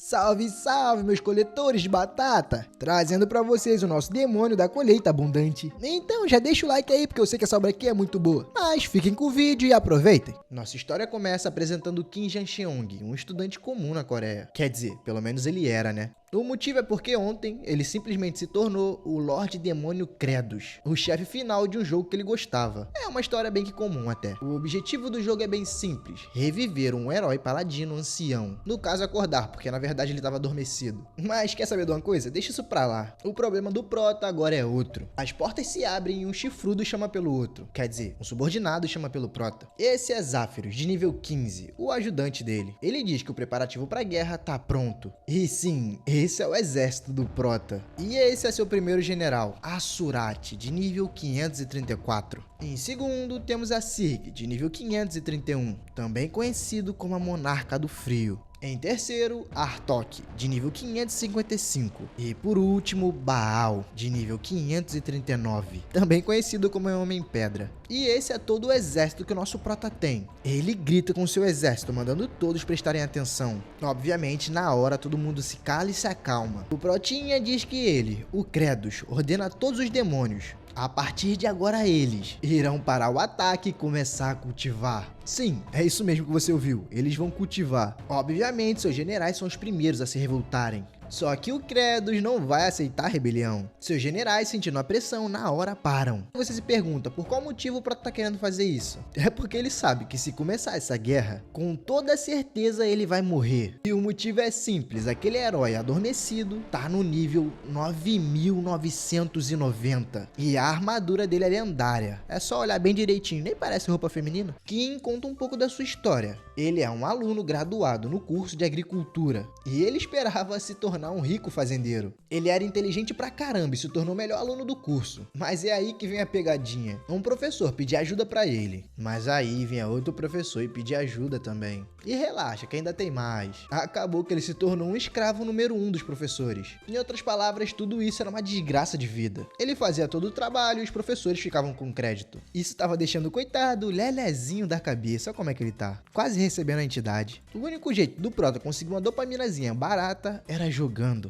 Salve, salve, meus coletores de batata! Trazendo pra vocês o nosso demônio da colheita abundante. Então já deixa o like aí, porque eu sei que essa obra aqui é muito boa. Mas fiquem com o vídeo e aproveitem. Nossa história começa apresentando Kim Jan-cheong, um estudante comum na Coreia. Quer dizer, pelo menos ele era, né? O motivo é porque ontem ele simplesmente se tornou o Lorde Demônio Credos, o chefe final de um jogo que ele gostava. É uma história bem que comum até. O objetivo do jogo é bem simples, reviver um herói paladino ancião. No caso acordar, porque na verdade ele estava adormecido. Mas quer saber de uma coisa? Deixa isso pra lá. O problema do Prota agora é outro. As portas se abrem e um chifrudo chama pelo outro. Quer dizer, um subordinado chama pelo Prota. Esse é Zafirus, de nível 15, o ajudante dele. Ele diz que o preparativo pra guerra tá pronto. E sim, esse é o exército do Prota. E esse é seu primeiro general, Asurati, de nível 534. Em segundo, temos a Sig, de nível 531, também conhecido como a Monarca do Frio. Em terceiro, Artok, de nível 555. E por último, Baal, de nível 539, também conhecido como Homem-Pedra. E esse é todo o exército que o nosso Prota tem. Ele grita com seu exército, mandando todos prestarem atenção. Obviamente, na hora, todo mundo se cala e se acalma. O Protinha diz que ele, o Credos, ordena todos os demônios. A partir de agora eles irão parar o ataque e começar a cultivar. Sim, é isso mesmo que você ouviu, eles vão cultivar. Obviamente, seus generais são os primeiros a se revoltarem. Só que o Credos não vai aceitar a rebelião. Seus generais, sentindo a pressão, na hora param. Você se pergunta por qual motivo o Prota tá querendo fazer isso? É porque ele sabe que se começar essa guerra, com toda certeza ele vai morrer. E o motivo é simples, aquele herói adormecido tá no nível 9990. E a armadura dele é lendária. É só olhar bem direitinho, nem parece roupa feminina. Kim conta um pouco da sua história. Ele é um aluno graduado no curso de agricultura. E ele esperava se tornar um rico fazendeiro. Ele era inteligente pra caramba e se tornou o melhor aluno do curso. Mas é aí que vem a pegadinha. Um professor pedir ajuda pra ele. Mas aí vem outro professor e pedir ajuda também. E relaxa, que ainda tem mais. Acabou que ele se tornou um escravo número 1 dos professores. Em outras palavras, tudo isso era uma desgraça de vida. Ele fazia todo o trabalho e os professores ficavam com crédito. Isso tava deixando o coitado lelezinho da cabeça. Olha como é que ele tá. Quase recebendo a entidade. O único jeito do Prota conseguir uma dopaminazinha barata era jogando.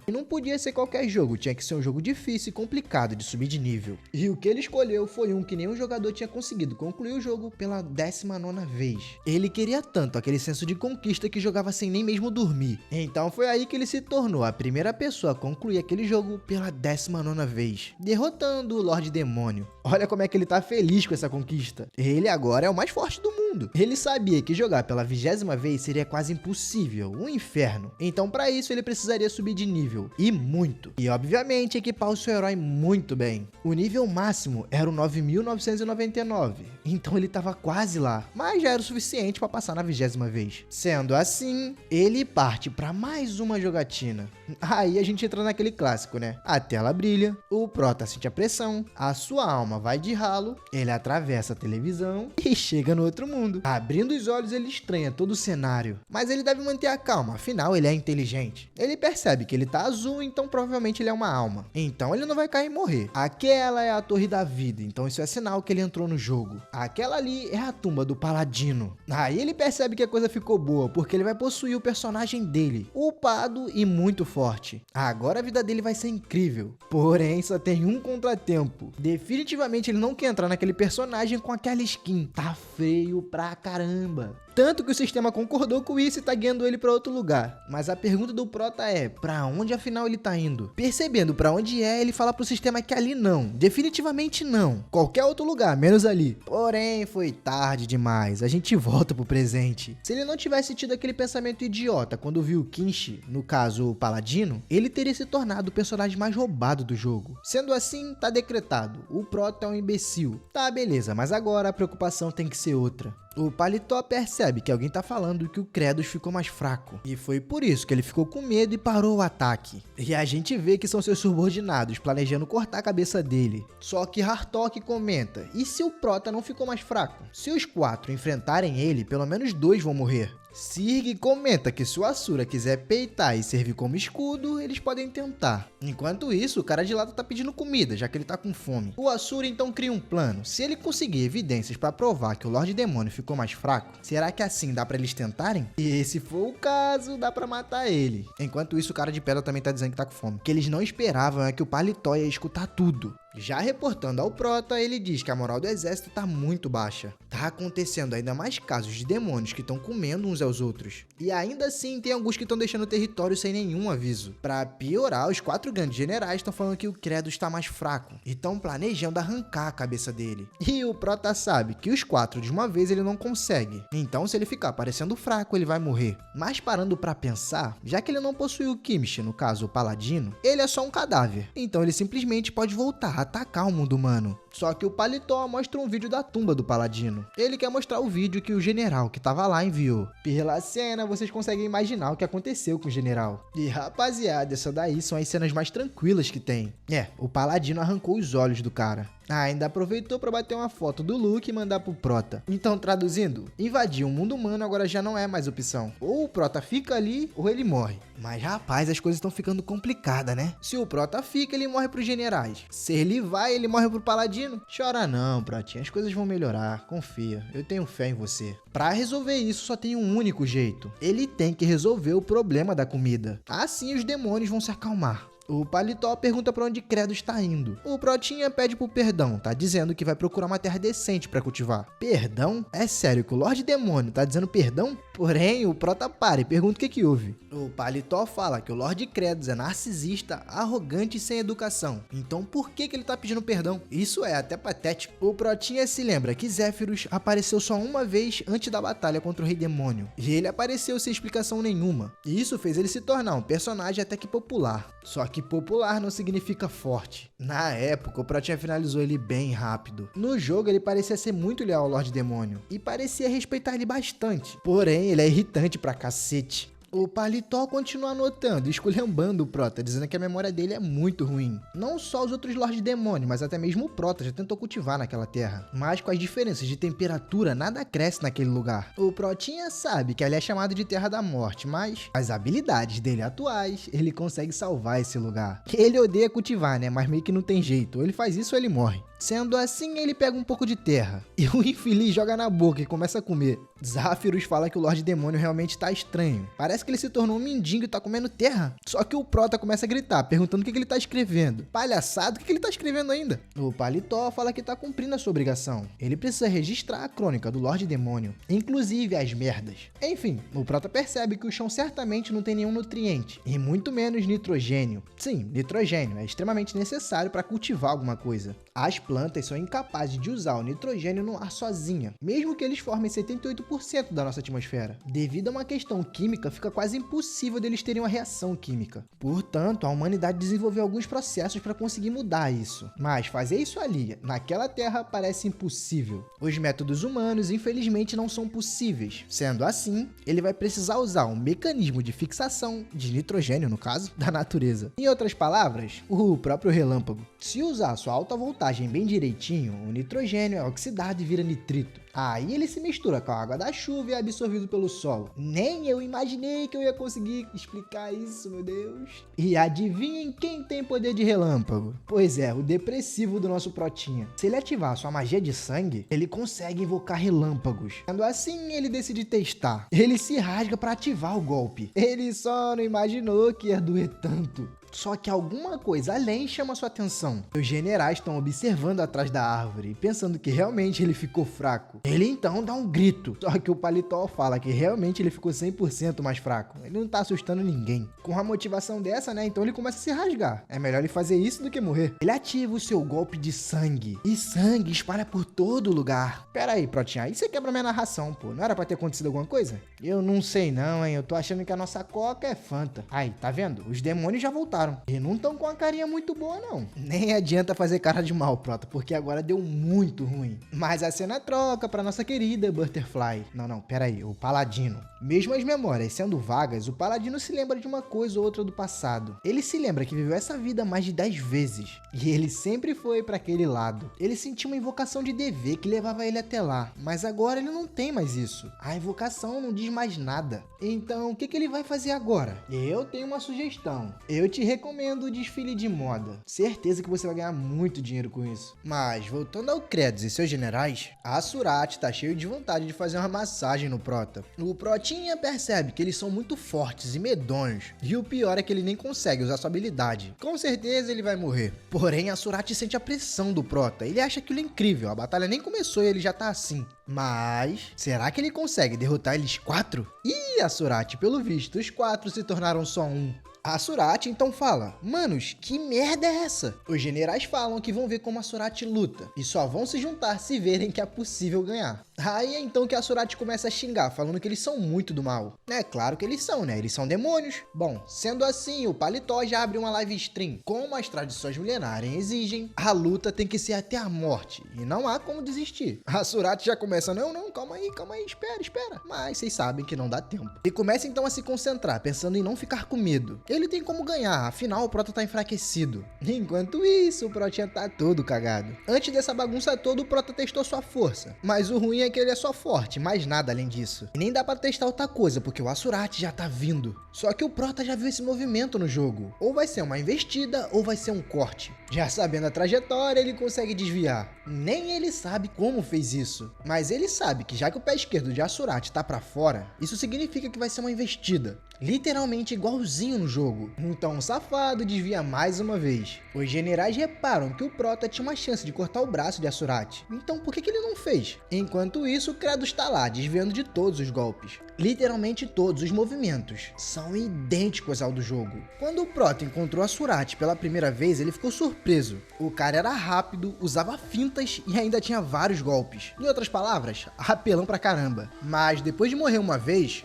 E não podia ser qualquer jogo, tinha que ser um jogo difícil e complicado de subir de nível. E o que ele escolheu foi um que nenhum jogador tinha conseguido concluir o jogo pela 19ª vez. Ele queria tanto aquele senso de conquista que jogava sem nem mesmo dormir. Então foi aí que ele se tornou a primeira pessoa a concluir aquele jogo pela 19ª vez, derrotando o Lorde Demônio. Olha como é que ele tá feliz com essa conquista. Ele agora é o mais forte do mundo. Ele sabia que jogar pela 20ª vez seria quase impossível, um inferno. Então para isso ele precisaria subir de nível, e muito. E obviamente equipar o seu herói muito bem. O nível máximo era o 9999, então ele tava quase lá, mas já era o suficiente para passar na 20ª vez. Sendo assim, ele parte para mais uma jogatina. Aí a gente entra naquele clássico, né? A tela brilha, o Prota sente a pressão, a sua alma vai de ralo, ele atravessa a televisão e chega no outro mundo. Abrindo os olhos, ele estranha todo o cenário, mas ele deve manter a calma, afinal ele é inteligente. Ele percebe que ele tá azul, então provavelmente ele é uma alma. Então ele não vai cair e morrer. Aquela é a Torre da Vida, então isso é sinal que ele entrou no jogo. Aquela ali é a tumba do Paladino. Aí ele percebe que a coisa ficou boa, porque ele vai possuir o personagem dele, upado e muito forte. Agora a vida dele vai ser incrível. Porém, só tem um contratempo. Definitivamente ele não quer entrar naquele personagem com aquela skin. Tá feio pra caramba. Tanto que o sistema concordou com isso e tá guiando ele pra outro lugar. Mas a pergunta do Prota é, pra onde afinal ele tá indo? Percebendo pra onde é, ele fala pro sistema que ali não. Definitivamente não. Qualquer outro lugar, menos ali. Porém, foi tarde demais. A gente volta pro presente. Se ele não tivesse tido aquele pensamento idiota quando viu o Kinshi, no caso o Paladino, ele teria se tornado o personagem mais roubado do jogo. Sendo assim, tá decretado. O Prota é um imbecil. Tá, beleza, mas agora a preocupação tem que ser outra. O Paletó percebe que alguém tá falando que o Credos ficou mais fraco. E foi por isso que ele ficou com medo e parou o ataque. E a gente vê que são seus subordinados planejando cortar a cabeça dele. Só que Hartok comenta, e se o Prota não ficou mais fraco? Se os 4 enfrentarem ele, pelo menos 2 vão morrer. Sirg comenta que se o Asura quiser peitar e servir como escudo, eles podem tentar. Enquanto isso, o cara de lado tá pedindo comida, já que ele tá com fome. O Asura então cria um plano. Se ele conseguir evidências pra provar que o Lorde Demônio ficou mais fraco, será que assim dá pra eles tentarem? E se for o caso, dá pra matar ele. Enquanto isso, o cara de pedra também tá dizendo que tá com fome. O que eles não esperavam é que o Paletó ia escutar tudo. Já reportando ao Prota, ele diz que a moral do exército tá muito baixa. Tá acontecendo ainda mais casos de demônios que estão comendo uns aos outros. E ainda assim, tem alguns que estão deixando o território sem nenhum aviso. Pra piorar, os 4 grandes generais estão falando que o Credo está mais fraco e estão planejando arrancar a cabeça dele. E o Prota sabe que os 4 de uma vez ele não consegue. Então, se ele ficar parecendo fraco, ele vai morrer. Mas parando pra pensar, já que ele não possui o Kimchi, no caso o Paladino, ele é só um cadáver. Então ele simplesmente pode voltar a atacar o mundo humano. Só que o Paletó mostra um vídeo da tumba do Paladino. Ele quer mostrar o vídeo que o general que tava lá enviou. Pela cena, vocês conseguem imaginar o que aconteceu com o general. E rapaziada, essa daí são as cenas mais tranquilas que tem. O Paladino arrancou os olhos do cara. Ainda aproveitou para bater uma foto do Luke e mandar pro Prota. Então, traduzindo, invadir o mundo humano agora já não é mais opção. Ou o Prota fica ali, ou ele morre. Mas rapaz, as coisas estão ficando complicadas, né? Se o Prota fica, ele morre pros generais. Se ele vai, ele morre pro Paladino. Chora não, Protinha, as coisas vão melhorar, confia. Eu tenho fé em você. Pra resolver isso, só tem um único jeito. Ele tem que resolver o problema da comida. Assim os demônios vão se acalmar. O Paletó pergunta pra onde Credo está indo. O Protinha pede por perdão, tá dizendo que vai procurar uma terra decente pra cultivar. Perdão? É sério que o Lorde Demônio tá dizendo perdão? Porém, o Prota para e pergunta o que houve. O Paletó fala que o Lorde Credos é narcisista, arrogante e sem educação. Então por que ele tá pedindo perdão? Isso é até patético. O Protinha se lembra que Zéfiros apareceu só uma vez antes da batalha contra o Rei Demônio. E ele apareceu sem explicação nenhuma. E isso fez ele se tornar um personagem até que popular. Só que popular não significa forte. Na época, o Protinha finalizou ele bem rápido. No jogo, ele parecia ser muito leal ao Lorde Demônio. E parecia respeitar ele bastante. Porém, ele é irritante pra cacete. O Paletó continua anotando e esculhambando o Prota, dizendo que a memória dele é muito ruim. Não só os outros Lordes Demônio, mas até mesmo o Prota já tentou cultivar naquela terra. Mas com as diferenças de temperatura, nada cresce naquele lugar. O Protinha sabe que ali é chamado de Terra da Morte, mas as habilidades dele atuais, ele consegue salvar esse lugar. Ele odeia cultivar, né? Mas meio que não tem jeito. Ou ele faz isso ou ele morre. Sendo assim, ele pega um pouco de terra e o infeliz joga na boca e começa a comer. Zéfiros fala que o Lorde Demônio realmente tá estranho. Parece que ele se tornou um mendigo e tá comendo terra. Só que o Prota começa a gritar, perguntando o que ele tá escrevendo. Palhaçado, o que ele tá escrevendo ainda? O Paletó fala que tá cumprindo a sua obrigação. Ele precisa registrar a crônica do Lorde Demônio, inclusive as merdas. Enfim, o Prota percebe que o chão certamente não tem nenhum nutriente, e muito menos nitrogênio. Sim, nitrogênio é extremamente necessário para cultivar alguma coisa. As plantas são incapazes de usar o nitrogênio no ar sozinha, mesmo que eles formem 78% da nossa atmosfera. Devido a uma questão química, fica quase impossível deles terem uma reação química. Portanto, a humanidade desenvolveu alguns processos para conseguir mudar isso. Mas fazer isso ali, naquela terra, parece impossível. Os métodos humanos, infelizmente, não são possíveis. Sendo assim, ele vai precisar usar um mecanismo de fixação, de nitrogênio no caso, da natureza. Em outras palavras, o próprio relâmpago. Se usar sua alta voltagem bem direitinho, o nitrogênio é oxidado e vira nitrito. Aí ele se mistura com a água da chuva e é absorvido pelo solo. Nem eu imaginei que eu ia conseguir explicar isso, meu Deus. E adivinhem quem tem poder de relâmpago? Pois é, o depressivo do nosso Protinha. Se ele ativar sua magia de sangue, ele consegue invocar relâmpagos. Sendo assim, ele decide testar. Ele se rasga para ativar o golpe. Ele só não imaginou que ia doer tanto. Só que alguma coisa além chama sua atenção. Os generais estão observando atrás da árvore, pensando que realmente ele ficou fraco. Ele então dá um grito, só que o Paletó fala que realmente ele ficou 100% mais fraco. Ele não tá assustando ninguém. Com uma motivação dessa, né, então ele começa a se rasgar. É melhor ele fazer isso do que morrer. Ele ativa o seu golpe de sangue, e sangue espalha por todo lugar. Pera aí, Protinha, aí você quebra minha narração, pô. Não era pra ter acontecido alguma coisa? Eu não sei não, hein, eu tô achando que a nossa Coca é Fanta. Aí, tá vendo? Os demônios já voltaram voltaram. E não estão com uma carinha muito boa, não. Nem adianta fazer cara de mal, Prota, porque agora deu muito ruim. Mas a cena troca pra nossa querida Butterfly. Não, pera aí, o Paladino. Mesmo as memórias sendo vagas, o Paladino se lembra de uma coisa ou outra do passado. Ele se lembra que viveu essa vida mais de 10 vezes. E ele sempre foi pra aquele lado. Ele sentiu uma invocação de dever que levava ele até lá. Mas agora ele não tem mais isso. A invocação não diz mais nada. Então, o que ele vai fazer agora? Eu tenho uma sugestão. Eu te recomendo o desfile de moda. Certeza que você vai ganhar muito dinheiro com isso. Mas, voltando ao Kratos e seus generais, a Surati tá cheio de vontade de fazer uma massagem no Prota. O Protinha percebe que eles são muito fortes e medonhos. E o pior é que ele nem consegue usar sua habilidade. Com certeza ele vai morrer. Porém, a Surati sente a pressão do Prota. Ele acha aquilo incrível. A batalha nem começou e ele já tá assim. Mas, será que ele consegue derrotar eles 4? Ih, a Surati, pelo visto, os 4 se tornaram só um. A Surati então fala: manos, que merda é essa? Os generais falam que vão ver como a Surati luta e só vão se juntar se verem que é possível ganhar. Aí é então que a Surati começa a xingar, falando que eles são muito do mal. É claro que eles são, né? Eles são demônios. Bom, sendo assim, o Paletó já abre uma live stream. Como as tradições milenárias exigem, a luta tem que ser até a morte e não há como desistir. A Surati já começa: não, calma aí, espera. Mas vocês sabem que não dá tempo. E começa então a se concentrar, pensando em não ficar com medo. Ele tem como ganhar, afinal o Prota tá enfraquecido. Enquanto isso, o Protinha tá todo cagado. Antes dessa bagunça toda, o Prota testou sua força. Mas o ruim é que ele é só forte, mais nada além disso. E nem dá pra testar outra coisa, porque o Asurati já tá vindo. Só que o Prota já viu esse movimento no jogo. Ou vai ser uma investida, ou vai ser um corte. Já sabendo a trajetória, ele consegue desviar. Nem ele sabe como fez isso. Mas ele sabe que já que o pé esquerdo de Asurati tá pra fora, isso significa que vai ser uma investida. Literalmente igualzinho no jogo. Então o safado desvia mais uma vez. Os generais reparam que o Prota tinha uma chance de cortar o braço de Asurati. Então por que ele não fez? Enquanto isso, o Kratos tá lá, desviando de todos os golpes. Literalmente todos os movimentos são idênticos ao do jogo. Quando o Prota encontrou Asurati pela primeira vez, ele ficou surpreso. O cara era rápido, usava fintas e ainda tinha vários golpes. Em outras palavras, apelão pra caramba. Mas depois de morrer uma vez,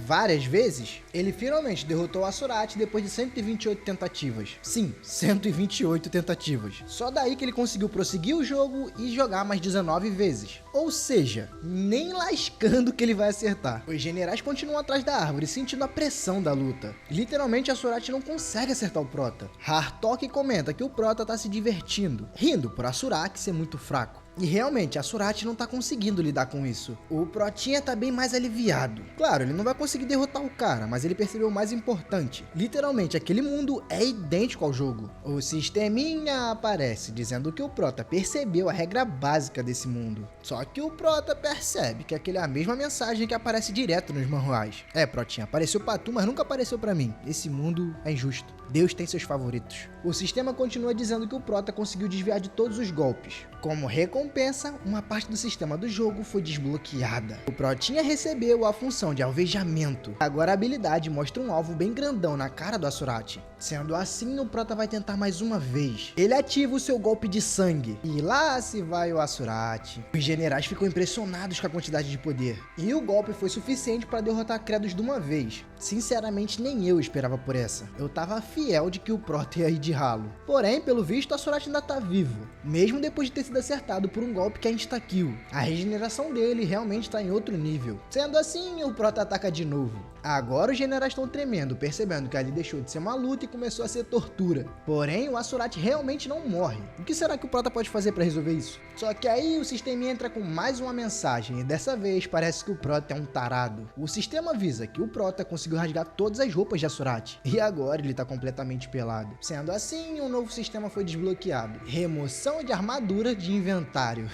várias vezes, ele finalmente derrotou Asurati depois de 128 tentativas. Sim, 128 tentativas. Só daí que ele conseguiu prosseguir o jogo e jogar mais 19 vezes. Ou seja, nem lascando que ele vai acertar. Os generais continuam atrás da árvore, sentindo a pressão da luta. Literalmente, a Surati não consegue acertar o Prota. Hartok comenta que o Prota tá se divertindo, rindo por Asurati ser muito fraco. E realmente, a Surati não tá conseguindo lidar com isso. O Protinha tá bem mais aliviado. Claro, ele não vai conseguir derrotar o cara, mas ele percebeu o mais importante. Literalmente, aquele mundo é idêntico ao jogo. O sisteminha aparece, dizendo que o Prota percebeu a regra básica desse mundo. Só que o Prota percebe que aquele é a mesma mensagem que aparece direto nos manuais. Protinha, apareceu pra tu, mas nunca apareceu pra mim. Esse mundo é injusto. Deus tem seus favoritos. O sistema continua dizendo que o Prota conseguiu desviar de todos os golpes. Como recompensa, uma parte do sistema do jogo foi desbloqueada. O Protinha recebeu a função de alvejamento. Agora a habilidade mostra um alvo bem grandão na cara do Asurati. Sendo assim, o Prota vai tentar mais uma vez. Ele ativa o seu golpe de sangue. E lá se vai o Asurati. Os generais ficam impressionados com a quantidade de poder. E o golpe foi suficiente para derrotar Kratos de uma vez. Sinceramente, nem eu esperava por essa. Eu tava fiel de que o Prota ia ir de ralo. Porém, pelo visto, o Asurati ainda tá vivo. Mesmo depois de ter sido acertado por um golpe que é insta-kill. A regeneração dele realmente tá em outro nível. Sendo assim, o Prota ataca de novo. Agora os generais estão tremendo, percebendo que ali deixou de ser uma luta e começou a ser tortura. Porém, o Asurati realmente não morre. O que será que o Prota pode fazer para resolver isso? Só que aí o sistema entra com mais uma mensagem e dessa vez parece que o Prota é um tarado. O sistema avisa que o Prota conseguiu rasgar todas as roupas de Asurati e agora ele tá completamente pelado. Sendo assim, um novo sistema foi desbloqueado. Remoção de armadura de inventário.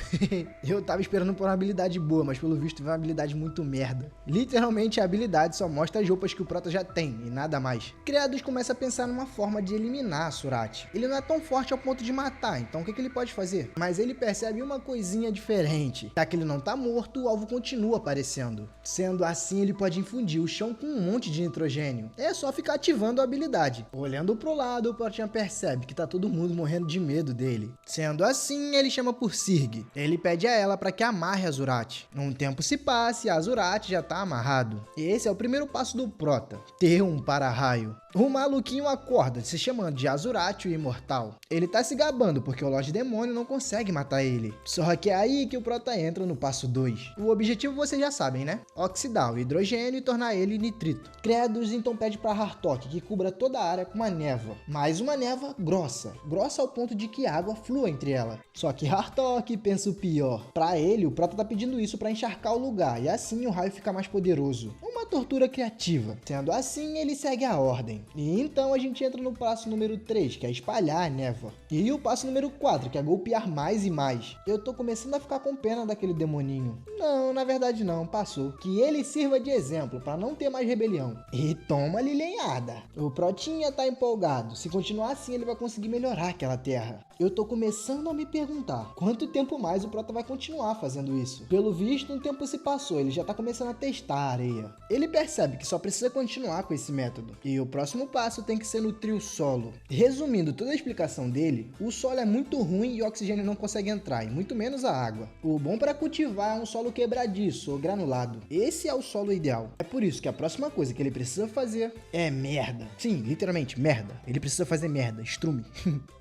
Eu tava esperando por uma habilidade boa, mas pelo visto veio uma habilidade muito merda. Literalmente a habilidade só mostra as roupas que o Prota já tem e nada mais. Kratos começa a pensar numa forma de eliminar Asurati. Ele não é tão forte ao ponto de matar, então o que ele pode fazer? Mas ele percebe uma coisinha diferente. Já que ele não tá morto, o alvo continua aparecendo. Sendo assim, ele pode infundir o chão com um monte de nitrogênio. É só ficar ativando a habilidade. Olhando pro lado, o Protinha percebe que tá todo mundo morrendo de medo dele. Sendo assim, ele chama por Sirg. Ele pede a ela para que amarre Asurati. Um tempo se passa e Asurati já tá amarrado. Esse é o primeiro passo do Prota, ter um para-raio. O maluquinho acorda se chamando de Azuraty o Imortal. Ele tá se gabando porque o Lorde Demônio não consegue matar ele. Só que é aí que o Prota entra no passo 2. O objetivo vocês já sabem, né? Oxidar o hidrogênio e tornar ele nitrito. Kratos então pede pra Hartok que cubra toda a área com uma névoa. Mas uma névoa grossa. Grossa ao ponto de que a água flua entre ela. Só que Hartok pensa o pior. Pra ele, o Prota tá pedindo isso pra encharcar o lugar. E assim o raio fica mais poderoso. Uma tortura criativa. Sendo assim, ele segue a ordem. E então a gente entra no passo número 3, que é espalhar a névoa. E o passo número 4, que é golpear mais e mais. Eu tô começando a ficar com pena daquele demoninho. Não, na verdade não, passou. Que ele sirva de exemplo para não ter mais rebelião. E toma-lhe lenhada. O Protinha tá empolgado. Se continuar assim, ele vai conseguir melhorar aquela terra. Eu tô começando a me perguntar quanto tempo mais o Prota vai continuar fazendo isso. Pelo visto, um tempo se passou, ele já tá começando a testar a areia. Ele percebe que só precisa continuar com esse método. E o próximo passo tem que ser nutrir o solo. Resumindo toda a explicação dele, o solo é muito ruim e o oxigênio não consegue entrar, e muito menos a água. O bom para cultivar é um solo quebradiço ou granulado. Esse é o solo ideal. É por isso que a próxima coisa que ele precisa fazer é merda. Sim, literalmente, merda. Ele precisa fazer merda, estrume.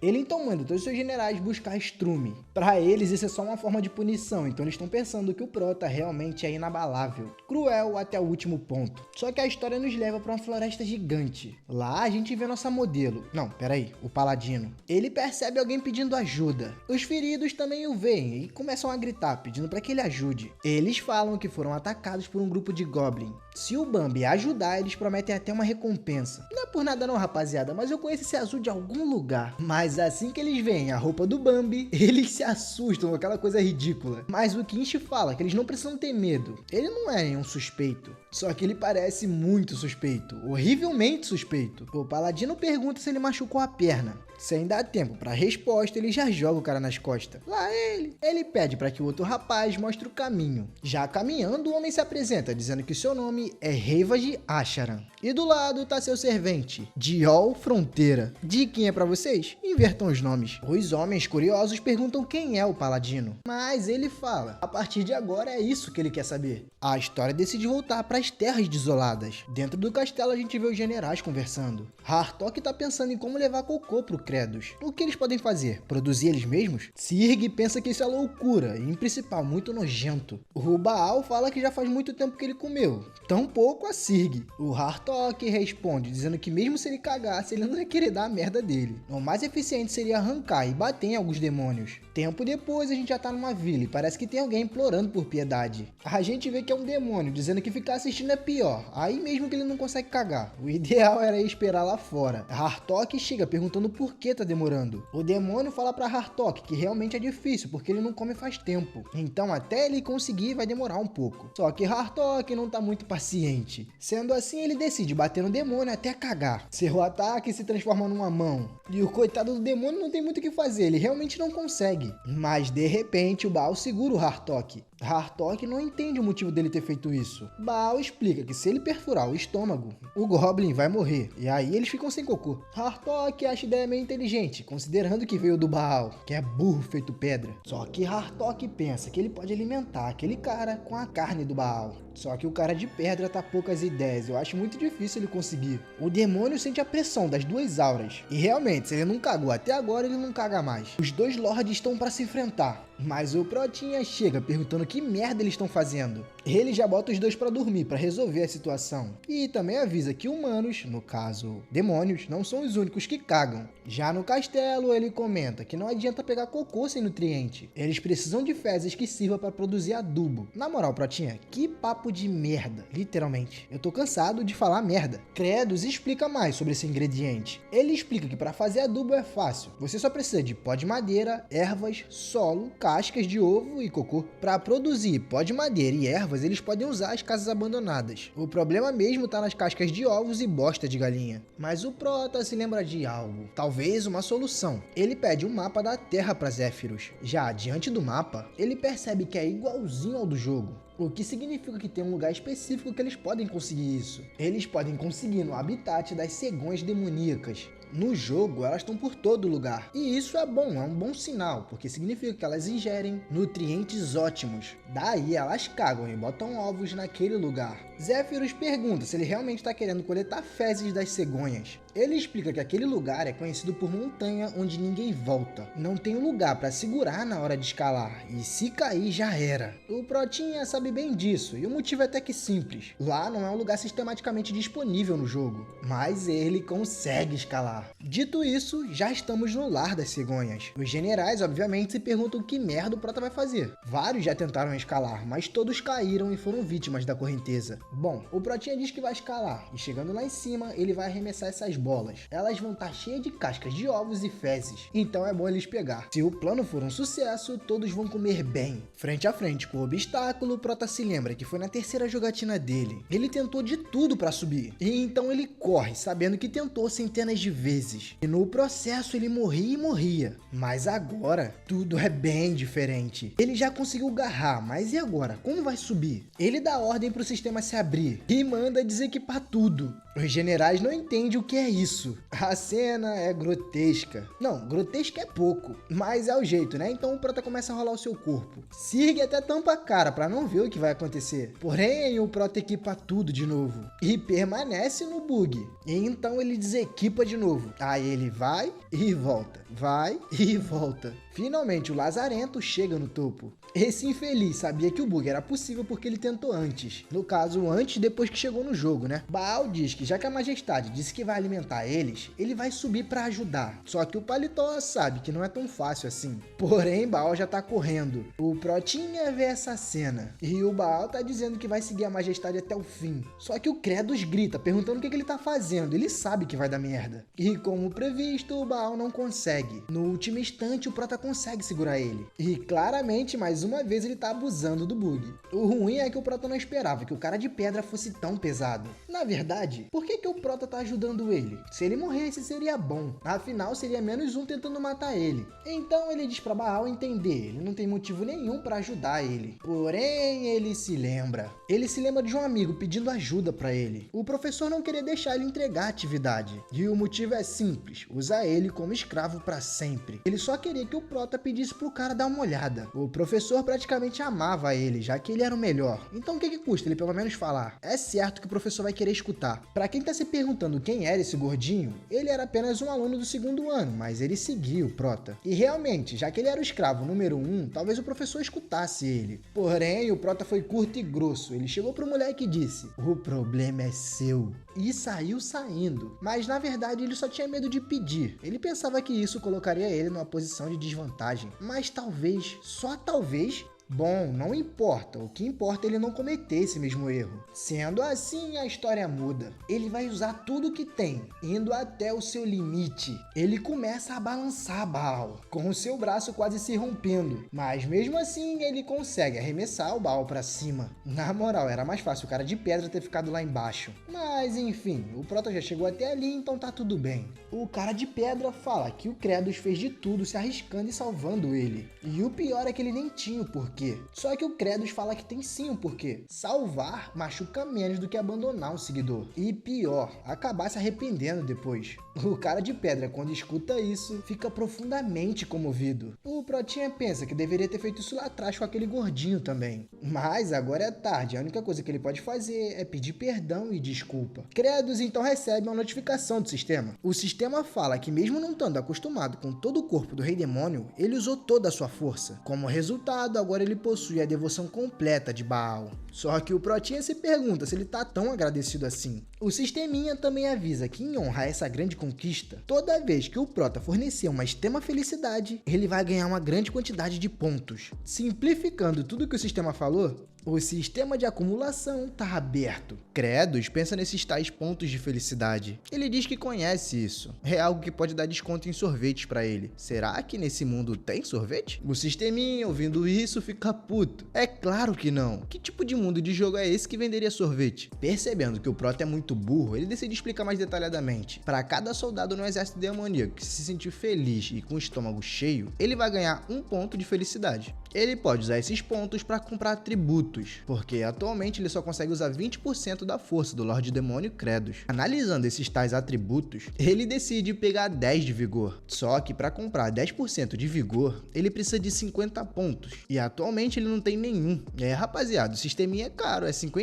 Ele então manda todos os seus generais buscar estrume. Para eles isso é só uma forma de punição, então eles estão pensando que o Prota realmente é inabalável. Cruel até o último ponto. Só que a história nos leva para uma floresta gigante. Lá a gente vê nossa modelo. Não, peraí, o Paladino. Ele percebe alguém pedindo ajuda. Os feridos também o veem e começam a gritar, pedindo para que ele ajude. Eles falam que foram atacados por um grupo de Goblin. Se o Bambi ajudar, eles prometem até uma recompensa. Não é por nada não, rapaziada, mas eu conheço esse azul de algum lugar. Mas assim que eles veem a roupa do Bambi, eles se assustam com aquela coisa ridícula. Mas o Kinshi fala que eles não precisam ter medo. Ele não é nenhum suspeito. Só que ele parece muito suspeito, horrivelmente suspeito. O Paladino pergunta se ele machucou a perna. Sem dar tempo para resposta, ele já joga o cara nas costas. Lá ele. Ele pede para que o outro rapaz mostre o caminho. Já caminhando, o homem se apresenta, dizendo que seu nome é Reivage Asharan. E do lado tá seu servente, Diol Fronteira. Diquinha para vocês? Invertam os nomes. Os homens curiosos perguntam quem é o Paladino. Mas ele fala, a partir de agora é isso que ele quer saber. A história decide voltar para as terras desoladas. Dentro do castelo a gente vê os generais conversando. Hartok tá pensando em como levar Cocô pro Kratos. O que eles podem fazer? Produzir eles mesmos? Sirg pensa que isso é loucura e, em principal, muito nojento. O Baal fala que já faz muito tempo que ele comeu. Tampouco a Sirg. O Hartok responde, dizendo que mesmo se ele cagasse, ele não ia querer dar a merda dele. O mais eficiente seria arrancar e bater em alguns demônios. Tempo depois, a gente já tá numa vila e parece que tem alguém implorando por piedade. A gente vê que é um demônio, dizendo que ficar assistindo é pior. Aí mesmo que ele não consegue cagar. O ideal era esperar lá fora. Hartok chega perguntando por que tá demorando. O demônio fala pra Hartok que realmente é difícil, porque ele não come faz tempo. Então até ele conseguir vai demorar um pouco. Só que Hartok não tá muito paciente. Sendo assim, ele decide bater no demônio até cagar. Seu ataque se transforma numa mão. E o coitado do demônio não tem muito o que fazer, ele realmente não consegue. Mas de repente o Baal segura o Hartok. Hartok não entende o motivo dele ter feito isso. Baal explica que se ele perfurar o estômago, o Goblin vai morrer. E aí eles ficam sem cocô. Hartok acha a ideia meio inteligente, considerando que veio do Baal, que é burro feito pedra. Só que Hartok pensa que ele pode alimentar aquele cara com a carne do Baal. Só que o cara de pedra tá poucas ideias, eu acho muito difícil ele conseguir. O demônio sente a pressão das duas auras. E realmente, se ele não cagou até agora, ele não caga mais. Os dois lords estão para se enfrentar. Mas o Protinha chega perguntando que merda eles estão fazendo. Ele já bota os dois pra dormir, pra resolver a situação. E também avisa que humanos, no caso demônios, não são os únicos que cagam. Já no castelo, ele comenta que não adianta pegar cocô sem nutriente. Eles precisam de fezes que sirva pra produzir adubo. Na moral, Protinha, que papo de merda, literalmente. Eu tô cansado de falar merda. Kratos explica mais sobre esse ingrediente. Ele explica que pra fazer adubo é fácil. Você só precisa de pó de madeira, ervas, solo, cascas de ovo e cocô. Para produzir pó de madeira e ervas, eles podem usar as casas abandonadas. O problema mesmo tá nas cascas de ovos e bosta de galinha. Mas o Prota se lembra de algo, talvez uma solução. Ele pede um mapa da Terra para Zéfiros. Já diante do mapa, ele percebe que é igualzinho ao do jogo. o que significa que tem um lugar específico que eles podem conseguir isso. Eles podem conseguir no habitat das cegonhas demoníacas. No jogo, elas estão por todo lugar. E isso é bom, é um bom sinal, porque significa que elas ingerem nutrientes ótimos. Daí elas cagam e botam ovos naquele lugar. Zéfiros pergunta se ele realmente está querendo coletar fezes das cegonhas. Ele explica que aquele lugar é conhecido por montanha onde ninguém volta. Não tem um lugar para segurar na hora de escalar, e se cair já era. O Protinha sabe bem disso, e o motivo é até que simples. Lá não é um lugar sistematicamente disponível no jogo, mas ele consegue escalar. Dito isso, já estamos no lar das cegonhas. Os generais, obviamente, se perguntam que merda o Prota vai fazer. Vários já tentaram escalar, mas todos caíram e foram vítimas da correnteza. Bom, o Protinha diz que vai escalar, e chegando lá em cima, ele vai arremessar essas bolas. Elas vão estar cheias de cascas de ovos e fezes, então é bom eles pegar. Se o plano for um sucesso, todos vão comer bem. Frente a frente com o obstáculo, o Prota se lembra que foi na terceira jogatina dele. Ele tentou de tudo para subir, e então ele corre, sabendo que tentou centenas de vezes. E no processo ele morria e morria. Mas agora, tudo é bem diferente. Ele já conseguiu agarrar, mas e agora? Como vai subir? Ele dá ordem para o sistema se abrir e manda desequipar tudo. Os generais não entendem o que é isso. A cena é grotesca. Não, grotesca é pouco, mas é o jeito, né? Então o Prota começa a rolar o seu corpo. Sirg até tampa a cara pra não ver o que vai acontecer. Porém, o Prota equipa tudo de novo e permanece no bug. E então ele desequipa de novo. Aí ele vai e volta, vai e volta. Finalmente o Lazarento chega no topo. Esse infeliz sabia que o bug era possível porque ele tentou antes. No caso, antes depois que chegou no jogo, né? Baal diz que já que a Majestade disse que vai alimentar eles, ele vai subir pra ajudar. Só que o Paletó sabe que não é tão fácil assim. Porém, Baal já tá correndo. O Protinha vê essa cena. E o Baal tá dizendo que vai seguir a Majestade até o fim. Só que o Credos grita, perguntando o que ele tá fazendo. Ele sabe que vai dar merda. E como previsto, o Baal não consegue. No último instante, o Prota consegue segurar ele. E claramente, mais uma vez, ele tá abusando do bug. O ruim é que o Prota não esperava que o cara de pedra fosse tão pesado. Na verdade, por que o Prota tá ajudando ele? Se ele morresse, seria bom. Afinal, seria menos um tentando matar ele. Então ele diz pra Baal entender, ele não tem motivo nenhum pra ajudar ele. Porém, ele se lembra. Ele se lembra de um amigo pedindo ajuda pra ele. O professor não queria deixar ele entregar a atividade. E o motivo é simples, usar ele como escravo pra sempre. Ele só queria que o Prota pedisse pro cara dar uma olhada. O professor praticamente amava ele, já que ele era o melhor. Então o que custa ele pelo menos falar? É certo que o professor vai querer escutar. Pra quem tá se perguntando quem era esse gordinho, ele era apenas um aluno do segundo ano, mas ele seguia o Prota. E realmente, já que ele era o escravo número 1, talvez o professor escutasse ele. Porém, o Prota foi curto e grosso. Ele chegou pro moleque e disse: "O problema é seu." E saiu saindo. Mas na verdade ele só tinha medo de pedir. Ele pensava que isso colocaria ele numa posição de desvantagem. Mas talvez, só talvez, bom, não importa. O que importa é ele não cometer esse mesmo erro. Sendo assim, a história muda. Ele vai usar tudo que tem, indo até o seu limite. Ele começa a balançar Baal, com o seu braço quase se rompendo. Mas mesmo assim, ele consegue arremessar o Baal pra cima. Na moral, era mais fácil o cara de pedra ter ficado lá embaixo. Mas enfim, o Prota já chegou até ali, então tá tudo bem. O cara de pedra fala que o Credos fez de tudo se arriscando e salvando ele. E o pior é que ele nem tinha o porquê. Só que o Credos fala que tem sim um porquê. Salvar machuca menos do que abandonar um seguidor. E pior, acabar se arrependendo depois. O cara de pedra, quando escuta isso, fica profundamente comovido. O Protinha pensa que deveria ter feito isso lá atrás com aquele gordinho também. Mas agora é tarde, a única coisa que ele pode fazer é pedir perdão e desculpa. Credos então recebe uma notificação do sistema. O sistema fala que mesmo não estando acostumado com todo o corpo do Rei Demônio, ele usou toda a sua força. Como resultado, agora ele possui a devoção completa de Baal. Só que o Protinha se pergunta se ele tá tão agradecido assim. O sisteminha também avisa que em honra a essa grande conquista, toda vez que o Prota fornecer uma extrema felicidade, ele vai ganhar uma grande quantidade de pontos. Simplificando tudo que o sistema falou, o sistema de acumulação tá aberto. Credos pensa nesses tais pontos de felicidade. Ele diz que conhece isso. É algo que pode dar desconto em sorvetes pra ele. Será que nesse mundo tem sorvete? O sisteminha, ouvindo isso, fica puto. É claro que não. Que tipo de mundo de jogo é esse que venderia sorvete? Percebendo que o Prota é muito muito burro, ele decide explicar mais detalhadamente. Para cada soldado no exército demoníaco que se sentir feliz e com o estômago cheio, ele vai ganhar um ponto de felicidade. Ele pode usar esses pontos para comprar atributos, porque atualmente ele só consegue usar 20% da força do Lorde Demônio Credos. Analisando esses tais atributos, ele decide pegar 10 de vigor. Só que para comprar 10% de vigor, ele precisa de 50 pontos. E atualmente ele não tem nenhum. Rapaziada, o sisteminha é caro, é 50.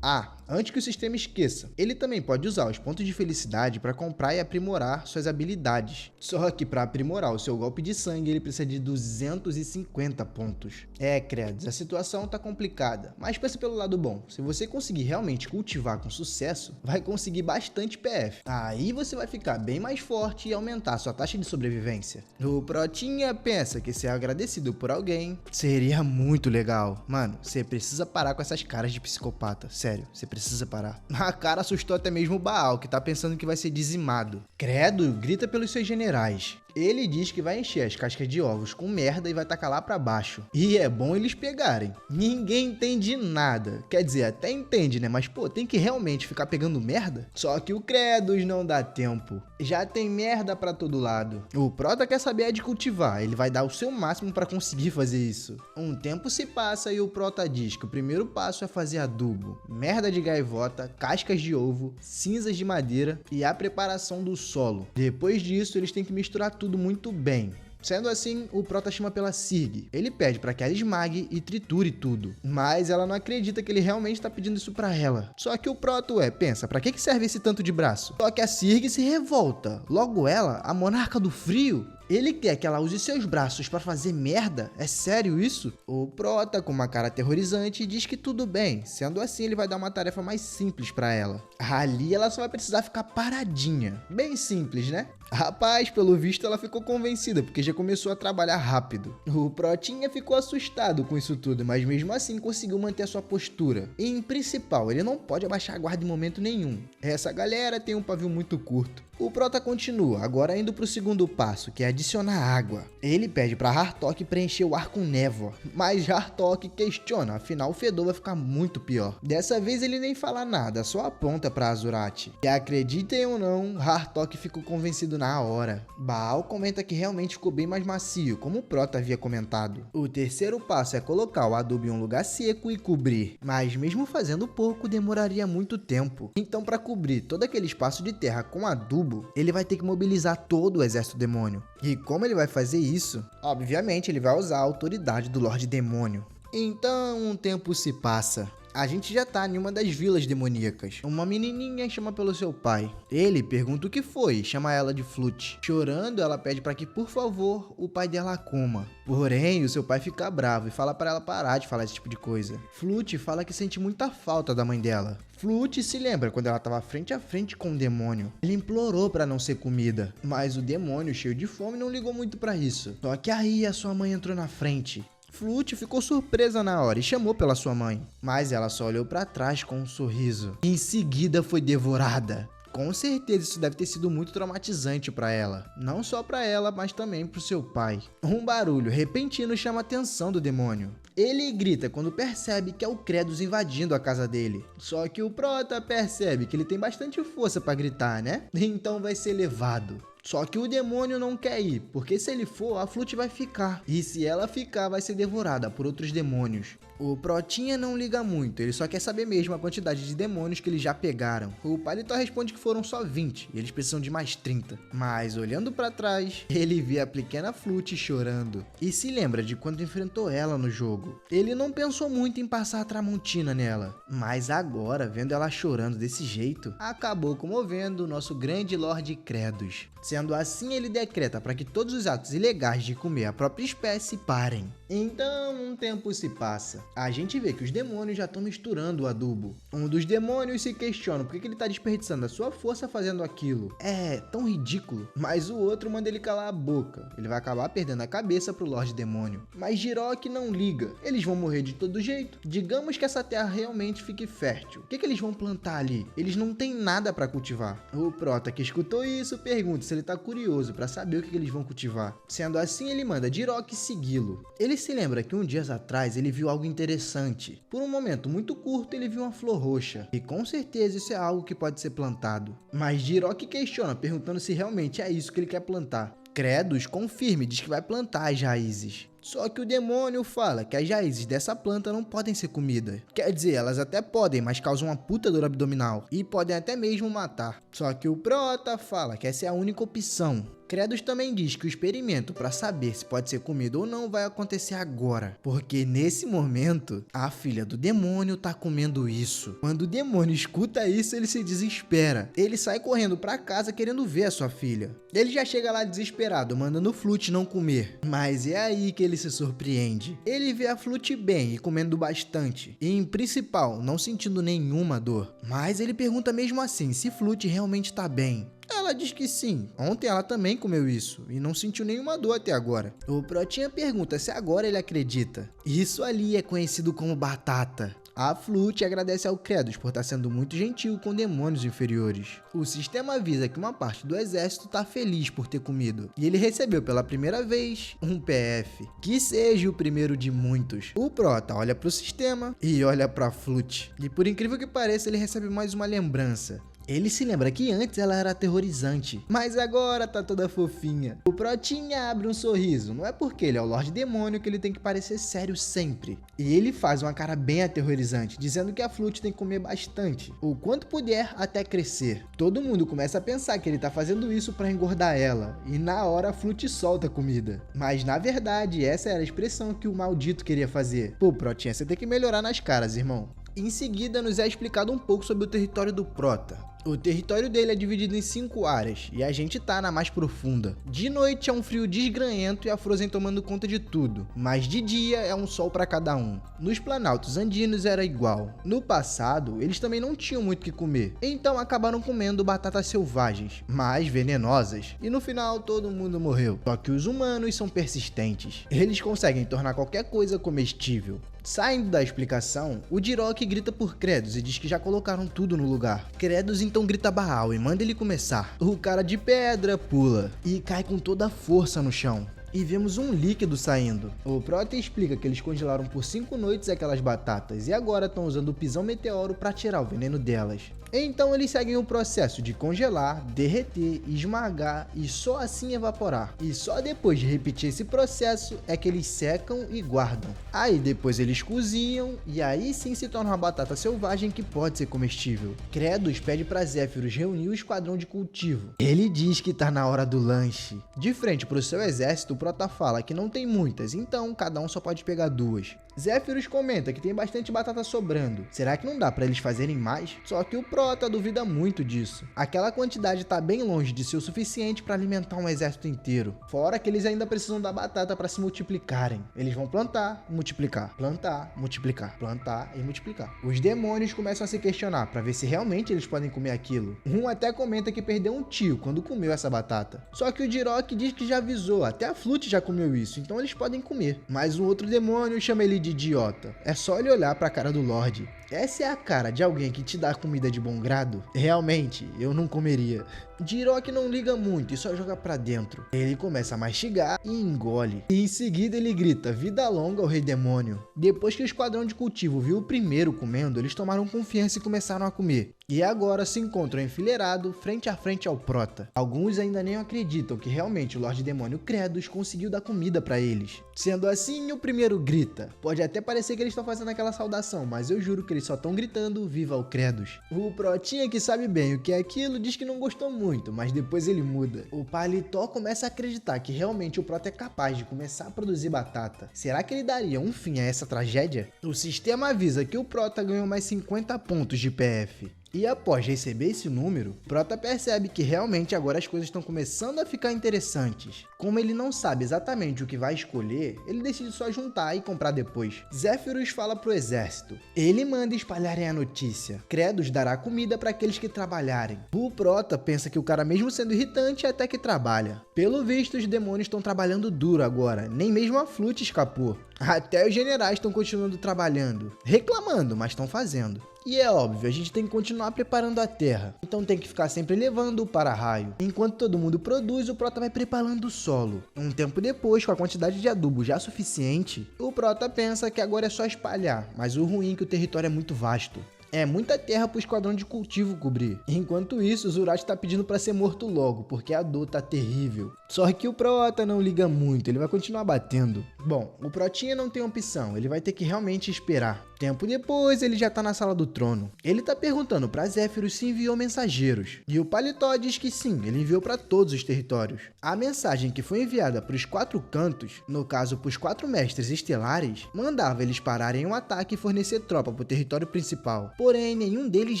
Antes que o sistema esqueça, ele também pode usar os pontos de felicidade para comprar e aprimorar suas habilidades. Só que para aprimorar o seu golpe de sangue, ele precisa de 250 pontos. Credos, a situação tá complicada, mas pensa pelo lado bom. Se você conseguir realmente cultivar com sucesso, vai conseguir bastante PF. Aí você vai ficar bem mais forte e aumentar sua taxa de sobrevivência. O Protinha pensa que ser agradecido por alguém seria muito legal. Mano, você precisa parar com essas caras de psicopata. Sério, você precisa parar. A cara assustou até mesmo o Baal, que tá pensando que vai ser dizimado. Credo, grita pelos seus generais. Ele diz que vai encher as cascas de ovos com merda e vai tacar lá pra baixo. E é bom eles pegarem. Ninguém entende nada. Quer dizer, até entende, né? Mas, pô, tem que realmente ficar pegando merda? Só que o Credos não dá tempo. Já tem merda pra todo lado. O Prota quer saber de cultivar. Ele vai dar o seu máximo pra conseguir fazer isso. Um tempo se passa e o Prota diz que o primeiro passo é fazer adubo, merda de gaivota, cascas de ovo, cinzas de madeira e a preparação do solo. Depois disso, eles têm que misturar tudo muito bem. Sendo assim, o Prota chama pela Sirg. Ele pede para que ela esmague e triture tudo. Mas ela não acredita que ele realmente está pedindo isso para ela. Só que o Proto pensa, para que serve esse tanto de braço? Só que a Sirg se revolta. Logo ela, a monarca do frio, ele quer que ela use seus braços para fazer merda? É sério isso? O Prota, com uma cara aterrorizante, diz que tudo bem. Sendo assim, ele vai dar uma tarefa mais simples para ela. Ali ela só vai precisar ficar paradinha. Bem simples, né? Rapaz, pelo visto ela ficou convencida, porque já começou a trabalhar rápido. O Protinha ficou assustado com isso tudo, mas mesmo assim conseguiu manter a sua postura. E em principal, ele não pode abaixar a guarda em momento nenhum. Essa galera tem um pavio muito curto. O Prota continua, agora indo pro segundo passo, que é adicionar água. Ele pede pra Hartok preencher o ar com névoa, mas Hartok questiona, afinal o fedor vai ficar muito pior. Dessa vez ele nem fala nada, só aponta pra Azurath. E acreditem ou não, Hartok ficou convencido na hora. Baal comenta que realmente ficou bem mais macio, como o Prota havia comentado. O terceiro passo é colocar o adubo em um lugar seco e cobrir, mas mesmo fazendo pouco demoraria muito tempo. Então para cobrir todo aquele espaço de terra com adubo, ele vai ter que mobilizar todo o exército demônio. E como ele vai fazer isso? Obviamente ele vai usar a autoridade do Lorde Demônio. Então um tempo se passa. A gente já tá em uma das vilas demoníacas. Uma menininha chama pelo seu pai. Ele pergunta o que foi e chama ela de Flute. Chorando, ela pede para que, por favor, o pai dela a coma. Porém, o seu pai fica bravo e fala para ela parar de falar esse tipo de coisa. Flute fala que sente muita falta da mãe dela. Flute se lembra quando ela estava frente a frente com o demônio. Ele implorou para não ser comida, mas o demônio, cheio de fome, não ligou muito para isso. Só que aí a sua mãe entrou na frente. Flute ficou surpresa na hora e chamou pela sua mãe, mas ela só olhou para trás com um sorriso. Em seguida foi devorada. Com certeza isso deve ter sido muito traumatizante para ela. Não só para ela, mas também para o seu pai. Um barulho repentino chama a atenção do demônio. Ele grita quando percebe que é o Credos invadindo a casa dele. Só que o Prota percebe que ele tem bastante força para gritar, né? Então vai ser levado. Só que o demônio não quer ir, porque se ele for, a Flute vai ficar. E se ela ficar, vai ser devorada por outros demônios. O Protinha não liga muito, ele só quer saber mesmo a quantidade de demônios que eles já pegaram. O Paletó responde que foram só 20 e eles precisam de mais 30. Mas olhando pra trás, ele vê a pequena Flute chorando e se lembra de quando enfrentou ela no jogo. Ele não pensou muito em passar a Tramontina nela, mas agora, vendo ela chorando desse jeito, acabou comovendo o nosso grande Lorde Credos. Sendo assim, ele decreta para que todos os atos ilegais de comer a própria espécie parem. Então, um tempo se passa. A gente vê que os demônios já estão misturando o adubo. Um dos demônios se questiona por que ele está desperdiçando a sua força fazendo aquilo. É tão ridículo. Mas o outro manda ele calar a boca. Ele vai acabar perdendo a cabeça pro Lorde Demônio. Mas Jirok não liga. Eles vão morrer de todo jeito. Digamos que essa terra realmente fique fértil. O que eles vão plantar ali? Eles não têm nada para cultivar. O Prota que escutou isso pergunta se ele tá curioso para saber o que eles vão cultivar. Sendo assim, ele manda Jirok segui-lo. Ele se lembra que dias atrás ele viu algo interessante. Por um momento muito curto, ele viu uma flor roxa. E com certeza isso é algo que pode ser plantado. Mas Jirok questiona, perguntando se realmente é isso que ele quer plantar. Kratos confirma e diz que vai plantar as raízes. Só que o demônio fala que as raízes dessa planta não podem ser comidas. Quer dizer, elas até podem, mas causam uma puta dor abdominal. E podem até mesmo matar. Só que o Prota fala que essa é a única opção. Kratos também diz que o experimento para saber se pode ser comido ou não vai acontecer agora, porque nesse momento a filha do demônio tá comendo isso. Quando o demônio escuta isso, ele se desespera. Ele sai correndo para casa querendo ver a sua filha. Ele já chega lá desesperado, mandando Flute não comer. Mas é aí que ele se surpreende. Ele vê a Flute bem e comendo bastante, e em principal não sentindo nenhuma dor. Mas ele pergunta mesmo assim se Flute realmente tá bem. Ela diz que sim, ontem ela também comeu isso e não sentiu nenhuma dor até agora. O Protinha pergunta se agora ele acredita. Isso ali é conhecido como batata. A Flute agradece ao Kratos por estar sendo muito gentil com demônios inferiores. O sistema avisa que uma parte do exército está feliz por ter comido, e ele recebeu pela primeira vez um PF. Que seja o primeiro de muitos. O Prota olha para o sistema e olha para a Flute. E por incrível que pareça, ele recebe mais uma lembrança. Ele se lembra que antes ela era aterrorizante, mas agora tá toda fofinha. O Protinha abre um sorriso, não é porque ele é o Lorde Demônio que ele tem que parecer sério sempre. E ele faz uma cara bem aterrorizante, dizendo que a Flute tem que comer bastante, o quanto puder até crescer. Todo mundo começa a pensar que ele tá fazendo isso pra engordar ela, e na hora a Flute solta a comida. Mas na verdade, essa era a expressão que o maldito queria fazer. Pô, Protinha, você tem que melhorar nas caras, irmão. Em seguida, nos é explicado um pouco sobre o território do Prota. O território dele é dividido em 5 áreas, e a gente tá na mais profunda. De noite é um frio desgranhento e a Frozen tomando conta de tudo, mas de dia é um sol para cada um. Nos planaltos andinos era igual. No passado, eles também não tinham muito o que comer, então acabaram comendo batatas selvagens, mas venenosas, e no final todo mundo morreu. Só que os humanos são persistentes, eles conseguem tornar qualquer coisa comestível. Saindo da explicação, o Jirok grita por Kratos e diz que já colocaram tudo no lugar. Kratos então grita Baal e manda ele começar. O cara de pedra pula e cai com toda a força no chão. E vemos um líquido saindo. O Prota explica que eles congelaram por 5 noites aquelas batatas e agora estão usando o pisão meteoro para tirar o veneno delas. Então eles seguem o processo de congelar, derreter, esmagar e só assim evaporar. E só depois de repetir esse processo é que eles secam e guardam. Aí depois eles cozinham e aí sim se torna uma batata selvagem que pode ser comestível. Kratos pede para Zéfiros reunir o esquadrão de cultivo. Ele diz que tá na hora do lanche. De frente pro seu exército, o Prota fala que não tem muitas, então cada um só pode pegar 2. Zéfiros comenta que tem bastante batata sobrando. Será que não dá para eles fazerem mais? Só que o Prota duvida muito disso. Aquela quantidade tá bem longe de ser o suficiente para alimentar um exército inteiro. Fora que eles ainda precisam da batata para se multiplicarem. Eles vão plantar, multiplicar, plantar, multiplicar, plantar e multiplicar. Os demônios começam a se questionar para ver se realmente eles podem comer aquilo. Um até comenta que perdeu um tio quando comeu essa batata. Só que o Jirok diz que já avisou, até a Flute já comeu isso, então eles podem comer. Mas um outro demônio chama ele de idiota. É só ele olhar para a cara do Lorde. Essa é a cara de alguém que te dá comida de bom grado? Realmente, eu não comeria. Jirok não liga muito e só joga pra dentro. Ele começa a mastigar e engole. E em seguida ele grita, vida longa ao Rei Demônio. Depois que o esquadrão de cultivo viu o primeiro comendo, eles tomaram confiança e começaram a comer. E agora se encontram enfileirados frente a frente ao Prota. Alguns ainda nem acreditam que realmente o Lorde Demônio Kratos conseguiu dar comida pra eles. Sendo assim, o primeiro grita. Pode até parecer que eles estão fazendo aquela saudação, mas eu juro que eles só estão gritando viva o Kratos. O Protinha, que sabe bem o que é aquilo, diz que não gostou muito, mas depois ele muda. O Paletó começa a acreditar que realmente o Prota é capaz de começar a produzir batata. Será que ele daria um fim a essa tragédia? O sistema avisa que o Prota ganhou mais 50 pontos de PF. E após receber esse número, Prota percebe que realmente agora as coisas estão começando a ficar interessantes. Como ele não sabe exatamente o que vai escolher, ele decide só juntar e comprar depois. Zéfiros fala pro exército. Ele manda espalharem a notícia. Credos dará comida para aqueles que trabalharem. O Prota pensa que o cara, mesmo sendo irritante, até que trabalha. Pelo visto, os demônios estão trabalhando duro agora. Nem mesmo a Flute escapou. Até os generais estão continuando trabalhando. Reclamando, mas estão fazendo. E é óbvio, a gente tem que continuar preparando a terra. Então tem que ficar sempre levando o para-raio. Enquanto todo mundo produz, o Prota vai preparando o solo. Um tempo depois, com a quantidade de adubo já suficiente, o Prota pensa que agora é só espalhar. Mas o ruim é que o território é muito vasto. É muita terra pro esquadrão de cultivo cobrir. Enquanto isso, o Zurati tá pedindo pra ser morto logo, porque a dor tá terrível. Só que o Prota não liga muito, ele vai continuar batendo. Bom, o Protinha não tem opção, ele vai ter que realmente esperar. Tempo depois, ele já tá na sala do trono. Ele tá perguntando pra Zéfiros se enviou mensageiros. E o Paletó diz que sim, ele enviou pra todos os territórios. A mensagem que foi enviada pros 4 cantos, no caso pros 4 mestres estelares, mandava eles pararem um ataque e fornecer tropa pro território principal. Porém, nenhum deles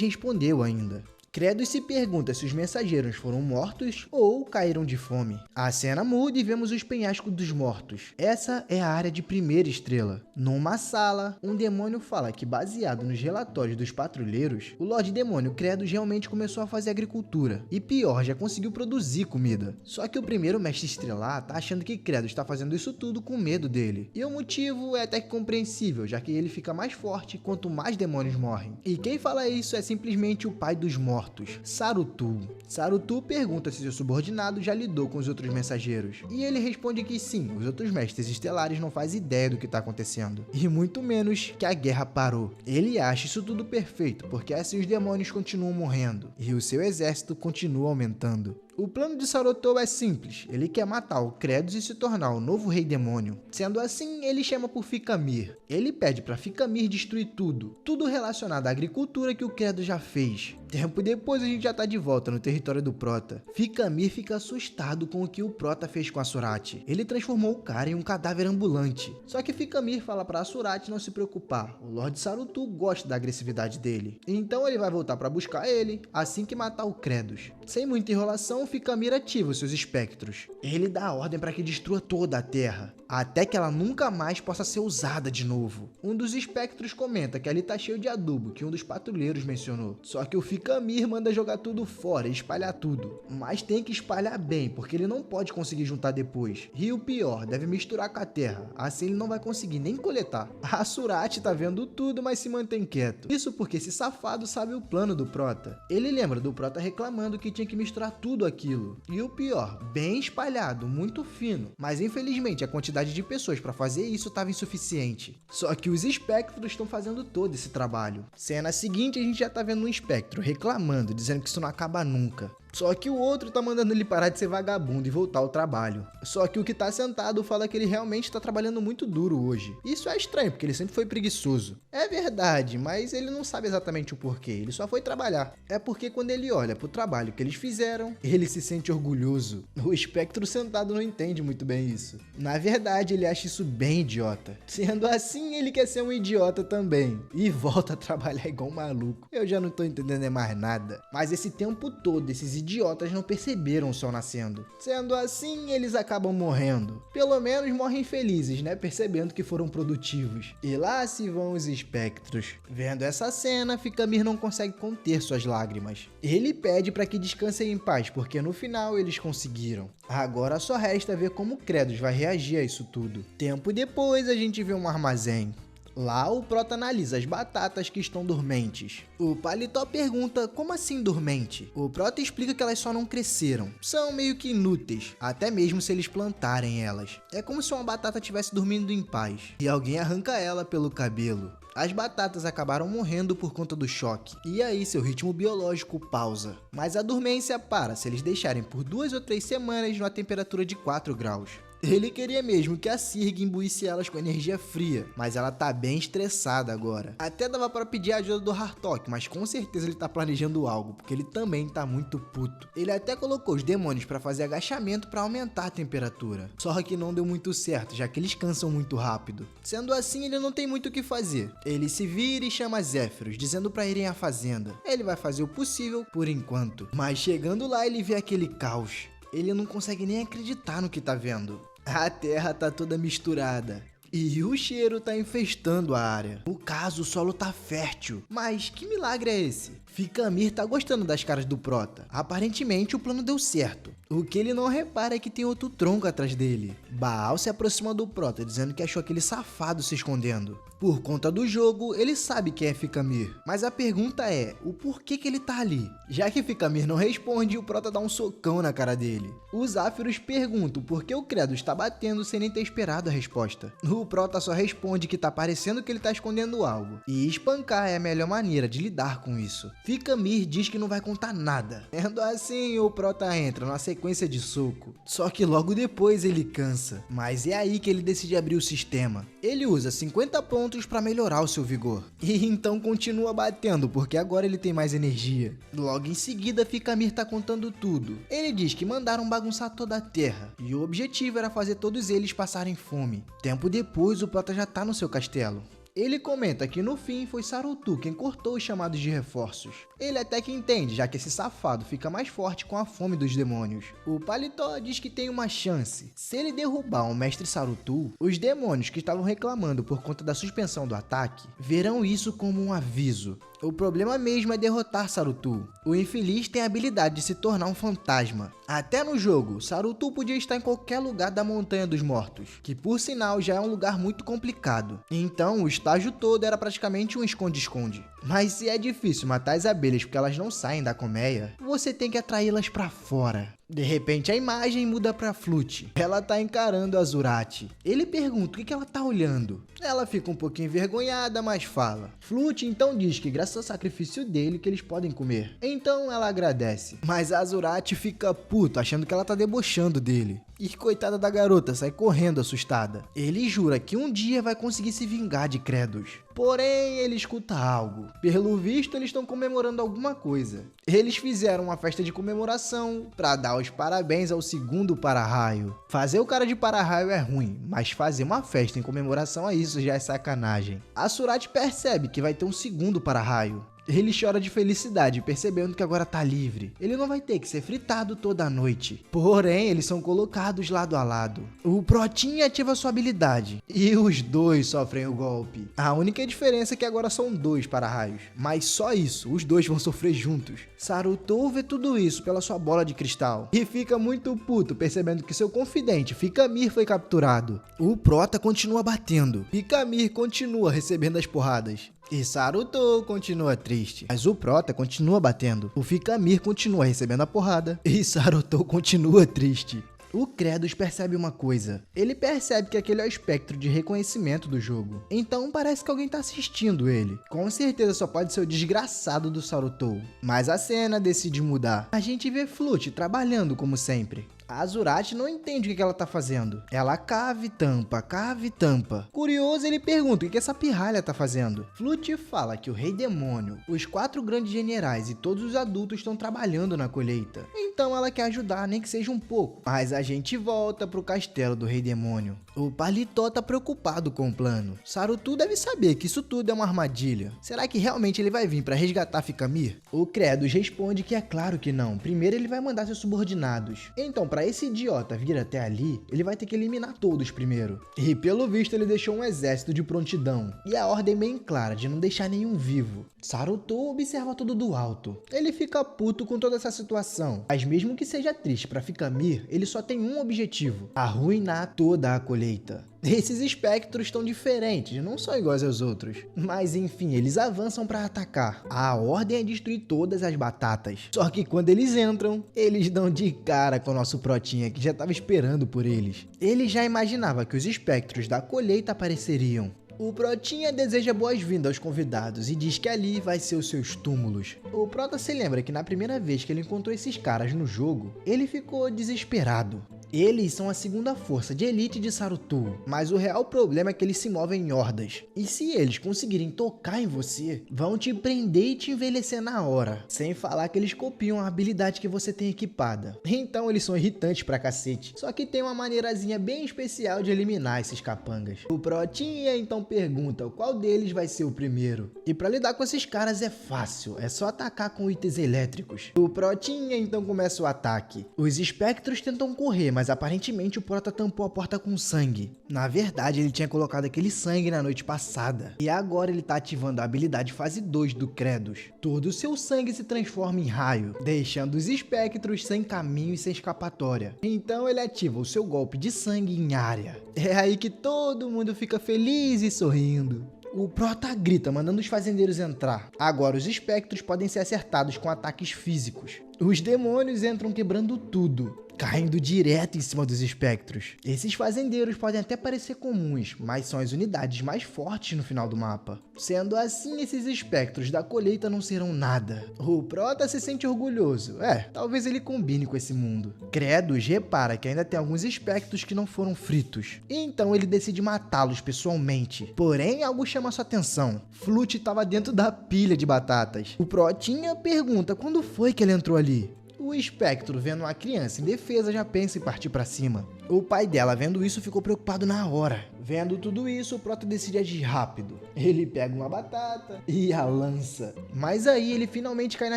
respondeu ainda. Credos se pergunta se os mensageiros foram mortos ou caíram de fome. A cena muda e vemos os penhascos dos mortos. Essa é a área de primeira estrela. Numa sala, um demônio fala que, baseado nos relatórios dos patrulheiros, o Lorde Demônio Credos realmente começou a fazer agricultura. E pior, já conseguiu produzir comida. Só que o primeiro mestre estelar tá achando que Credos está fazendo isso tudo com medo dele. E o motivo é até que compreensível, já que ele fica mais forte quanto mais demônios morrem. E quem fala isso é simplesmente o pai dos mortos, Sarutu. Sarutu pergunta se seu subordinado já lidou com os outros mensageiros. E ele responde que sim, os outros mestres estelares não fazem ideia do que está acontecendo. E muito menos que a guerra parou. Ele acha isso tudo perfeito, porque assim os demônios continuam morrendo. E o seu exército continua aumentando. O plano de Sarutou é simples, ele quer matar o Credos e se tornar o novo rei demônio. Sendo assim, ele chama por Ficamir. Ele pede para Ficamir destruir tudo relacionado à agricultura que o Credos já fez. Tempo depois a gente já tá de volta no território do Prota. Ficamir fica assustado com o que o Prota fez com a Surati. Ele transformou o cara em um cadáver ambulante. Só que Ficamir fala pra Surati não se preocupar, o Lorde Sarutu gosta da agressividade dele. Então ele vai voltar para buscar ele assim que matar o Credos. Sem muita enrolação, Ficamir ativa os seus espectros. Ele dá a ordem para que destrua toda a terra, até que ela nunca mais possa ser usada de novo. Um dos espectros comenta que ali tá cheio de adubo, que um dos patrulheiros mencionou. Só que o Ficamir manda jogar tudo fora e espalhar tudo. Mas tem que espalhar bem, porque ele não pode conseguir juntar depois. E o pior, deve misturar com a terra, assim ele não vai conseguir nem coletar. A Surati tá vendo tudo, mas se mantém quieto. Isso porque esse safado sabe o plano do Prota. Ele lembra do Prota reclamando que tinha que misturar tudo aquilo. E o pior, bem espalhado, muito fino. Mas infelizmente a quantidade de pessoas para fazer isso estava insuficiente. Só que os espectros estão fazendo todo esse trabalho. Cena seguinte, a gente já tá vendo um espectro reclamando, dizendo que isso não acaba nunca. Só que o outro tá mandando ele parar de ser vagabundo e voltar ao trabalho. Só que o que tá sentado fala que ele realmente tá trabalhando muito duro hoje. Isso é estranho, porque ele sempre foi preguiçoso. É verdade, mas ele não sabe exatamente o porquê, ele só foi trabalhar. É porque quando ele olha pro trabalho que eles fizeram, ele se sente orgulhoso. O espectro sentado não entende muito bem isso. Na verdade, ele acha isso bem idiota. Sendo assim, ele quer ser um idiota também. E volta a trabalhar igual um maluco. Eu já não tô entendendo mais nada. Mas esse tempo todo, esses idiotas não perceberam o sol nascendo. Sendo assim, eles acabam morrendo. Pelo menos morrem felizes, né? Percebendo que foram produtivos. E lá se vão os espectros. Vendo essa cena, Ficamir não consegue conter suas lágrimas. Ele pede para que descansem em paz, porque no final eles conseguiram. Agora só resta ver como Credos vai reagir a isso tudo. Tempo depois, a gente vê um armazém. Lá, o Prota analisa as batatas que estão dormentes. O Paletó pergunta como assim dormente? O Prota explica que elas só não cresceram. São meio que inúteis, até mesmo se eles plantarem elas. É como se uma batata estivesse dormindo em paz e alguém arranca ela pelo cabelo. As batatas acabaram morrendo por conta do choque, e aí seu ritmo biológico pausa. Mas a dormência para se eles deixarem por 2 ou 3 semanas numa temperatura de 4 graus. Ele queria mesmo que a Sirg imbuísse elas com energia fria, mas ela tá bem estressada agora. Até dava pra pedir a ajuda do Hartok, mas com certeza ele tá planejando algo, porque ele também tá muito puto. Ele até colocou os demônios pra fazer agachamento pra aumentar a temperatura. Só que não deu muito certo, já que eles cansam muito rápido. Sendo assim, ele não tem muito o que fazer. Ele se vira e chama Zéfiros, dizendo pra irem à fazenda. Ele vai fazer o possível por enquanto. Mas chegando lá, ele vê aquele caos. Ele não consegue nem acreditar no que tá vendo. A terra tá toda misturada. E o cheiro tá infestando a área. No caso, o solo tá fértil. Mas que milagre é esse? Fikamir tá gostando das caras do Prota. Aparentemente o plano deu certo. O que ele não repara é que tem outro tronco atrás dele. Baal se aproxima do Prota, dizendo que achou aquele safado se escondendo. Por conta do jogo, ele sabe quem é Fikamir. Mas a pergunta é, o porquê que ele tá ali? Já que Fikamir não responde, o Prota dá um socão na cara dele. Os Zéfiros perguntam por que o Credo está batendo sem nem ter esperado a resposta. O Prota só responde que tá parecendo que ele tá escondendo algo. E espancar é a melhor maneira de lidar com isso. Fikamir diz que não vai contar nada. Sendo assim, o Prota entra numa sequência de soco. Só que logo depois ele cansa. Mas é aí que ele decide abrir o sistema. Ele usa 50 pontos para melhorar o seu vigor. E então continua batendo, porque agora ele tem mais energia. Logo em seguida, Fikamir tá contando tudo. Ele diz que mandaram bagunçar toda a terra. E o objetivo era fazer todos eles passarem fome. Tempo depois, o Prota já tá no seu castelo. Ele comenta que no fim foi Sarutu quem cortou os chamados de reforços. Ele até que entende, já que esse safado fica mais forte com a fome dos demônios. O Paletó diz que tem uma chance. Se ele derrubar o mestre Sarutu, os demônios que estavam reclamando por conta da suspensão do ataque, verão isso como um aviso. O problema mesmo é derrotar Sarutu. O infeliz tem a habilidade de se tornar um fantasma. Até no jogo, Sarutu podia estar em qualquer lugar da Montanha dos Mortos, que por sinal já é um lugar muito complicado. Então o estágio todo era praticamente um esconde-esconde. Mas se é difícil matar as abelhas porque elas não saem da colmeia, você tem que atraí-las pra fora. De repente a imagem muda pra Flute. Ela tá encarando a Azurati. Ele pergunta o que ela tá olhando. Ela fica um pouquinho envergonhada, mas fala. Flute então diz que graças ao sacrifício dele que eles podem comer. Então ela agradece. Mas a Azurati fica puto, achando que ela tá debochando dele. E coitada da garota, sai correndo assustada. Ele jura que um dia vai conseguir se vingar de Credos. Porém, ele escuta algo. Pelo visto, eles estão comemorando alguma coisa. Eles fizeram uma festa de comemoração para dar os parabéns ao segundo para-raio. Fazer o cara de para-raio é ruim, mas fazer uma festa em comemoração a isso já é sacanagem. A Surati percebe que vai ter um segundo para-raio. Ele chora de felicidade, percebendo que agora tá livre. Ele não vai ter que ser fritado toda a noite. Porém, eles são colocados lado a lado. O Protinha ativa sua habilidade. E os dois sofrem o golpe. A única diferença é que agora são 2 para-raios. Mas só isso, os dois vão sofrer juntos. Sarutou vê tudo isso pela sua bola de cristal. E fica muito puto, percebendo que seu confidente, Fikamir, foi capturado. O Prota continua batendo. Fikamir continua recebendo as porradas. E Sarutou continua triste, mas o Prota continua batendo. O Fikamir continua recebendo a porrada e Sarutou continua triste. O Credos percebe uma coisa. Ele percebe que aquele é o espectro de reconhecimento do jogo. Então parece que alguém tá assistindo ele. Com certeza só pode ser o desgraçado do Sarutou. Mas a cena decide mudar. A gente vê Flute trabalhando como sempre. A Azurati não entende o que ela tá fazendo. Ela cava e tampa, cava e tampa. Curioso, ele pergunta o que essa pirralha tá fazendo. Flute fala que o Rei Demônio, os 4 grandes generais e todos os adultos estão trabalhando na colheita. Então ela quer ajudar, nem que seja um pouco. Mas a gente volta pro castelo do Rei Demônio. O Paletó tá preocupado com o plano. Sarutu deve saber que isso tudo é uma armadilha. Será que realmente ele vai vir pra resgatar Fikamir? O Credos responde que é claro que não. Primeiro ele vai mandar seus subordinados. Então, pra esse idiota vir até ali, ele vai ter que eliminar todos primeiro. E pelo visto ele deixou um exército de prontidão. E a ordem bem clara de não deixar nenhum vivo. Sarutou observa tudo do alto. Ele fica puto com toda essa situação. Mas mesmo que seja triste pra Fikamir, ele só tem um objetivo: arruinar toda a colheita. Esses espectros estão diferentes, não são iguais aos outros. Mas enfim, eles avançam para atacar. A ordem é destruir todas as batatas. Só que quando eles entram, eles dão de cara com o nosso Protinha, que já estava esperando por eles. Ele já imaginava que os espectros da colheita apareceriam. O Protinha deseja boas-vindas aos convidados e diz que ali vai ser os seus túmulos. O Prota se lembra que na primeira vez que ele encontrou esses caras no jogo, ele ficou desesperado. Eles são a segunda força de elite de Sarutoa, mas o real problema é que eles se movem em hordas. E se eles conseguirem tocar em você, vão te prender e te envelhecer na hora. Sem falar que eles copiam a habilidade que você tem equipada. Então eles são irritantes pra cacete. Só que tem uma maneirazinha bem especial de eliminar esses capangas. O Protinha então pergunta qual deles vai ser o primeiro. E pra lidar com esses caras é fácil, é só atacar com itens elétricos. O Protinha então começa o ataque. Os espectros tentam correr, mas aparentemente o Prota tampou a porta com sangue. Na verdade, ele tinha colocado aquele sangue na noite passada. E agora ele tá ativando a habilidade fase 2 do Kratos. Todo o seu sangue se transforma em raio, deixando os espectros sem caminho e sem escapatória. Então ele ativa o seu golpe de sangue em área. É aí que todo mundo fica feliz e sorrindo. O Prota grita, mandando os fazendeiros entrar. Agora os espectros podem ser acertados com ataques físicos. Os demônios entram quebrando tudo, caindo direto em cima dos espectros. Esses fazendeiros podem até parecer comuns, mas são as unidades mais fortes no final do mapa. Sendo assim, esses espectros da colheita não serão nada. O Prota se sente orgulhoso. Talvez ele combine com esse mundo. Kratos repara que ainda tem alguns espectros que não foram fritos. Então ele decide matá-los pessoalmente. Porém, algo chama sua atenção. Flute estava dentro da pilha de batatas. O Protinha pergunta quando foi que ele entrou ali. O espectro, vendo uma criança indefesa, já pensa em partir pra cima. O pai dela, vendo isso, ficou preocupado na hora. Vendo tudo isso, o Prota decide agir rápido. Ele pega uma batata e a lança. Mas aí ele finalmente cai na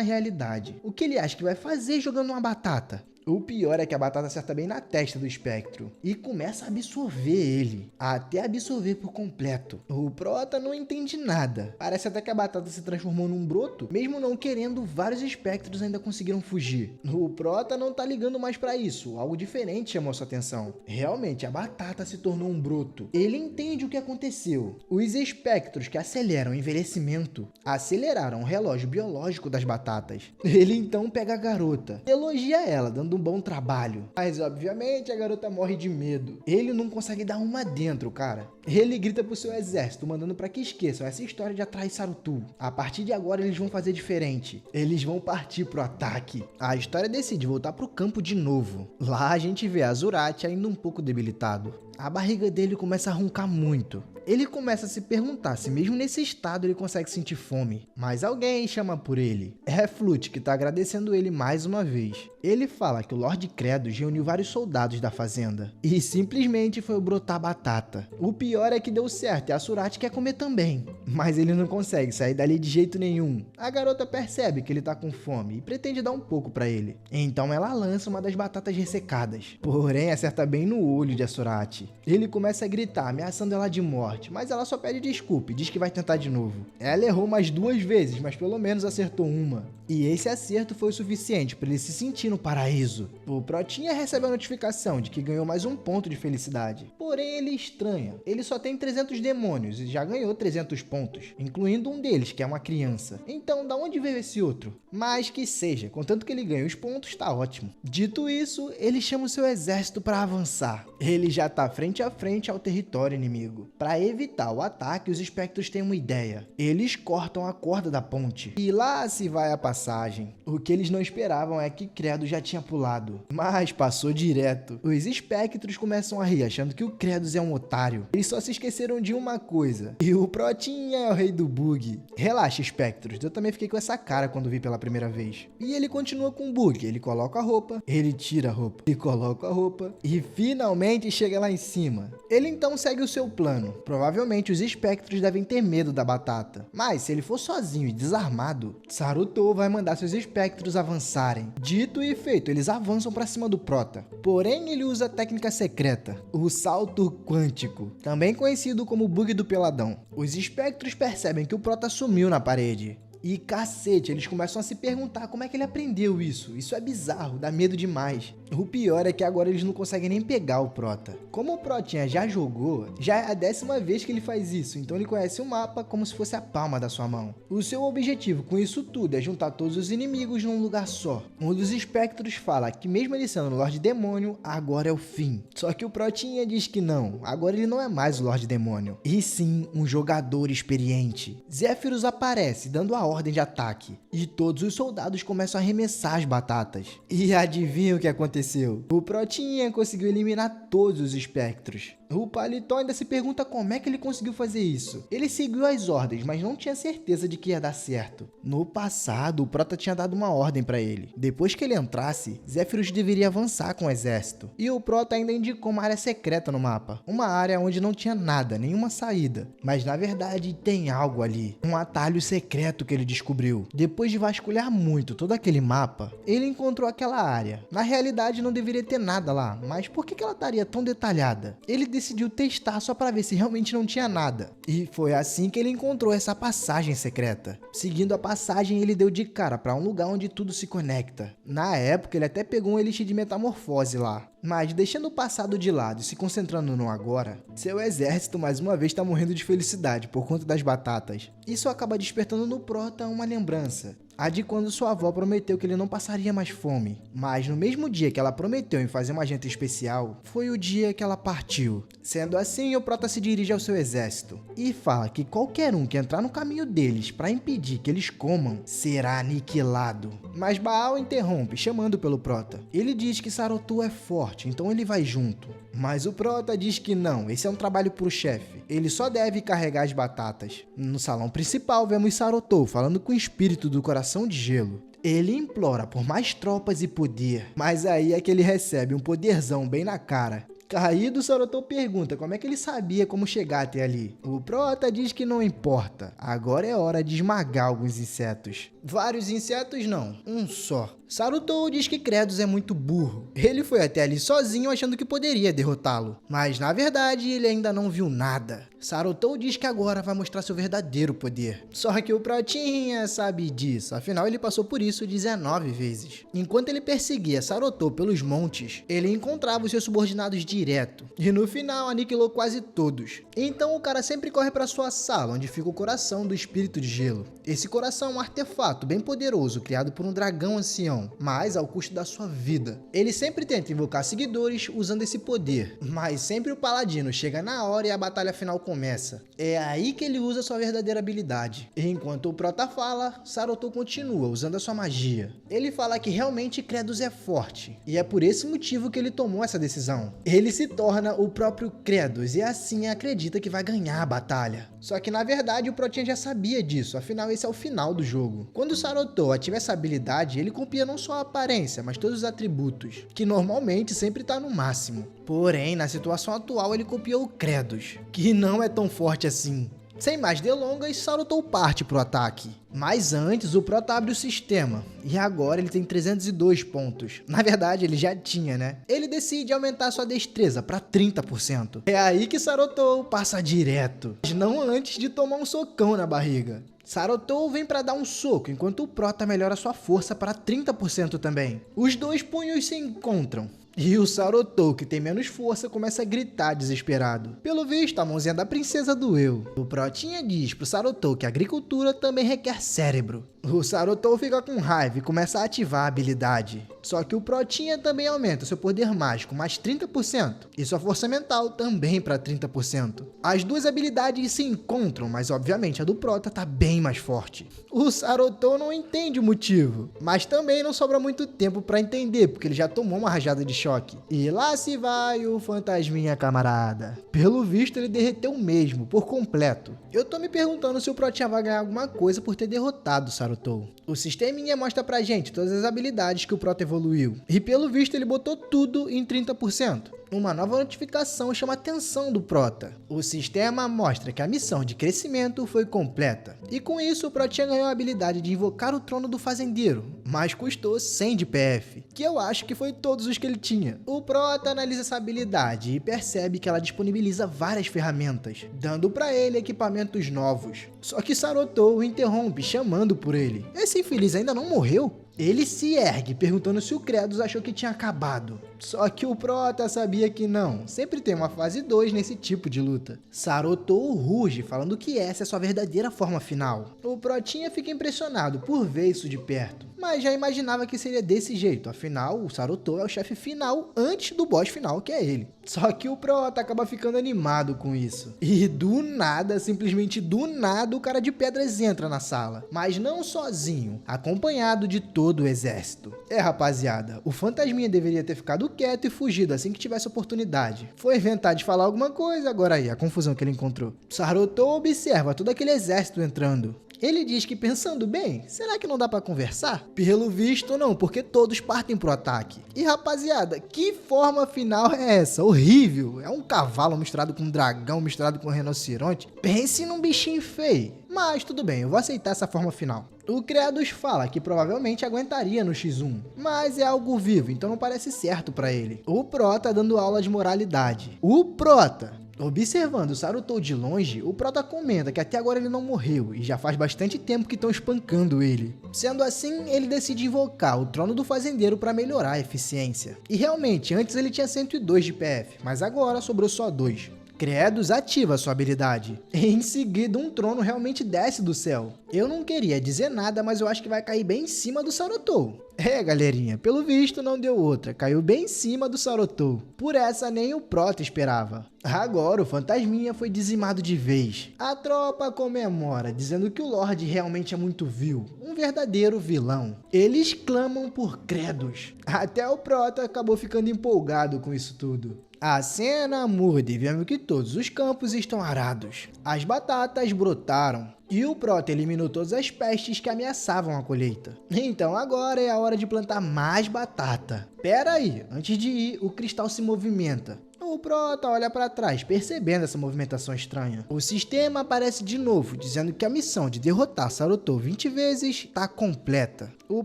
realidade. O que ele acha que vai fazer jogando uma batata? O pior é que a batata acerta bem na testa do espectro e começa a absorver ele, até absorver por completo. O Prota não entende nada. Parece até que a batata se transformou num broto. Mesmo não querendo, vários espectros ainda conseguiram fugir. O Prota não tá ligando mais pra isso. Algo diferente chamou sua atenção. Realmente, a batata se tornou um broto. Ele entende o que aconteceu. Os espectros que aceleram o envelhecimento aceleraram o relógio biológico das batatas. Ele então pega a garota, elogia ela, dando um bom trabalho. Mas obviamente a garota morre de medo. Ele não consegue dar uma dentro, cara. Ele grita pro seu exército, mandando pra que esqueçam essa história de atrair Sarutoa. A partir de agora eles vão fazer diferente. Eles vão partir pro ataque. A história decide voltar pro campo de novo. Lá a gente vê Azurati ainda um pouco debilitado. A barriga dele começa a roncar muito. Ele começa a se perguntar se mesmo nesse estado ele consegue sentir fome. Mas alguém chama por ele. É Flute, que tá agradecendo ele mais uma vez. Ele fala que o Lord Kratos reuniu vários soldados da fazenda. E simplesmente foi brotar batata. O pior é que deu certo e a Azurati quer comer também. Mas ele não consegue sair dali de jeito nenhum. A garota percebe que ele tá com fome e pretende dar um pouco pra ele. Então ela lança uma das batatas ressecadas. Porém, acerta bem no olho de Azurati. Ele começa a gritar, ameaçando ela de morte, mas ela só pede desculpa e diz que vai tentar de novo. Ela errou mais 2 vezes, mas pelo menos acertou uma. E esse acerto foi o suficiente para ele se sentir no paraíso. O Protinha recebe a notificação de que ganhou mais um ponto de felicidade. Porém, ele estranha. Ele só tem 300 demônios e já ganhou 300 pontos, incluindo um deles, que é uma criança. Então, da onde veio esse outro? Mas que seja, contanto que ele ganhe os pontos, tá ótimo. Dito isso, ele chama o seu exército para avançar. Ele já tá frente a frente ao território inimigo. Para evitar o ataque, os espectros têm uma ideia. Eles cortam a corda da ponte. E lá se vai a passagem. O que eles não esperavam é que Kratos já tinha pulado. Mas passou direto. Os espectros começam a rir, achando que o Kratos é um otário. Eles só se esqueceram de uma coisa. E o Protinha é o rei do bug. Relaxa, espectros. Eu também fiquei com essa cara quando vi pela primeira vez. E ele continua com o bug. Ele coloca a roupa, ele tira a roupa, ele coloca a roupa e finalmente chega lá em cima. Ele então segue o seu plano. Provavelmente os espectros devem ter medo da batata. Mas se ele for sozinho e desarmado, Sarutoa vai mandar seus espectros avançarem. Dito e feito, eles avançam para cima do Prota. Porém, ele usa a técnica secreta, o salto quântico, também conhecido como bug do peladão. Os espectros percebem que o Prota sumiu na parede. E cacete, eles começam a se perguntar como é que ele aprendeu isso. Isso é bizarro, dá medo demais. O pior é que agora eles não conseguem nem pegar o Prota. Como o Protinha já jogou, já é a 10ª vez que ele faz isso, então ele conhece o mapa como se fosse a palma da sua mão. O seu objetivo com isso tudo é juntar todos os inimigos num lugar só. Um dos espectros fala que mesmo ele sendo o Lorde Demônio, agora é o fim. Só que o Protinha diz que não, agora ele não é mais o Lorde Demônio, e sim um jogador experiente. Zéfiros aparece, dando a ordem ordem de ataque. E todos os soldados começam a arremessar as batatas. E adivinha o que aconteceu? O Protinha conseguiu eliminar todos os espectros. O Paletó ainda se pergunta como é que ele conseguiu fazer isso. Ele seguiu as ordens, mas não tinha certeza de que ia dar certo. No passado, o Prota tinha dado uma ordem para ele. Depois que ele entrasse, Zephyros deveria avançar com o exército. E o Prota ainda indicou uma área secreta no mapa. Uma área onde não tinha nada, nenhuma saída. Mas na verdade tem algo ali. Um atalho secreto que ele descobriu. Depois de vasculhar muito todo aquele mapa, ele encontrou aquela área. Na realidade não deveria ter nada lá, mas por que ela estaria tão detalhada? Ele decidiu testar só para ver se realmente não tinha nada. E foi assim que ele encontrou essa passagem secreta. Seguindo a passagem, ele deu de cara para um lugar onde tudo se conecta. Na época, ele até pegou um elixir de metamorfose lá. Mas, deixando o passado de lado e se concentrando no agora, seu exército mais uma vez está morrendo de felicidade por conta das batatas. Isso acaba despertando no Prota uma lembrança. A de quando sua avó prometeu que ele não passaria mais fome. Mas no mesmo dia que ela prometeu em fazer uma janta especial, foi o dia que ela partiu. Sendo assim, o Prota se dirige ao seu exército e fala que qualquer um que entrar no caminho deles para impedir que eles comam, será aniquilado. Mas Baal interrompe, chamando pelo Prota. Ele diz que Sarotu é forte, então ele vai junto. Mas o Prota diz que não, esse é um trabalho pro chefe. Ele só deve carregar as batatas. No salão principal, vemos Sarotu falando com o espírito do coração de gelo. Ele implora por mais tropas e poder, mas aí é que ele recebe um poderzão bem na cara. Caído, Sarotu pergunta como é que ele sabia como chegar até ali. O Prota diz que não importa, agora é hora de esmagar alguns insetos. Vários insetos não, um só. Sarutow diz que Kratos é muito burro. Ele foi até ali sozinho achando que poderia derrotá-lo. Mas na verdade ele ainda não viu nada. Sarutow diz que agora vai mostrar seu verdadeiro poder. Só que o Protinha sabe disso, afinal ele passou por isso 19 vezes. Enquanto ele perseguia Sarutow pelos montes, ele encontrava os seus subordinados direto. E no final aniquilou quase todos. Então o cara sempre corre para sua sala, onde fica o coração do espírito de gelo. Esse coração é um artefato bem poderoso criado por um dragão ancião, mas ao custo da sua vida. Ele sempre tenta invocar seguidores usando esse poder, mas sempre o paladino chega na hora e a batalha final começa. É aí que ele usa sua verdadeira habilidade. Enquanto o Prota fala, Sarutow continua usando a sua magia. Ele fala que realmente Kratos é forte, e é por esse motivo que ele tomou essa decisão. Ele se torna o próprio Kratos e assim acredita que vai ganhar a batalha. Só que na verdade o Protinha já sabia disso, afinal esse é o final do jogo. Quando Sarutow ativa essa habilidade, ele copia não só a aparência, mas todos os atributos, que normalmente sempre tá no máximo. Porém, na situação atual ele copiou o Kratos, que não é tão forte assim. Sem mais delongas, Sarutow parte pro ataque. Mas antes, o Prota abre o sistema. E agora ele tem 302 pontos. Na verdade, ele já tinha, né? Ele decide aumentar sua destreza para 30%. É aí que Sarutow passa direto. Mas não antes de tomar um socão na barriga. Sarutow vem para dar um soco, enquanto o Prota melhora sua força para 30% também. Os dois punhos se encontram. E o Sarutow, que tem menos força, começa a gritar desesperado. Pelo visto, a mãozinha da princesa doeu. O Protinha diz pro Sarutow que a agricultura também requer cérebro. O Sarutow fica com raiva e começa a ativar a habilidade. Só que o Protinha também aumenta seu poder mágico mais 30% e sua força mental também para 30%. As duas habilidades se encontram, mas obviamente a do Prota tá bem mais forte. O Sarutow não entende o motivo, mas também não sobra muito tempo para entender, porque ele já tomou uma rajada de choque. E lá se vai o fantasminha camarada. Pelo visto ele derreteu mesmo, por completo. Eu tô me perguntando se o Protinha vai ganhar alguma coisa por ter derrotado o Sarutow. O sisteminha mostra pra gente todas as habilidades que o Prota evoluiu. E pelo visto ele botou tudo em 30%. Uma nova notificação chama a atenção do Prota. O sistema mostra que a missão de crescimento foi completa. E com isso o Protinha ganhou a habilidade de invocar o trono do fazendeiro, mas custou 100 de PF, que eu acho que foi todos os que ele tinha. O Prota analisa essa habilidade e percebe que ela disponibiliza várias ferramentas, dando pra ele equipamentos novos. Só que Sarutow o interrompe, chamando por ele. Esse infeliz ainda não morreu? Ele se ergue, perguntando se o Kratos achou que tinha acabado. Só que o Prota sabia que não, sempre tem uma fase 2 nesse tipo de luta. Sarutow ruge, falando que essa é sua verdadeira forma final. O Protinha fica impressionado por ver isso de perto, mas já imaginava que seria desse jeito, afinal o Sarutobi é o chefe final antes do boss final, que é ele. Só que o Prota acaba ficando animado com isso. E do nada, simplesmente do nada, o cara de pedras entra na sala. Mas não sozinho, acompanhado de todo o exército. Rapaziada, o fantasminha deveria ter ficado quieto e fugido assim que tivesse oportunidade. Foi inventar de falar alguma coisa, agora aí, a confusão que ele encontrou. Sarutobi observa todo aquele exército entrando. Ele diz que pensando bem, será que não dá pra conversar? Pelo visto não, porque todos partem pro ataque. E rapaziada, que forma final é essa? Horrível! É um cavalo misturado com um dragão, misturado com um rinoceronte. Pense num bichinho feio. Mas tudo bem, eu vou aceitar essa forma final. O Kratos fala que provavelmente aguentaria no X1, mas é algo vivo, então não parece certo pra ele. O Prota dando aula de moralidade. O Prota! Observando o Sarutobi de longe, o Prota comenta que até agora ele não morreu e já faz bastante tempo que estão espancando ele. Sendo assim, ele decide invocar o trono do fazendeiro para melhorar a eficiência. E realmente, antes ele tinha 102 de PF, mas agora sobrou só 2. Kratos ativa sua habilidade. Em seguida, um trono realmente desce do céu. Eu não queria dizer nada, mas eu acho que vai cair bem em cima do Sarutobi. Galerinha, pelo visto não deu outra, caiu bem em cima do Sarutobi. Por essa nem o Prota esperava. Agora o fantasminha foi dizimado de vez. A tropa comemora, dizendo que o Lorde realmente é muito vil, um verdadeiro vilão. Eles clamam por Kratos. Até o Prota acabou ficando empolgado com isso tudo. A cena muda e vemos que todos os campos estão arados. As batatas brotaram e o Prota eliminou todas as pestes que ameaçavam a colheita. Então agora é a hora de plantar mais batata. Pera aí, antes de ir, o cristal se movimenta. O Prota olha para trás, percebendo essa movimentação estranha. O sistema aparece de novo, dizendo que a missão de derrotar Sarutobi 20 vezes está completa. O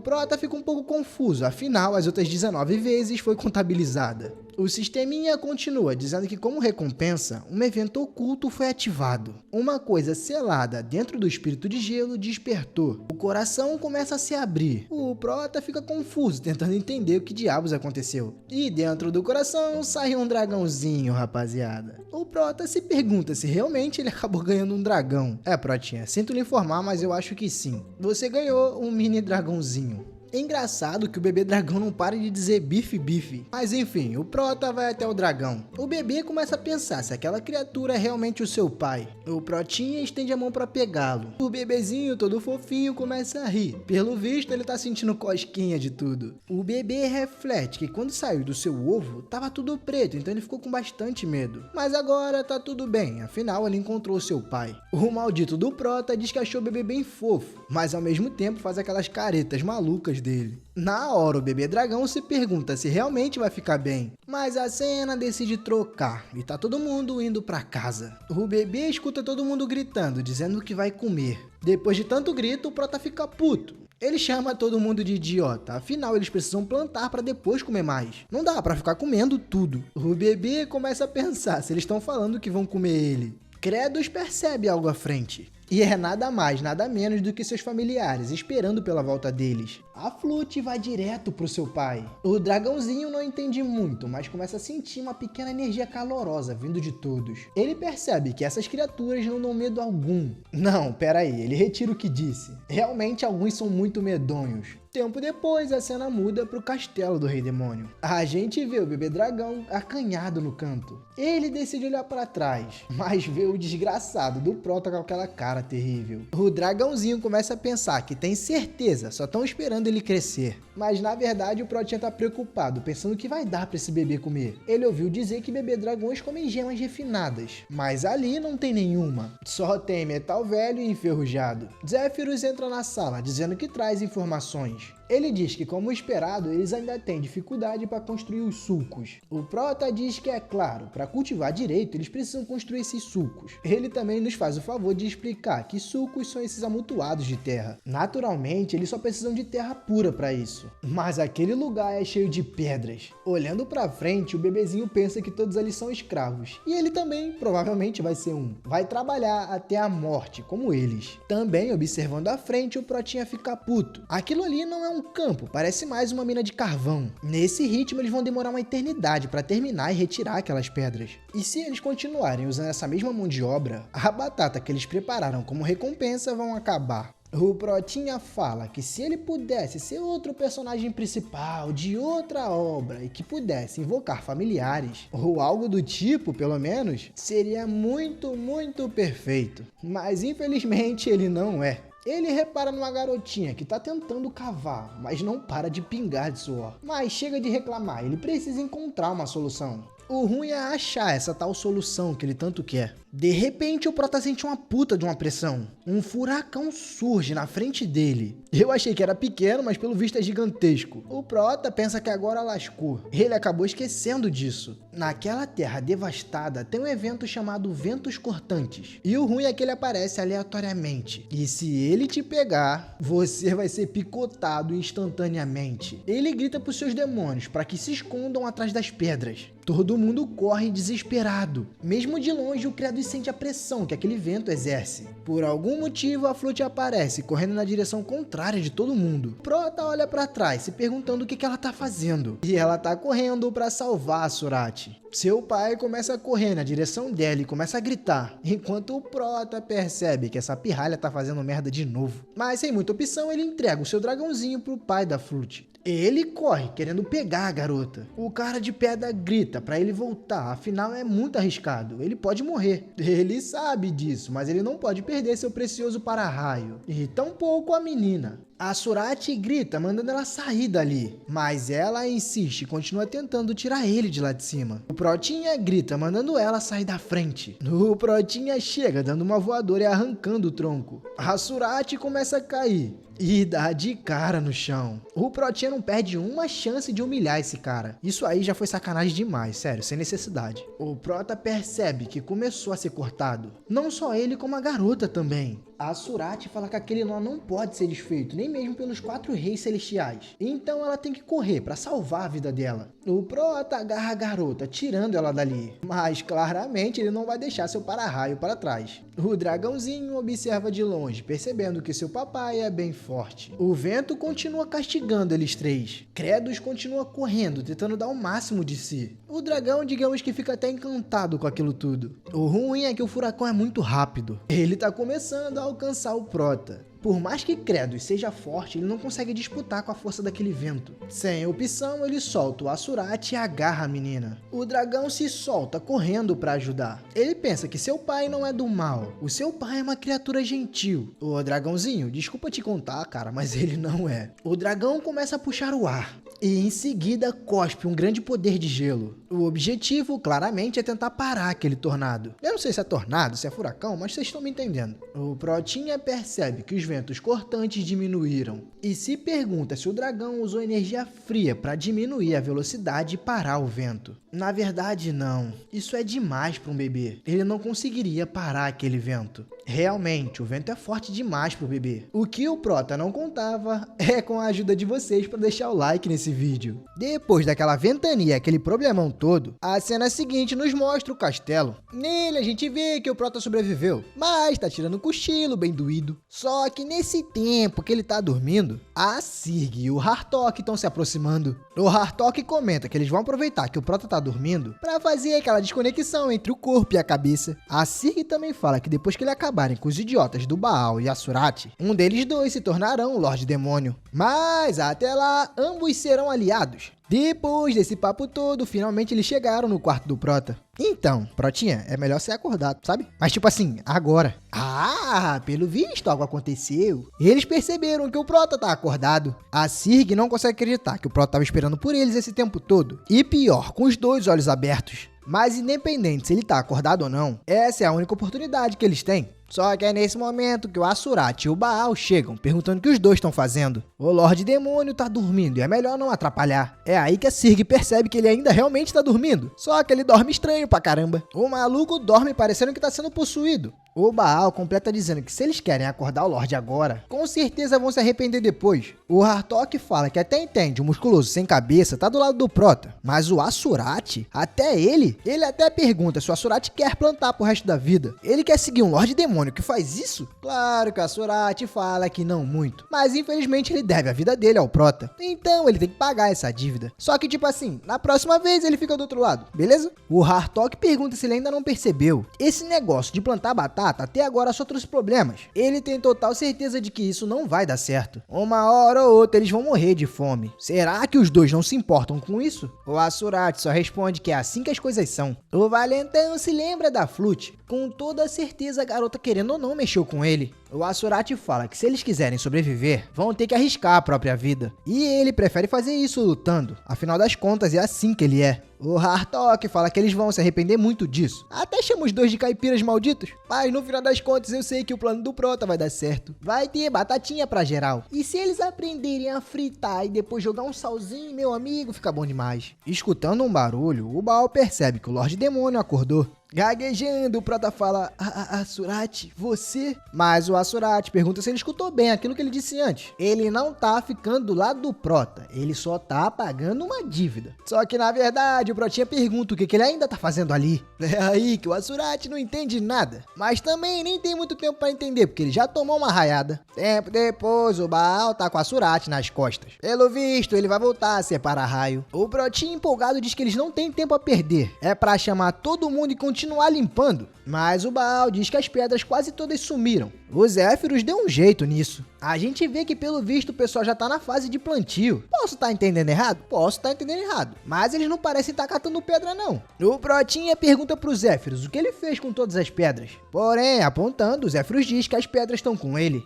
Prota fica um pouco confuso, afinal as outras 19 vezes foi contabilizada. O sisteminha continua, dizendo que como recompensa, um evento oculto foi ativado. Uma coisa selada dentro do espírito de gelo despertou. O coração começa a se abrir. O Prota fica confuso, tentando entender o que diabos aconteceu. E dentro do coração sai um dragãozinho, rapaziada. O Prota se pergunta se realmente ele acabou ganhando um dragão. Protinha, sinto lhe informar, mas eu acho que sim. Você ganhou um mini dragãozinho. É engraçado que o bebê dragão não para de dizer bife bife. Mas enfim, o Prota vai até o dragão. O bebê começa a pensar se aquela criatura é realmente o seu pai. O Protinha estende a mão para pegá-lo. O bebezinho, todo fofinho, começa a rir. Pelo visto, ele tá sentindo cosquinha de tudo. O bebê reflete que quando saiu do seu ovo, tava tudo preto, então ele ficou com bastante medo. Mas agora tá tudo bem, afinal ele encontrou seu pai. O maldito do Prota diz que achou o bebê bem fofo, mas ao mesmo tempo faz aquelas caretas malucas dele. Na hora, o bebê dragão se pergunta se realmente vai ficar bem, mas a cena decide trocar e tá todo mundo indo pra casa. O bebê escuta todo mundo gritando, dizendo que vai comer. Depois de tanto grito, o Prota fica puto. Ele chama todo mundo de idiota, afinal eles precisam plantar para depois comer mais. Não dá para ficar comendo tudo. O bebê começa a pensar se eles estão falando que vão comer ele. Kratos percebe algo à frente. E é nada mais, nada menos do que seus familiares, esperando pela volta deles. A Flute vai direto pro seu pai. O dragãozinho não entende muito, mas começa a sentir uma pequena energia calorosa vindo de todos. Ele percebe que essas criaturas não dão medo algum. Não, pera aí, ele retira o que disse. Realmente alguns são muito medonhos. Tempo depois, a cena muda pro castelo do Rei Demônio. A gente vê o bebê dragão acanhado no canto. Ele decide olhar para trás, mas vê o desgraçado do Prota com aquela cara terrível. O dragãozinho começa a pensar que tem certeza, só estão esperando ele crescer. Mas na verdade o Protinha tá preocupado, pensando que vai dar para esse bebê comer. Ele ouviu dizer que bebê dragões comem gemas refinadas, mas ali não tem nenhuma. Só tem metal velho e enferrujado. Zéfiros entra na sala, dizendo que traz informações. Ele diz que, como esperado, eles ainda têm dificuldade para construir os sulcos. O Prota diz que, é claro, para cultivar direito, eles precisam construir esses sulcos. Ele também nos faz o favor de explicar que sulcos são esses amontoados de terra. Naturalmente, eles só precisam de terra pura para isso. Mas aquele lugar é cheio de pedras. Olhando para frente, o bebezinho pensa que todos ali são escravos. E ele também, provavelmente, vai ser um. Vai trabalhar até a morte, como eles. Também, observando à frente, o Protinha fica puto. Aquilo ali não é um campo, parece mais uma mina de carvão. Nesse ritmo eles vão demorar uma eternidade para terminar e retirar aquelas pedras. E se eles continuarem usando essa mesma mão de obra, a batata que eles prepararam como recompensa vão acabar. O Protinha fala que se ele pudesse ser outro personagem principal de outra obra e que pudesse invocar familiares, ou algo do tipo, pelo menos, seria muito, muito perfeito. Mas infelizmente ele não é. Ele repara numa garotinha que tá tentando cavar, mas não para de pingar de suor. Mas chega de reclamar, ele precisa encontrar uma solução. O ruim é achar essa tal solução que ele tanto quer. De repente o Prota sente uma puta de uma pressão. Um furacão surge na frente dele. Eu achei que era pequeno, mas pelo visto é gigantesco. O Prota pensa que agora lascou. Ele acabou esquecendo disso. Naquela terra devastada tem um evento chamado Ventos Cortantes. E o ruim é que ele aparece aleatoriamente. E se ele te pegar, você vai ser picotado instantaneamente. Ele grita pros seus demônios para que se escondam atrás das pedras. Todo mundo corre desesperado. Mesmo de longe, o criado sente a pressão que aquele vento exerce. Por algum motivo, a Float aparece, correndo na direção contrária de todo mundo. Prota olha pra trás, se perguntando o que ela tá fazendo. E ela tá correndo pra salvar a Surati. Seu pai começa a correr na direção dela e começa a gritar, enquanto o Prota percebe que essa pirralha tá fazendo merda de novo. Mas sem muita opção, ele entrega o seu dragãozinho pro pai da Float. Ele corre, querendo pegar a garota. O cara de pedra grita pra ele voltar, afinal é muito arriscado, ele pode morrer. Ele sabe disso, mas ele não pode perder seu precioso para-raio. E tampouco a menina. A Surati grita, mandando ela sair dali, mas ela insiste e continua tentando tirar ele de lá de cima. O Protinha grita, mandando ela sair da frente. O Protinha chega, dando uma voadora e arrancando o tronco. A Surati começa a cair e dá de cara no chão. O Protinha não perde uma chance de humilhar esse cara. Isso aí já foi sacanagem demais, sério, sem necessidade. O Prota percebe que começou a ser cortado. Não só ele, como a garota também. A Surati fala que aquele nó não pode ser desfeito, nem mesmo pelos 4 reis celestiais. Então ela tem que correr para salvar a vida dela. O Prota agarra a garota, tirando ela dali. Mas claramente ele não vai deixar seu para-raio para trás. O dragãozinho observa de longe, percebendo que seu papai é bem forte. O vento continua castigando eles três. Credos continua correndo, tentando dar o máximo de si. O dragão, digamos que fica até encantado com aquilo tudo. O ruim é que o furacão é muito rápido. Ele tá começando a alcançar o Prota. Por mais que Credos seja forte, ele não consegue disputar com a força daquele vento. Sem opção, ele solta o Asurati e agarra a menina. O dragão se solta, correndo para ajudar. Ele pensa que seu pai não é do mal. O seu pai é uma criatura gentil. O dragãozinho, desculpa te contar, cara, mas ele não é. O dragão começa a puxar o ar. E em seguida cospe um grande poder de gelo. O objetivo, claramente, é tentar parar aquele tornado. Eu não sei se é tornado, se é furacão, mas vocês estão me entendendo. O Protinha percebe que os ventos cortantes diminuíram e se pergunta se o dragão usou energia fria para diminuir a velocidade e parar o vento. Na verdade, não. Isso é demais para um bebê. Ele não conseguiria parar aquele vento. Realmente, o vento é forte demais pro bebê. O que o Prota não contava é com a ajuda de vocês para deixar o like nesse vídeo. Depois daquela ventania, aquele problemão todo, a cena seguinte nos mostra o castelo. Nele a gente vê que o Prota sobreviveu, mas tá tirando um cochilo bem doído. Só que nesse tempo que ele tá dormindo, a Sirg e o Hartok estão se aproximando. O Hartok comenta que eles vão aproveitar que o Prota tá dormindo para fazer aquela desconexão entre o corpo e a cabeça. A Sirg também fala que depois que ele acabarem com os idiotas do Baal e a Surati, um deles dois se tornarão o Lorde Demônio. Mas até lá, ambos serão aliados. Depois desse papo todo, finalmente eles chegaram no quarto do Prota. Então, Protinha, é melhor ser acordado, sabe? Mas tipo assim, agora. Ah, pelo visto algo aconteceu. Eles perceberam que o Prota tá acordado. A Sirg não consegue acreditar que o Prota tava esperando por eles esse tempo todo. E pior, com os dois olhos abertos. Mas independente se ele tá acordado ou não, essa é a única oportunidade que eles têm. Só que é nesse momento que o Asurati e o Baal chegam, perguntando o que os dois estão fazendo. O Lorde Demônio tá dormindo e é melhor não atrapalhar. É aí que a Sirg percebe que ele ainda realmente tá dormindo. Só que ele dorme estranho pra caramba. O maluco dorme parecendo que tá sendo possuído. O Baal completa dizendo que se eles querem acordar o Lorde agora, com certeza vão se arrepender depois. O Hartok fala que até entende o musculoso sem cabeça tá do lado do Prota, mas o Asurati, até ele até pergunta se o Asurati quer plantar pro resto da vida. Ele quer seguir um Lorde Demônio demônio que faz isso? Claro que a Surati fala que não muito, mas infelizmente ele deve a vida dele ao Prota, então ele tem que pagar essa dívida. Só que tipo assim, na próxima vez ele fica do outro lado, beleza? O Hartok pergunta se ele ainda não percebeu. Esse negócio de plantar batata até agora só trouxe problemas. Ele tem total certeza de que isso não vai dar certo. Uma hora ou outra eles vão morrer de fome. Será que os dois não se importam com isso? O Asurati só responde que é assim que as coisas são. O Valentão se lembra da Flute. Com toda certeza a garota querendo ou não mexeu com ele. O Asurati fala que se eles quiserem sobreviver, vão ter que arriscar a própria vida. E ele prefere fazer isso lutando. Afinal das contas é assim que ele é. O Hartok fala que eles vão se arrepender muito disso. Até chama os dois de caipiras malditos. Mas no final das contas eu sei que o plano do Prota vai dar certo. Vai ter batatinha pra geral. E se eles aprenderem a fritar e depois jogar um salzinho, meu amigo, fica bom demais. Escutando um barulho, o Baal percebe que o Lorde Demônio acordou. Gaguejando, o Prota fala, Asurati, você? Mas o Asurati pergunta se ele escutou bem aquilo que ele disse antes. Ele não tá ficando do lado do Prota, ele só tá pagando uma dívida. Só que na verdade o Protinha pergunta o que ele ainda tá fazendo ali. É aí que o Asurati não entende nada. Mas também nem tem muito tempo pra entender, porque ele já tomou uma raiada. Tempo depois, o Baal tá com o Asurati nas costas. Pelo visto, ele vai voltar a separar raio. O Protinha empolgado diz que eles não têm tempo a perder. É pra chamar todo mundo e continuar limpando. Mas o Baal diz que as pedras quase todas sumiram. O Zéfiros deu um jeito nisso. A gente vê que pelo visto o pessoal já tá na fase de plantio. Posso estar entendendo errado? Posso estar entendendo errado. Mas eles não parecem estar catando pedra não. O Protinha pergunta pro Zéfiros o que ele fez com todas as pedras. Porém, apontando, o Zéfiros diz que as pedras estão com ele.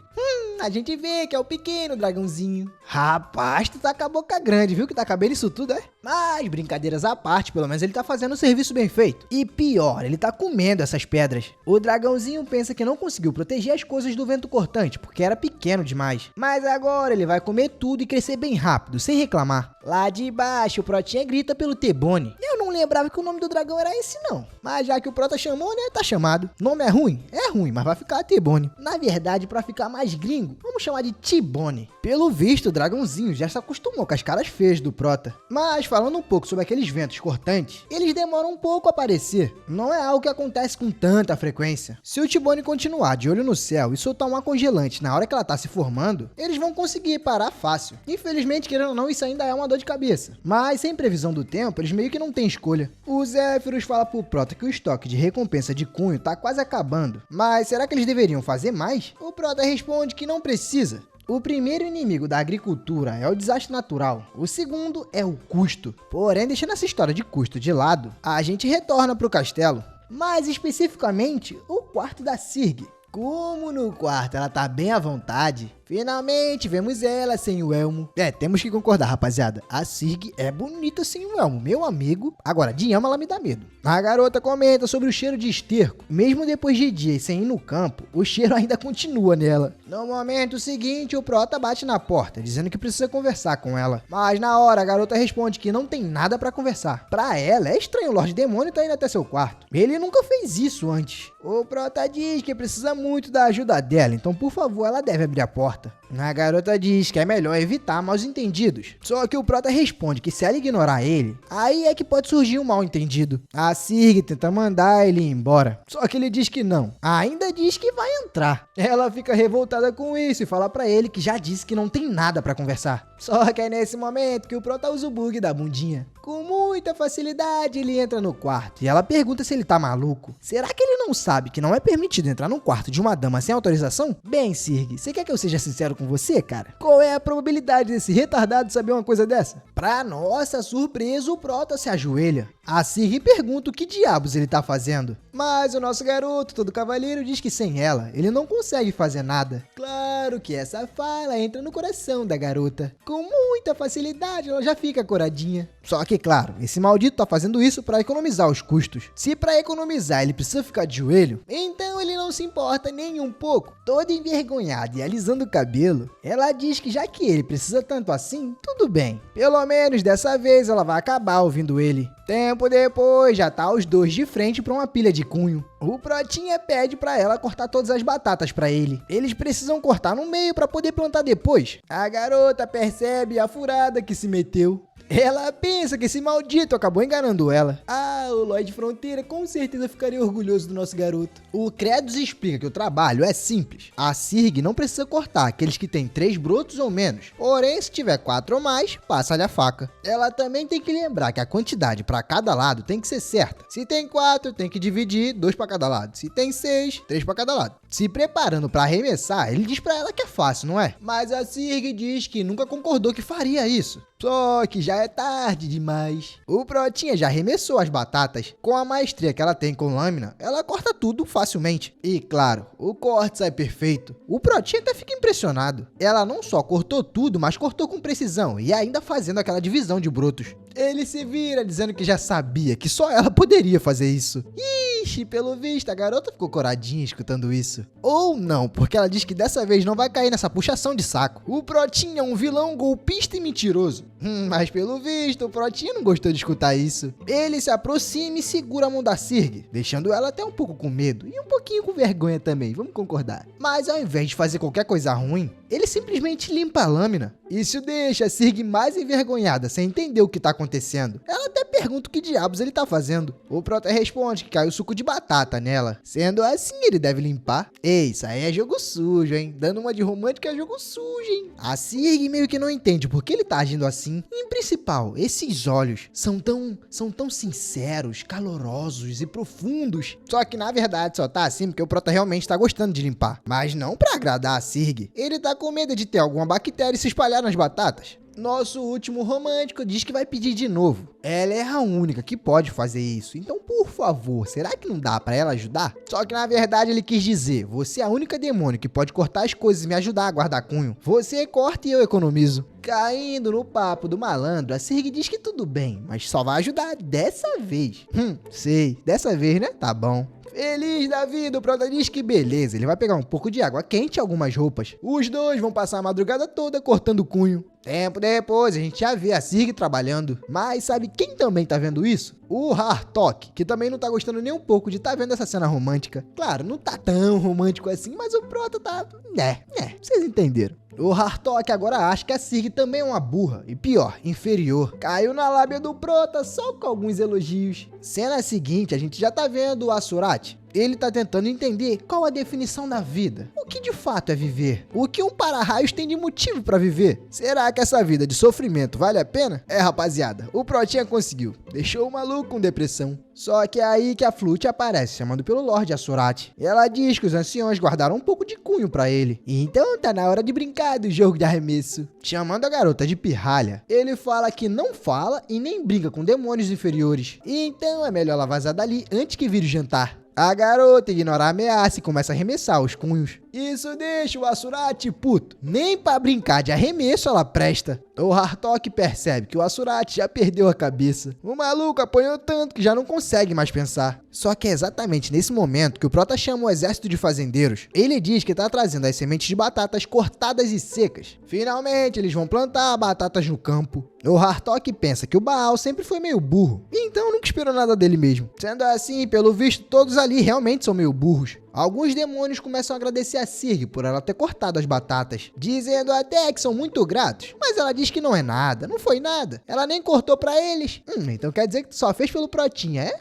A gente vê que é o pequeno dragãozinho. Rapaz, tu tá com a boca grande, viu que tá cabendo isso tudo, é? Mas, brincadeiras à parte, pelo menos ele tá fazendo o serviço bem feito. E pior, ele tá comendo essas pedras. O dragãozinho pensa que não conseguiu proteger as coisas do vento cortante, porque era pequeno demais. Mas agora ele vai comer tudo e crescer bem rápido, sem reclamar. Lá de baixo, o Protinha grita pelo T-Bone. Eu não lembrava que o nome do dragão era esse não. Mas já que o Prota chamou, né, tá chamado. Nome é ruim? É ruim, mas vai ficar T-Bone. Na verdade, pra ficar mais gringo, vamos chamar de T-Bone. Pelo visto, o dragãozinho já se acostumou com as caras feias do Prota. Mas falando um pouco sobre aqueles ventos cortantes, eles demoram um pouco a aparecer. Não é algo que acontece com tanta frequência. Se o T-Bone continuar de olho no céu e soltar uma congelante na hora que ela tá se formando, eles vão conseguir parar fácil. Infelizmente, querendo ou não, isso ainda é uma dor de cabeça. Mas sem previsão do tempo, eles meio que não têm escolha. O Zéfiros fala pro Prota que o estoque de recompensa de cunho tá quase acabando. Mas será que eles deveriam fazer mais? O Prota responde que não precisa. O primeiro inimigo da agricultura é o desastre natural, o segundo é o custo. Porém, deixando essa história de custo de lado, a gente retorna para o castelo, mais especificamente o quarto da Sirg. Como no quarto ela tá bem à vontade, finalmente vemos ela sem o elmo. Temos que concordar, rapaziada. A Sirg é bonita sem o elmo, meu amigo. Agora, de elmo ela me dá medo. A garota comenta sobre o cheiro de esterco. Mesmo depois de dias sem ir no campo, o cheiro ainda continua nela. No momento seguinte, o Prota bate na porta, dizendo que precisa conversar com ela. Mas na hora, a garota responde que não tem nada pra conversar. Pra ela, é estranho o Lorde Demônio tá indo até seu quarto. Ele nunca fez isso antes. O Prota diz que precisa muito da ajuda dela, então por favor, ela deve abrir a porta. A garota diz que é melhor evitar mal entendidos. Só que o Prota responde que se ela ignorar ele, aí é que pode surgir um mal entendido. A Sirg tenta mandar ele ir embora, só que ele diz que não. Ainda diz que vai entrar. Ela fica revoltada com isso e fala pra ele que já disse que não tem nada pra conversar. Só que é nesse momento que o Prota usa o bug da bundinha. Com muita facilidade ele entra no quarto e ela pergunta se ele tá maluco. Será que ele não sabe que não é permitido entrar num quarto de uma dama sem autorização? Bem, Sirg, você quer que eu seja sincero com você, cara? Qual é a probabilidade desse retardado saber uma coisa dessa? Pra nossa surpresa, o Prota se ajoelha. A Sirg pergunta o que diabos ele tá fazendo. Mas o nosso garoto, todo cavaleiro, diz que sem ela, ele não consegue fazer nada. Claro que essa fala entra no coração da garota. Com muita facilidade, ela já fica coradinha. Só que, claro, esse maldito tá fazendo isso pra economizar os custos. Se pra economizar ele precisa ficar de joelho, então ele não se importa nem um pouco. Toda envergonhada e alisando o cabelo, ela diz que já que ele precisa tanto assim, tudo bem. Pelo menos dessa vez ela vai acabar ouvindo ele. Tempo depois, já tá os dois de frente pra uma pilha de cunho. O Protinha pede pra ela cortar todas as batatas pra ele. Eles precisam cortar no meio pra poder plantar depois. A garota percebe a furada que se meteu. Ela pensa que esse maldito acabou enganando ela. Ah, o Lorde Fronteira com certeza ficaria orgulhoso do nosso garoto. O Credos explica que o trabalho é simples. A Sirg não precisa cortar aqueles que têm 3 brotos ou menos. Porém, se tiver 4 ou mais, passa-lhe a faca. Ela também tem que lembrar que a quantidade para cada lado tem que ser certa. Se tem 4, tem que dividir 2 para cada lado. Se tem 6, 3 para cada lado. Se preparando para arremessar, ele diz para ela que é fácil, não é? Mas a Sirg diz que nunca concordou que faria isso. Só que já é tarde demais. O Protinha já arremessou as batatas. Com a maestria que ela tem com lâmina, ela corta tudo facilmente. E claro, o corte sai perfeito. O Protinha até fica impressionado. Ela não só cortou tudo, mas cortou com precisão e ainda fazendo aquela divisão de brotos. Ele se vira dizendo que já sabia que só ela poderia fazer isso. Ixi, pelo visto, a garota ficou coradinha escutando isso. Ou não, porque ela diz que dessa vez não vai cair nessa puxação de saco. O Protinha é um vilão golpista e mentiroso. Mas pelo visto, o Protinha não gostou de escutar isso. Ele se aproxima e segura a mão da Sirg, deixando ela até um pouco com medo e um pouquinho com vergonha também, vamos concordar. Mas ao invés de fazer qualquer coisa ruim, ele simplesmente limpa a lâmina. Isso deixa a Sirg mais envergonhada, sem entender o que tá acontecendo. Ela até pergunta o que diabos ele tá fazendo. O Prota responde que caiu suco de batata nela. Sendo assim, ele deve limpar. Ei, isso aí é jogo sujo, hein? Dando uma de romântica é jogo sujo, hein? A Sirg meio que não entende por que ele tá agindo assim. E, em principal, esses olhos são tão sinceros, calorosos e profundos. Só que na verdade só tá assim porque o Prota realmente tá gostando de limpar. Mas não pra agradar a Sirg. Ele tá com medo de ter alguma bactéria se espalhar nas batatas. Nosso último romântico diz que vai pedir de novo. Ela é a única que pode fazer isso, então por favor, será que não dá pra ela ajudar? Só que na verdade ele quis dizer, você é a única demônio que pode cortar as coisas e me ajudar a guardar cunho. Você corta e eu economizo. Caindo no papo do malandro, a Sirg diz que tudo bem, mas só vai ajudar dessa vez. Sei, dessa vez, né? Tá bom. Feliz da vida, o Prota diz que beleza, ele vai pegar um pouco de água quente e algumas roupas. Os dois vão passar a madrugada toda cortando cunho. Tempo depois, a gente já vê a Sirg trabalhando. Mas sabe quem também tá vendo isso? O Hartok, que também não tá gostando nem um pouco de tá vendo essa cena romântica. Claro, não tá tão romântico assim, mas o Prota tá... vocês entenderam. O Hartok agora acha que a Sirg também é uma burra, e pior, inferior. Caiu na lábia do Prota só com alguns elogios. Cena seguinte, a gente já tá vendo o Asurati. Ele tá tentando entender qual a definição da vida. O que de fato é viver? O que um para-raios tem de motivo pra viver? Será que essa vida de sofrimento vale a pena? É, rapaziada, o Protinha conseguiu. Deixou o maluco com depressão. Só que é aí que a Flute aparece, chamando pelo Lorde Asurati. Ela diz que os anciões guardaram um pouco de cunho pra ele. Então tá na hora de brincar do jogo de arremesso. Chamando a garota de pirralha, ele fala que não fala e nem brinca com demônios inferiores. Então é melhor ela vazar dali antes que vire o jantar. A garota ignora a ameaça e começa a arremessar os cunhos. Isso deixa o Asurati puto. Nem pra brincar de arremesso ela presta. O Hartok percebe que o Asurati já perdeu a cabeça. O maluco apanhou tanto que já não consegue mais pensar. Só que é exatamente nesse momento que o Prota chama o exército de fazendeiros. Ele diz que tá trazendo as sementes de batatas cortadas e secas. Finalmente eles vão plantar batatas no campo. O Hartok pensa que o Baal sempre foi meio burro, então nunca esperou nada dele mesmo. Sendo assim, pelo visto, todos ali realmente são meio burros. Alguns demônios começam a agradecer a Sirg por ela ter cortado as batatas, dizendo até que são muito gratos, mas ela diz que não é nada, não foi nada. Ela nem cortou pra eles. Então quer dizer que tu só fez pelo Protinha, é?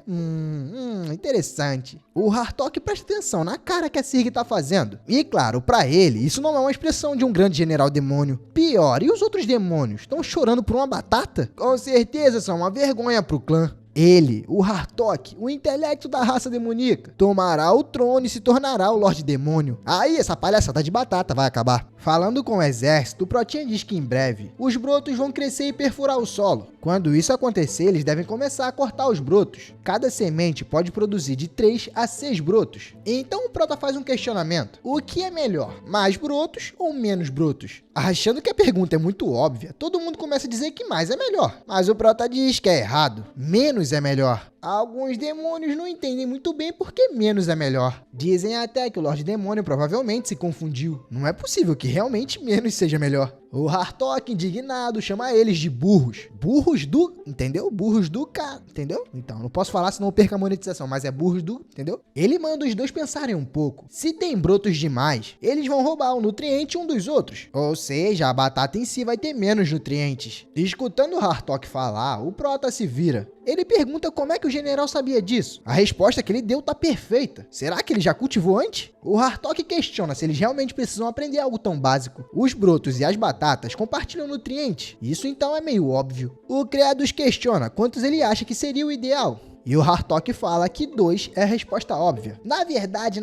Interessante. O Hartok presta atenção na cara que a Sirg tá fazendo. E claro, pra ele, isso não é uma expressão de um grande general demônio. Pior, e os outros demônios? Estão chorando por uma batata? Com certeza são uma vergonha pro clã. Ele, o Hartok, o intelecto da raça demoníaca, tomará o trono e se tornará o Lorde Demônio. Aí essa palhaçada de batata vai acabar. Falando com o exército, o Protinha diz que em breve os brotos vão crescer e perfurar o solo. Quando isso acontecer, eles devem começar a cortar os brotos. Cada semente pode produzir de 3 a 6 brotos. Então o Prota faz um questionamento. O que é melhor? Mais brotos ou menos brotos? Achando que a pergunta é muito óbvia, todo mundo começa a dizer que mais é melhor. Mas o Prota diz que é errado. Menos é melhor. Alguns demônios não entendem muito bem porque menos é melhor. Dizem até que o Lorde Demônio provavelmente se confundiu. Não é possível que realmente menos seja melhor. O Hartok, indignado, chama eles de burros. Burros do... Entendeu? Burros do cara. Entendeu? Então, não posso falar senão eu perco a monetização, mas é burros do... Entendeu? Ele manda os dois pensarem um pouco. Se tem brotos demais, eles vão roubar o nutriente um dos outros. Ou seja, a batata em si vai ter menos nutrientes. Escutando o Hartok falar, o Prota se vira. Ele pergunta como é que o general sabia disso. A resposta que ele deu tá perfeita. Será que ele já cultivou antes? O Hartok questiona se eles realmente precisam aprender algo tão básico. Os brotos e as batatas compartilham nutrientes. Isso então é meio óbvio. O Credos questiona quantos ele acha que seria o ideal. E o Hartok fala que 2 é a resposta óbvia. Na verdade,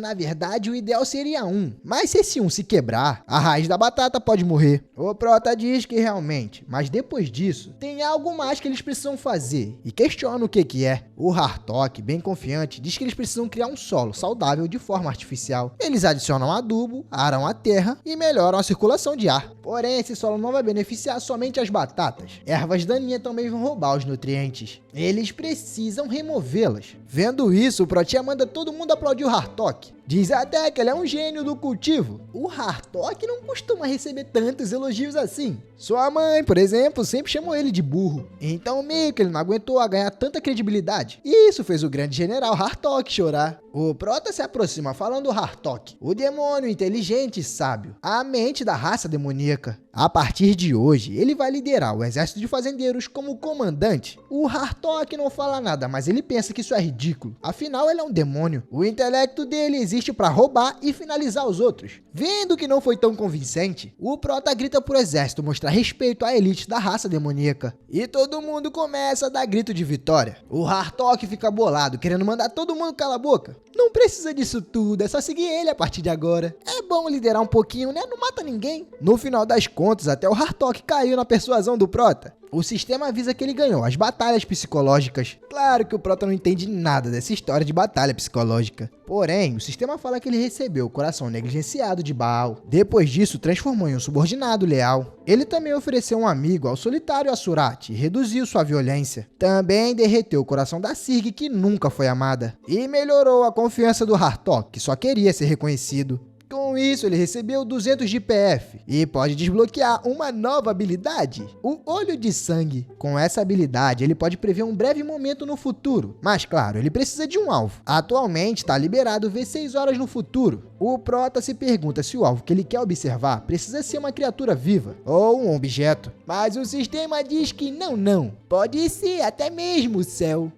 o ideal seria 1. Mas se esse 1 se quebrar, a raiz da batata pode morrer. O Prota diz que realmente, mas depois disso, tem algo mais que eles precisam fazer. E questiona o que é. O Hartok, bem confiante, diz que eles precisam criar um solo saudável de forma artificial. Eles adicionam adubo, aram a terra e melhoram a circulação de ar. Porém, esse solo não vai beneficiar somente as batatas. Ervas daninhas também vão roubar os nutrientes. Eles precisam removê-las. Vendo isso, o Protinha manda todo mundo aplaudir o Hartok. Diz até que ele é um gênio do cultivo. O Hartok não costuma receber tantos elogios assim. Sua mãe, por exemplo, sempre chamou ele de burro. Então meio que ele não aguentou a ganhar tanta credibilidade. E isso fez o grande general Hartok chorar. O Prota se aproxima falando Hartok, o demônio inteligente e sábio, a mente da raça demoníaca. A partir de hoje, ele vai liderar o exército de fazendeiros como comandante. O Hartok não fala nada, mas ele pensa que isso é ridículo. Afinal, ele é um demônio. O intelecto dele existe para roubar e finalizar os outros. Vendo que não foi tão convincente, o Prota grita pro exército mostrar respeito à elite da raça demoníaca. E todo mundo começa a dar grito de vitória. O Hartok fica bolado, querendo mandar todo mundo calar a boca. Não precisa disso tudo, é só seguir ele a partir de agora. É bom liderar um pouquinho, né? Não mata ninguém. No final das contas, até o Hartok caiu na persuasão do Prota. O sistema avisa que ele ganhou as batalhas psicológicas. Claro que o Prota não entende nada dessa história de batalha psicológica. Porém, o sistema fala que ele recebeu o coração negligenciado de Baal. Depois disso, transformou em um subordinado leal. Ele também ofereceu um amigo ao solitário Asurat e reduziu sua violência. Também derreteu o coração da Sirg, que nunca foi amada. E melhorou a confiança do Hartok, que só queria ser reconhecido. Com isso, ele recebeu 200 de PF e pode desbloquear uma nova habilidade, o Olho de Sangue. Com essa habilidade, ele pode prever um breve momento no futuro, mas claro, ele precisa de um alvo. Atualmente, está liberado ver 6 horas no futuro. O Prota se pergunta se o alvo que ele quer observar precisa ser uma criatura viva ou um objeto, mas o sistema diz que não, pode ser até mesmo o céu.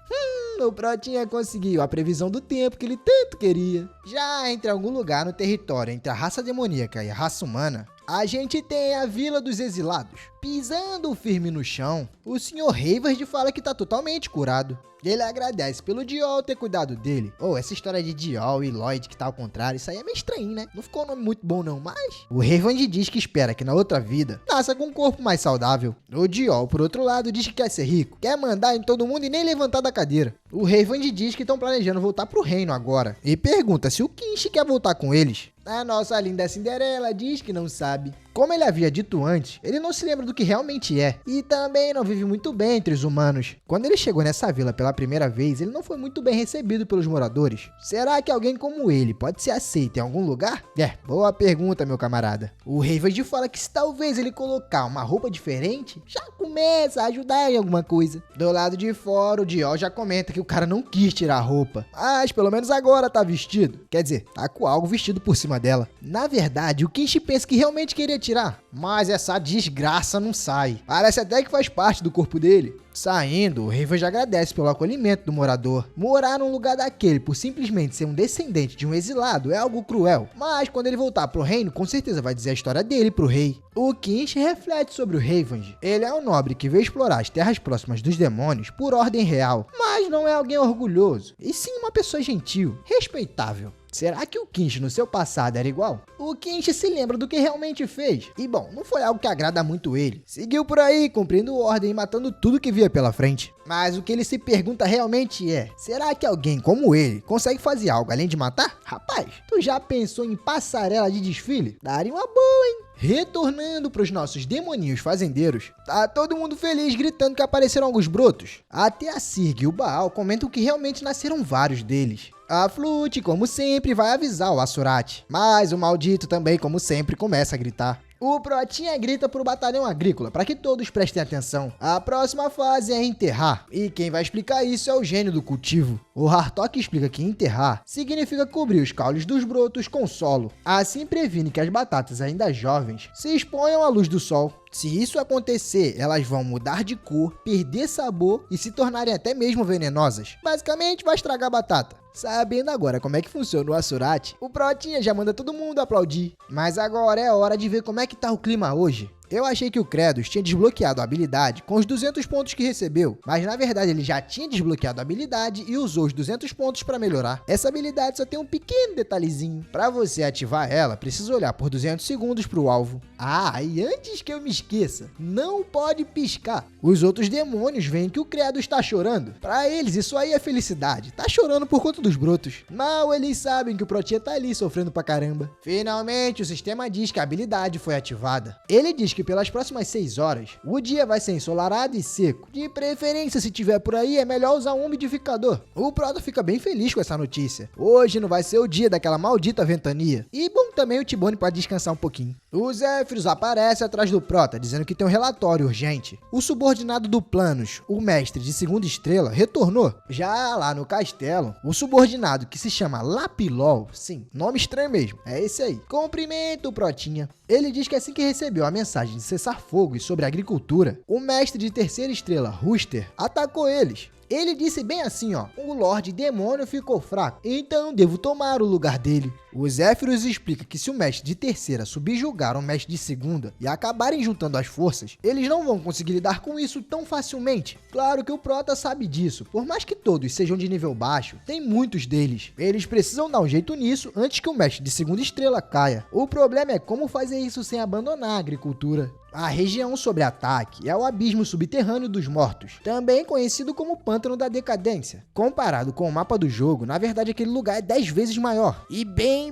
O Protinha conseguiu a previsão do tempo que ele tanto queria. Já entre algum lugar no território entre a raça demoníaca e a raça humana, a gente tem a Vila dos Exilados. Pisando firme no chão, o Sr. Hayward fala que tá totalmente curado. Ele agradece pelo Diol ter cuidado dele. Essa história de Diol e Lloyd que tá ao contrário, isso aí é meio estranho, né? Não ficou um nome muito bom não, mas... O Hayward diz que espera que na outra vida nasça com um corpo mais saudável. O Diol, por outro lado, diz que quer ser rico, quer mandar em todo mundo e nem levantar da cadeira. O Hayward diz que estão planejando voltar pro reino agora e pergunta se o Kinch quer voltar com eles. A nossa linda Cinderela diz que não sabe. Como ele havia dito antes, ele não se lembra do que realmente é e também não vive muito bem entre os humanos. Quando ele chegou nessa vila pela primeira vez, ele não foi muito bem recebido pelos moradores. Será que alguém como ele pode ser aceito em algum lugar? Boa pergunta, meu camarada. O Hayward fala que se talvez ele colocar uma roupa diferente, já começa a ajudar em alguma coisa. Do lado de fora, o Diol já comenta que o cara não quis tirar a roupa, mas pelo menos agora tá vestido. Quer dizer, tá com algo vestido por cima dela. Na verdade, o Kinch pensa que realmente queria tirar, mas essa desgraça não sai. Parece até que faz parte do corpo dele. Saindo, o Hayward agradece pelo acolhimento do morador. Morar num lugar daquele por simplesmente ser um descendente de um exilado é algo cruel, mas quando ele voltar pro reino, com certeza vai dizer a história dele pro rei. O Kinch reflete sobre o Hayward. Ele é um nobre que veio explorar as terras próximas dos demônios por ordem real, mas não é alguém orgulhoso, e sim uma pessoa gentil, respeitável. Será que o Kinch no seu passado era igual? O Kinch se lembra do que realmente fez. E bom, não foi algo que agrada muito ele. Seguiu por aí, cumprindo ordem e matando tudo que via pela frente. Mas o que ele se pergunta realmente é: será que alguém como ele consegue fazer algo além de matar? Rapaz, tu já pensou em passarela de desfile? Daria uma boa, hein? Retornando para os nossos demoninhos fazendeiros, tá todo mundo feliz gritando que apareceram alguns brotos. Até a Sirg e o Baal comentam que realmente nasceram vários deles. A Flute, como sempre, vai avisar o Asurat, mas o maldito também, como sempre, começa a gritar. O Protinha grita pro batalhão agrícola para que todos prestem atenção. A próxima fase é enterrar, e quem vai explicar isso é o gênio do cultivo. O Hartok explica que enterrar significa cobrir os caules dos brotos com solo. Assim previne que as batatas ainda jovens se exponham à luz do sol. Se isso acontecer, elas vão mudar de cor, perder sabor e se tornarem até mesmo venenosas. Basicamente, vai estragar a batata. Sabendo agora como é que funciona o Asurat, o Protinha já manda todo mundo aplaudir. Mas agora é hora de ver como é que tá o clima hoje. Eu achei que o Kratos tinha desbloqueado a habilidade com os 200 pontos que recebeu, mas na verdade ele já tinha desbloqueado a habilidade e usou os 200 pontos para melhorar. Essa habilidade só tem um pequeno detalhezinho. Para você ativar ela, precisa olhar por 200 segundos para o alvo. Ah, e antes que eu me esqueça, não pode piscar. Os outros demônios veem que o Kratos está chorando. Para eles isso aí é felicidade, tá chorando por conta dos brotos. Mal eles sabem que o Protinha tá ali sofrendo pra caramba. Finalmente o sistema diz que a habilidade foi ativada. Ele diz que pelas próximas 6 horas, o dia vai ser ensolarado e seco. De preferência, se tiver por aí, é melhor usar um umidificador. O Proto fica bem feliz com essa notícia. Hoje não vai ser o dia daquela maldita ventania. E bom, também o Tibone pode descansar um pouquinho. O Zéfiros aparece atrás do Prota, dizendo que tem um relatório urgente. O subordinado do Planos, o mestre de segunda estrela, retornou. Já lá no castelo, o subordinado que se chama Lapilol, sim, nome estranho mesmo, é esse aí, cumprimenta o Protinha. Ele diz que assim que recebeu a mensagem de cessar fogo e sobre agricultura, o mestre de terceira estrela, Rooster, atacou eles. Ele disse bem assim, ó, o Lorde Demônio ficou fraco, então devo tomar o lugar dele. O Zéfiros explica que se o mestre de terceira subjugar o mestre de segunda e acabarem juntando as forças, eles não vão conseguir lidar com isso tão facilmente. Claro que o Prota sabe disso, por mais que todos sejam de nível baixo, tem muitos deles. Eles precisam dar um jeito nisso antes que o mestre de segunda estrela caia. O problema é como fazer isso sem abandonar a agricultura. A região sob ataque é o Abismo Subterrâneo dos Mortos, também conhecido como Pântano da Decadência. Comparado com o mapa do jogo, na verdade aquele lugar é 10 vezes maior e bem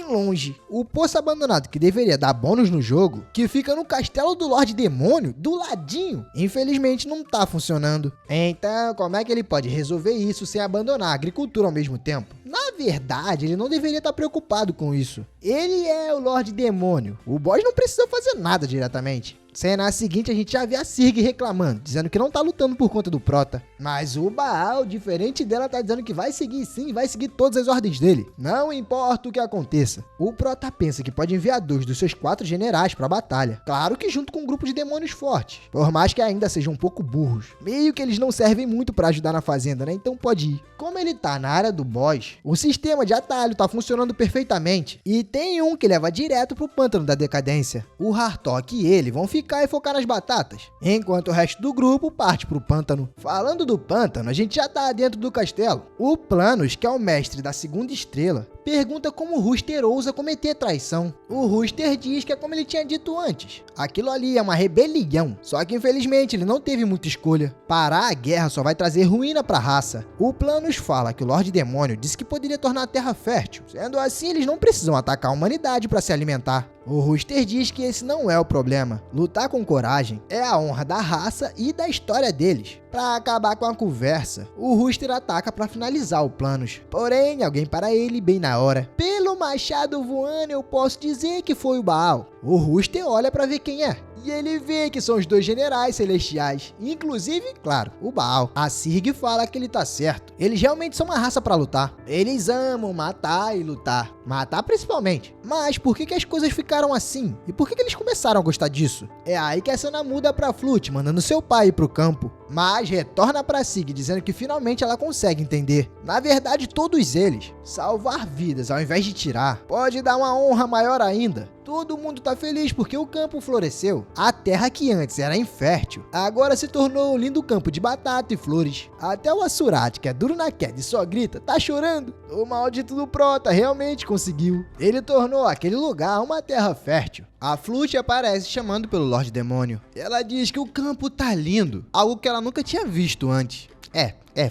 longe. O poço abandonado que deveria dar bônus no jogo, que fica no castelo do Lorde Demônio, do ladinho, infelizmente não tá funcionando. Então, como é que ele pode resolver isso sem abandonar a agricultura ao mesmo tempo? Na verdade, ele não deveria estar preocupado com isso. Ele é o Lorde Demônio. O boss não precisa fazer nada diretamente. Cena seguinte, a gente já vê a Sirg reclamando, dizendo que não tá lutando por conta do Prota. Mas o Baal, diferente dela, tá dizendo que vai seguir sim, vai seguir todas as ordens dele. Não importa o que aconteça. O Prota pensa que pode enviar 2 dos seus 4 generais pra batalha. Claro que junto com um grupo de demônios fortes. Por mais que ainda sejam um pouco burros. Meio que eles não servem muito pra ajudar na fazenda, né? Então pode ir. Como ele tá na área do boss, o sistema de atalho tá funcionando perfeitamente. E tem um que leva direto pro Pântano da Decadência. O Hartok e ele vão ficar e focar nas batatas, enquanto o resto do grupo parte pro pântano. Falando do pântano, a gente já tá dentro do castelo. O Planos, que é o mestre da segunda estrela, pergunta como o Rooster ousa cometer traição. O Rooster diz que é como ele tinha dito antes. Aquilo ali é uma rebelião, só que infelizmente ele não teve muita escolha. Parar a guerra só vai trazer ruína pra raça. O Planos fala que o Lorde Demônio disse que poderia tornar a terra fértil. Sendo assim, eles não precisam atacar a humanidade para se alimentar. O Rooster diz que esse não é o problema. Lutar com coragem é a honra da raça e da história deles. Para acabar com a conversa, o Rooster ataca para finalizar o Planos. Porém, alguém para ele bem na hora. Pelo machado voando, eu posso dizer que foi o Baal. O Rooster olha para ver quem é. E ele vê que são os 2 generais celestiais, inclusive, claro, o Baal. A Sirg fala que ele tá certo. Eles realmente são uma raça pra lutar. Eles amam matar e lutar. Matar principalmente. Mas por que as coisas ficaram assim? E por que eles começaram a gostar disso? É aí que a cena muda pra Flute, mandando seu pai ir pro campo. Mas retorna pra Sirg, dizendo que finalmente ela consegue entender. Na verdade, todos eles. Salvar vidas ao invés de tirar pode dar uma honra maior ainda. Todo mundo tá feliz porque o campo floresceu. A terra que antes era infértil, agora se tornou um lindo campo de batata e flores. Até o Asurat, que é duro na queda e só grita, tá chorando. O maldito do Prota realmente conseguiu. Ele tornou aquele lugar uma terra fértil. A Flute aparece chamando pelo Lorde Demônio. Ela diz que o campo tá lindo, algo que ela nunca tinha visto antes.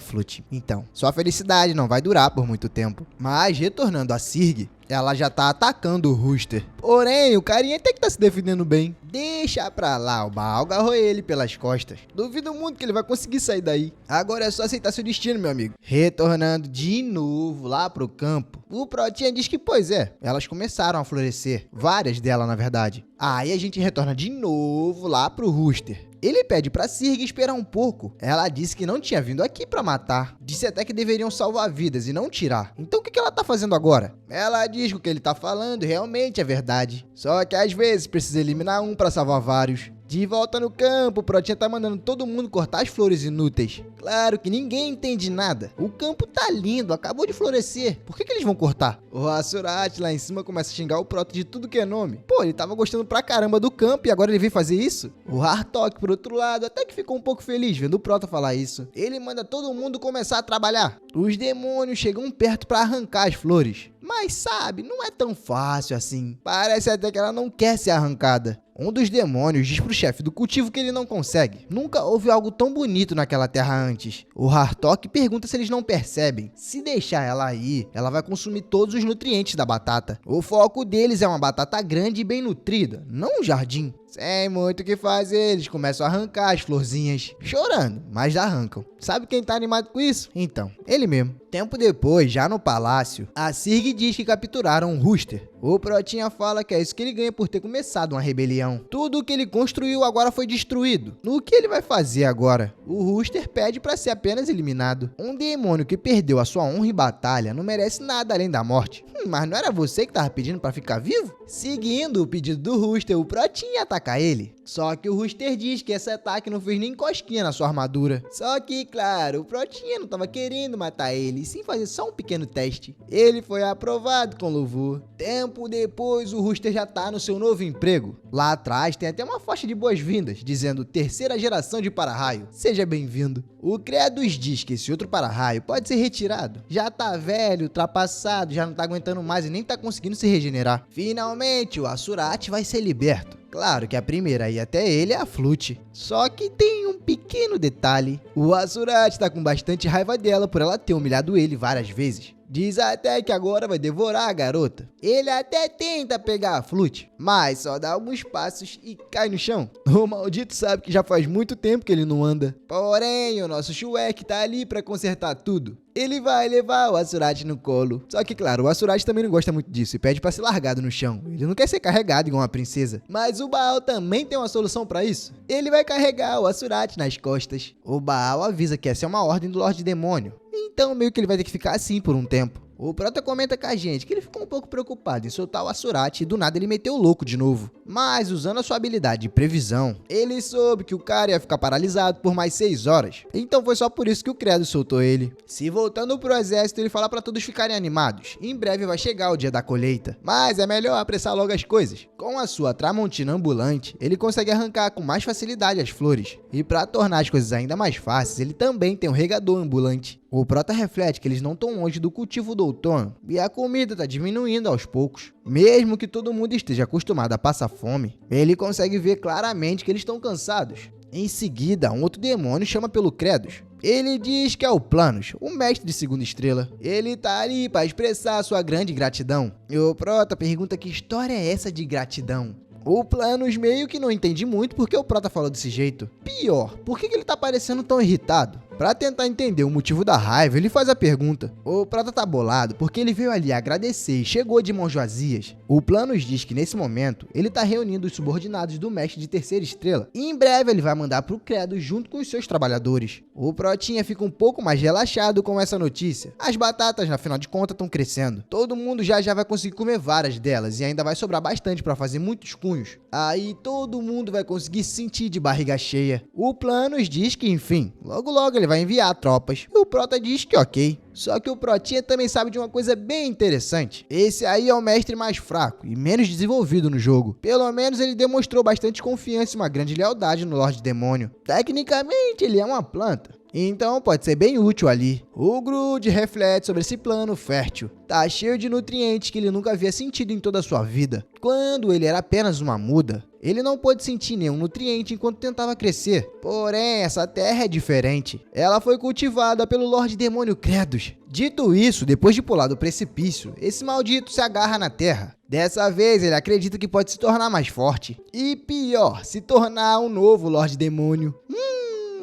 Flute. Então, sua felicidade não vai durar por muito tempo. Mas, retornando a Sirg, ela já tá atacando o Rooster. Porém, o carinha até que tá se defendendo bem. Deixa pra lá, o Baal agarrou ele pelas costas. Duvido muito que ele vai conseguir sair daí. Agora é só aceitar seu destino, meu amigo. Retornando de novo lá pro campo, o Protinha diz que, pois é, elas começaram a florescer. Várias delas, na verdade. Aí a gente retorna de novo lá pro Rooster. Ele pede pra Sirg esperar um pouco. Ela disse que não tinha vindo aqui pra matar. Disse até que deveriam salvar vidas e não tirar. Então o que ela tá fazendo agora? Ela diz que o que ele tá falando realmente é verdade. Só que às vezes precisa eliminar um pra salvar vários. De volta no campo, o Protinha tá mandando todo mundo cortar as flores inúteis. Claro que ninguém entende nada. O campo tá lindo, acabou de florescer. Por que eles vão cortar? O Asurat lá em cima começa a xingar o Proto de tudo que é nome. Pô, ele tava gostando pra caramba do campo e agora ele veio fazer isso? O Hartok, por outro lado, até que ficou um pouco feliz vendo o Proto falar isso. Ele manda todo mundo começar a trabalhar. Os demônios chegam perto pra arrancar as flores. Mas sabe, não é tão fácil assim. Parece até que ela não quer ser arrancada. Um dos demônios diz pro chefe do cultivo que ele não consegue. Nunca houve algo tão bonito naquela terra antes. O Hartok pergunta se eles não percebem. Se deixar ela ir, ela vai consumir todos os nutrientes da batata. O foco deles é uma batata grande e bem nutrida, não um jardim. Sem muito o que fazer, eles começam a arrancar as florzinhas, chorando, mas arrancam. Sabe quem tá animado com isso? Então, ele mesmo. Tempo depois, já no palácio, a Sirg diz que capturaram um Rooster. O Protinha fala que é isso que ele ganha por ter começado uma rebelião. Tudo o que ele construiu agora foi destruído. No que ele vai fazer agora? O Rooster pede pra ser apenas eliminado. Um demônio que perdeu a sua honra em batalha não merece nada além da morte. Mas não era você que tava pedindo pra ficar vivo? Seguindo o pedido do Rooster, o Protinha ataca ele. Só que o Rooster diz que esse ataque não fez nem cosquinha na sua armadura. Só que, claro, o Protinha não tava querendo matar ele, e sim fazer só um pequeno teste. Ele foi aprovado com louvor. Tempo depois, o Rooster já tá no seu novo emprego. Lá atrás tem até uma faixa de boas-vindas, dizendo terceira geração de para-raio. Seja bem-vindo. O Credos diz que esse outro para-raio pode ser retirado. Já tá velho, ultrapassado, já não tá aguentando mais e nem tá conseguindo se regenerar. Finalmente, o Asurat vai ser liberto. Claro que a primeira a ir até ele é a Flute. Só que tem um pequeno detalhe. O Asurat tá com bastante raiva dela por ela ter humilhado ele várias vezes. Diz até que agora vai devorar a garota. Ele até tenta pegar a Flute, mas só dá alguns passos e cai no chão. O maldito sabe que já faz muito tempo que ele não anda. Porém, o nosso Shrek tá ali pra consertar tudo. Ele vai levar o Asurat no colo. Só que, claro, o Asurat também não gosta muito disso e pede pra ser largado no chão. Ele não quer ser carregado igual uma princesa. Mas o Baal também tem uma solução pra isso. Ele vai carregar o Asurat nas costas. O Baal avisa que essa é uma ordem do Lorde Demônio. Então meio que ele vai ter que ficar assim por um tempo. O Prota comenta com a gente que ele ficou um pouco preocupado em soltar o Asurat e do nada ele meteu o louco de novo. Mas usando a sua habilidade de previsão, ele soube que o cara ia ficar paralisado por mais 6 horas. Então foi só por isso que o Credo soltou ele. Se voltando pro exército, ele fala pra todos ficarem animados. Em breve vai chegar o dia da colheita. Mas é melhor apressar logo as coisas. Com a sua Tramontina ambulante, ele consegue arrancar com mais facilidade as flores. E para tornar as coisas ainda mais fáceis, ele também tem um regador ambulante. O Prota reflete que eles não estão longe do cultivo do outono e a comida está diminuindo aos poucos. Mesmo que todo mundo esteja acostumado a passar fome, ele consegue ver claramente que eles estão cansados. Em seguida, um outro demônio chama pelo Credos. Ele diz que é o Planos, o mestre de segunda estrela. Ele tá ali para expressar sua grande gratidão. E o Prota pergunta que história é essa de gratidão. O Planos meio que não entende muito porque o Prota falou desse jeito. Pior, por que ele tá parecendo tão irritado? Pra tentar entender o motivo da raiva, ele faz a pergunta. O Prata tá bolado porque ele veio ali agradecer e chegou de mãos vazias. O Planos diz que nesse momento, ele tá reunindo os subordinados do mestre de terceira estrela. E em breve ele vai mandar pro Credo junto com os seus trabalhadores. O Protinha fica um pouco mais relaxado com essa notícia. As batatas, afinal de contas, estão crescendo. Todo mundo já vai conseguir comer várias delas e ainda vai sobrar bastante pra fazer muitos cunhos. Aí todo mundo vai conseguir se sentir de barriga cheia. O Planos diz que, enfim, logo ele vai enviar tropas. E o Prota diz que ok. Só que o Protinha também sabe de uma coisa bem interessante. Esse aí é o mestre mais fraco e menos desenvolvido no jogo. Pelo menos ele demonstrou bastante confiança e uma grande lealdade no Lorde Demônio. Tecnicamente ele é uma planta. então pode ser bem útil ali. O Grodd reflete sobre esse plano fértil. Tá cheio de nutrientes que ele nunca havia sentido em toda a sua vida. Quando ele era apenas uma muda, ele não pôde sentir nenhum nutriente enquanto tentava crescer. Porém, essa terra é diferente. Ela foi cultivada pelo Lorde Demônio Kredos. Dito isso, depois de pular do precipício, esse maldito se agarra na terra. Dessa vez, ele acredita que pode se tornar mais forte. E pior, se tornar um novo Lorde Demônio.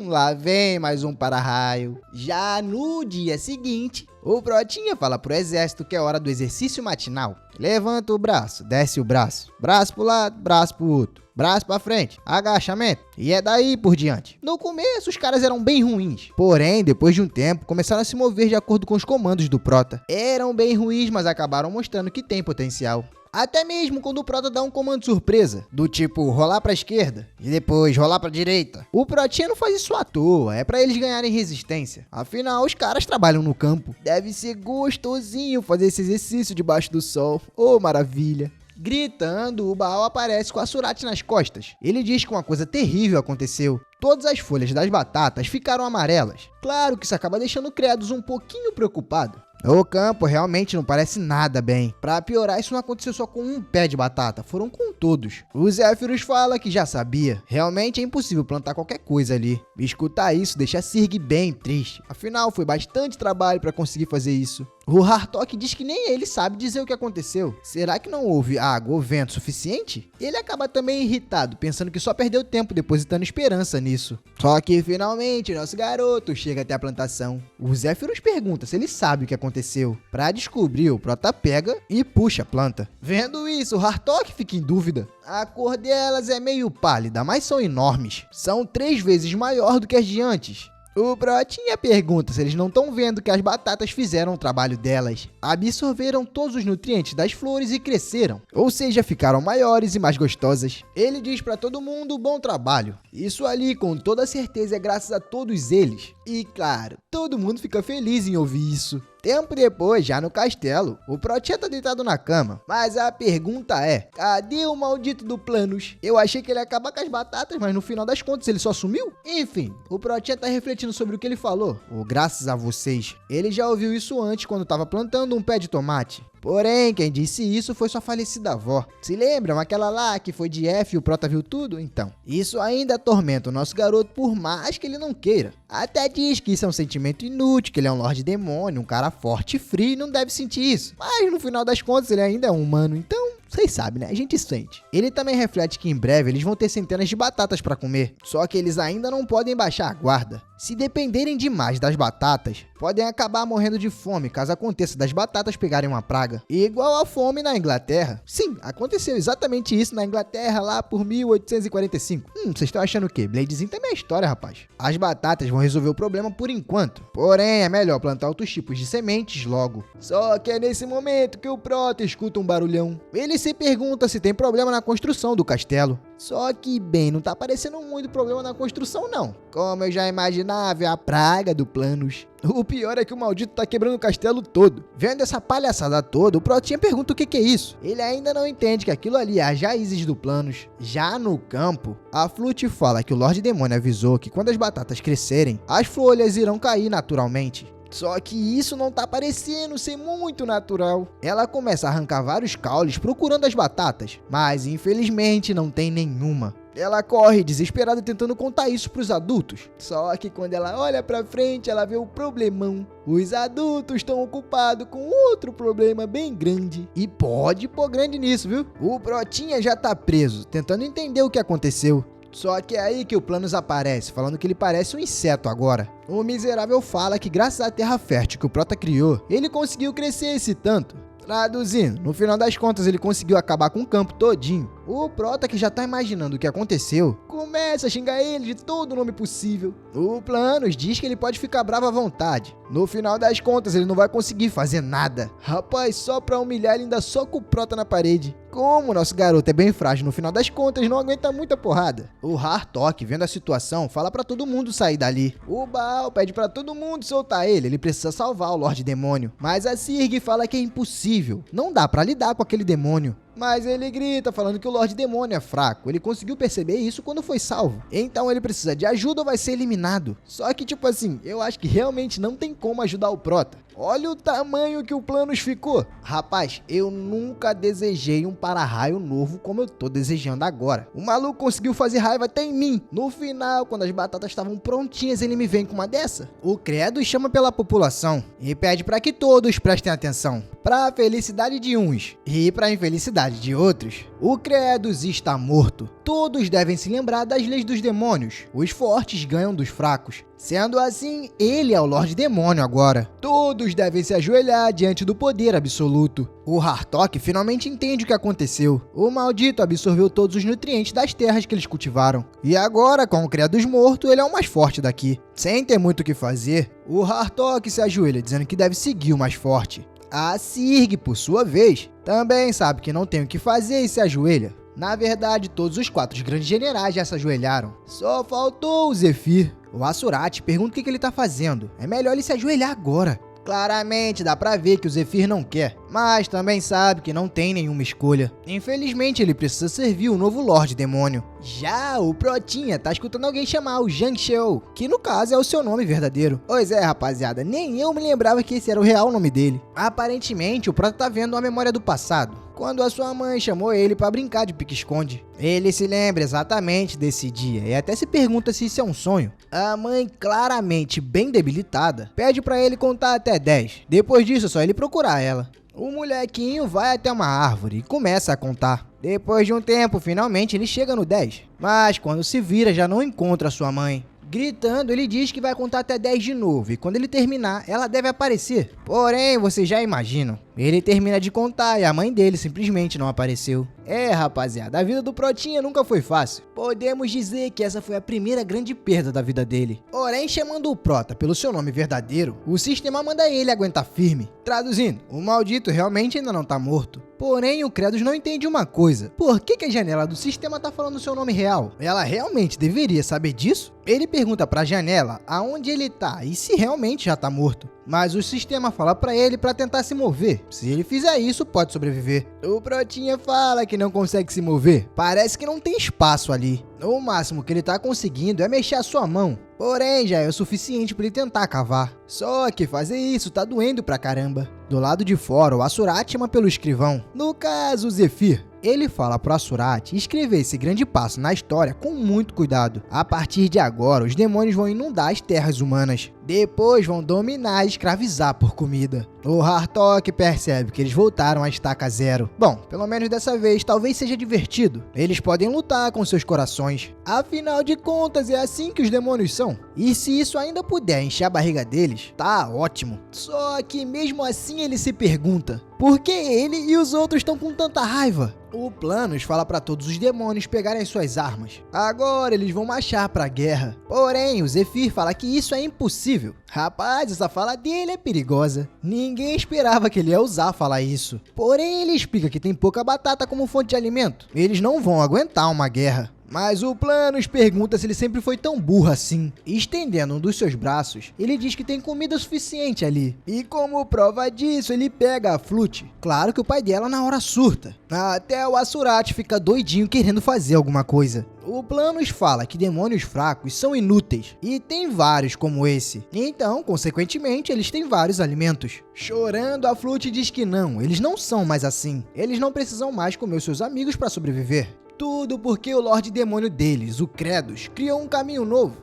Lá vem mais um para-raio. Já no dia seguinte, o Protinha fala pro exército que é hora do exercício matinal. Levanta o braço, desce o braço. Braço pro lado, braço pro outro. Braço pra frente, agachamento, e é daí por diante. No começo, os caras eram bem ruins. Porém, depois de um tempo, começaram a se mover de acordo com os comandos do Prota. Eram bem ruins, mas acabaram mostrando que tem potencial. Até mesmo quando o Prota dá um comando surpresa, do tipo rolar pra esquerda e depois rolar pra direita. O Protinha não faz isso à toa, é pra eles ganharem resistência. Afinal, os caras trabalham no campo. Deve ser gostosinho fazer esse exercício debaixo do sol. Oh, maravilha! Gritando, o Baal aparece com a Surati nas costas. Ele diz que uma coisa terrível aconteceu. Todas as folhas das batatas ficaram amarelas. Claro que isso acaba deixando o Kredos um pouquinho preocupado. O campo realmente não parece nada bem. Pra piorar, isso não aconteceu só com um pé de batata, foram com todos. O Zéfiros fala que já sabia. Realmente é impossível plantar qualquer coisa ali. Escutar isso deixa a Sirg bem triste. Afinal, foi bastante trabalho pra conseguir fazer isso. O Hartok diz que nem ele sabe dizer o que aconteceu. Será que não houve água ou vento suficiente? Ele acaba também irritado, pensando que só perdeu tempo depositando esperança nisso. Só que finalmente nosso garoto chega até a plantação. O Zéfiros pergunta se ele sabe o que aconteceu. Pra descobrir, o Prota pega e puxa a planta. Vendo isso, o Hartok fica em dúvida. A cor delas é meio pálida, mas são enormes. São 3 vezes maior do que as de antes. O Protinha pergunta se eles não estão vendo que as batatas fizeram o trabalho delas. Absorveram todos os nutrientes das flores e cresceram. Ou seja, ficaram maiores e mais gostosas. Ele diz pra todo mundo bom trabalho. Isso ali, com toda certeza, é graças a todos eles. E claro, todo mundo fica feliz em ouvir isso. Tempo depois, já no castelo, o Protinha tá deitado na cama. Mas a pergunta é, cadê o maldito do Planos? Eu achei que ele ia acabar com as batatas, mas no final das contas ele só sumiu? Enfim, o Protinha tá refletindo sobre o que ele falou. Ou graças a vocês. Ele já ouviu isso antes quando tava plantando um pé de tomate. Porém, quem disse isso foi sua falecida avó. Se lembram? Aquela lá que foi de F e o Prota viu tudo? Então, isso ainda atormenta o nosso garoto por mais que ele não queira. Até diz que isso é um sentimento inútil, que ele é um Lorde Demônio, um cara forte e frio e não deve sentir isso. Mas no final das contas ele ainda é um humano, então... Vocês sabem, né? A gente sente. Ele também reflete que em breve eles vão ter centenas de batatas para comer. Só que eles ainda não podem baixar a guarda. Se dependerem demais das batatas, podem acabar morrendo de fome caso aconteça das batatas pegarem uma praga. Igual a fome na Inglaterra. Sim, aconteceu exatamente isso na Inglaterra lá por 1845. Vocês estão achando o quê? Bladezinho também é história, rapaz. As batatas vão resolver o problema por enquanto. Porém, é melhor plantar outros tipos de sementes logo. Só que é nesse momento que o Prota escuta um barulhão. Ele se pergunta se tem problema na construção do castelo. Só que, bem, não tá aparecendo muito problema na construção, não. Como eu já imaginava, é a praga do Planos. O pior é que o maldito tá quebrando o castelo todo. Vendo essa palhaçada toda, o Protinha pergunta o que é isso. Ele ainda não entende que aquilo ali é as raízes do Planos. Já no campo, a Flute fala que o Lorde Demônio avisou que quando as batatas crescerem, as folhas irão cair naturalmente. Só que isso não tá parecendo ser muito natural. Ela começa a arrancar vários caules procurando as batatas, mas infelizmente não tem nenhuma. Ela corre desesperada tentando contar isso pros adultos. Só que quando ela olha pra frente, ela vê o problemão. Os adultos estão ocupados com outro problema bem grande. E pode pôr grande nisso, viu? O Protinha já tá preso, tentando entender o que aconteceu. Só que é aí que o Planos aparece, falando que ele parece um inseto agora. O miserável fala que graças à terra fértil que o Prota criou, ele conseguiu crescer esse tanto. Traduzindo, no final das contas ele conseguiu acabar com o campo todinho. O Prota, que já tá imaginando o que aconteceu, começa a xingar ele de todo nome possível. O Planos diz que ele pode ficar bravo à vontade. No final das contas ele não vai conseguir fazer nada. Rapaz, só pra humilhar ele ainda soca o Prota na parede. Como o nosso garoto é bem frágil, no final das contas não aguenta muita porrada. O Hartok, vendo a situação, fala pra todo mundo sair dali. O Baal pede pra todo mundo soltar ele precisa salvar o Lorde Demônio. Mas a Sirg fala que é impossível, não dá pra lidar com aquele demônio. Mas ele grita falando que o Lorde Demônio é fraco. Ele conseguiu perceber isso quando foi salvo. Então ele precisa de ajuda ou vai ser eliminado. Só que tipo assim, eu acho que realmente não tem como ajudar o Prota. Olha o tamanho que o Planos ficou. Rapaz, eu nunca desejei um para-raio novo como eu tô desejando agora. O maluco conseguiu fazer raiva até em mim. No final, quando as batatas estavam prontinhas, ele me vem com uma dessa. O Credos chama pela população e pede para que todos prestem atenção. Para a felicidade de uns e para a infelicidade de outros, o Credos está morto. Todos devem se lembrar das leis dos demônios. Os fortes ganham dos fracos. Sendo assim, ele é o Lorde Demônio agora. Todos devem se ajoelhar diante do poder absoluto. O Hartok finalmente entende o que aconteceu. O maldito absorveu todos os nutrientes das terras que eles cultivaram. E agora, com o Credos morto, ele é o mais forte daqui. Sem ter muito o que fazer, o Hartok se ajoelha dizendo que deve seguir o mais forte. A Sirg, por sua vez, também sabe que não tem o que fazer e se ajoelha. Na verdade, todos os 4 grandes generais já se ajoelharam. Só faltou o Zephyr. O Asurat pergunta o que ele tá fazendo. É melhor ele se ajoelhar agora. Claramente dá pra ver que o Zephyr não quer, mas também sabe que não tem nenhuma escolha. Infelizmente ele precisa servir o novo Lorde Demônio. Já o Protinha tá escutando alguém chamar o Zhang Xiao, que no caso é o seu nome verdadeiro. Pois é, rapaziada, nem eu me lembrava que esse era o real nome dele. Aparentemente o Prota tá vendo uma memória do passado, quando a sua mãe chamou ele pra brincar de pique-esconde. Ele se lembra exatamente desse dia e até se pergunta se isso é um sonho. A mãe, claramente bem debilitada, pede pra ele contar até 10. Depois disso é só ele procurar ela. O molequinho vai até uma árvore e começa a contar. Depois de um tempo, finalmente ele chega no 10. Mas quando se vira já não encontra sua mãe. Gritando, ele diz que vai contar até 10 de novo e quando ele terminar, ela deve aparecer. Porém, vocês já imaginam, ele termina de contar e a mãe dele simplesmente não apareceu. É, rapaziada, a vida do Protinha nunca foi fácil. Podemos dizer que essa foi a primeira grande perda da vida dele. Porém, chamando o Prota pelo seu nome verdadeiro, o sistema manda ele aguentar firme. Traduzindo, o maldito realmente ainda não tá morto. Porém, o Credos não entende uma coisa. Por que a janela do sistema tá falando o seu nome real? Ela realmente deveria saber disso? Ele pergunta pra janela aonde ele tá e se realmente já tá morto. Mas o sistema fala pra ele pra tentar se mover. Se ele fizer isso, pode sobreviver. O Protinha fala que não consegue se mover. Parece que não tem espaço ali. O máximo que ele tá conseguindo é mexer a sua mão. Porém, já é o suficiente para ele tentar cavar. Só que fazer isso tá doendo pra caramba. Do lado de fora, o Asurat chama pelo escrivão. No caso, o Zephyr. Ele fala pro Asurat escrever esse grande passo na história com muito cuidado. A partir de agora, os demônios vão inundar as terras humanas. Depois vão dominar e escravizar por comida. O Hartok percebe que eles voltaram à estaca zero. Bom, pelo menos dessa vez, talvez seja divertido. Eles podem lutar com seus corações. Afinal de contas, é assim que os demônios são. E se isso ainda puder encher a barriga deles, tá ótimo. Só que mesmo assim ele se pergunta, por que ele e os outros estão com tanta raiva? O Planos fala para todos os demônios pegarem suas armas. Agora eles vão marchar pra guerra. Porém, o Zephyr fala que isso é impossível. Rapaz, essa fala dele é perigosa. Ninguém esperava que ele ia ousar falar isso. Porém, ele explica que tem pouca batata como fonte de alimento. Eles não vão aguentar uma guerra. Mas o Planos pergunta se ele sempre foi tão burro assim. Estendendo um dos seus braços, ele diz que tem comida suficiente ali. E como prova disso, ele pega a Flute. Claro que o pai dela na hora surta. Até o Asurat fica doidinho querendo fazer alguma coisa. O Planos fala que demônios fracos são inúteis, e tem vários como esse. Então, consequentemente, eles têm vários alimentos. Chorando, a Flute diz que não, eles não são mais assim. Eles não precisam mais comer os seus amigos para sobreviver. Tudo porque o Lorde Demônio deles, o Credos, criou um caminho novo.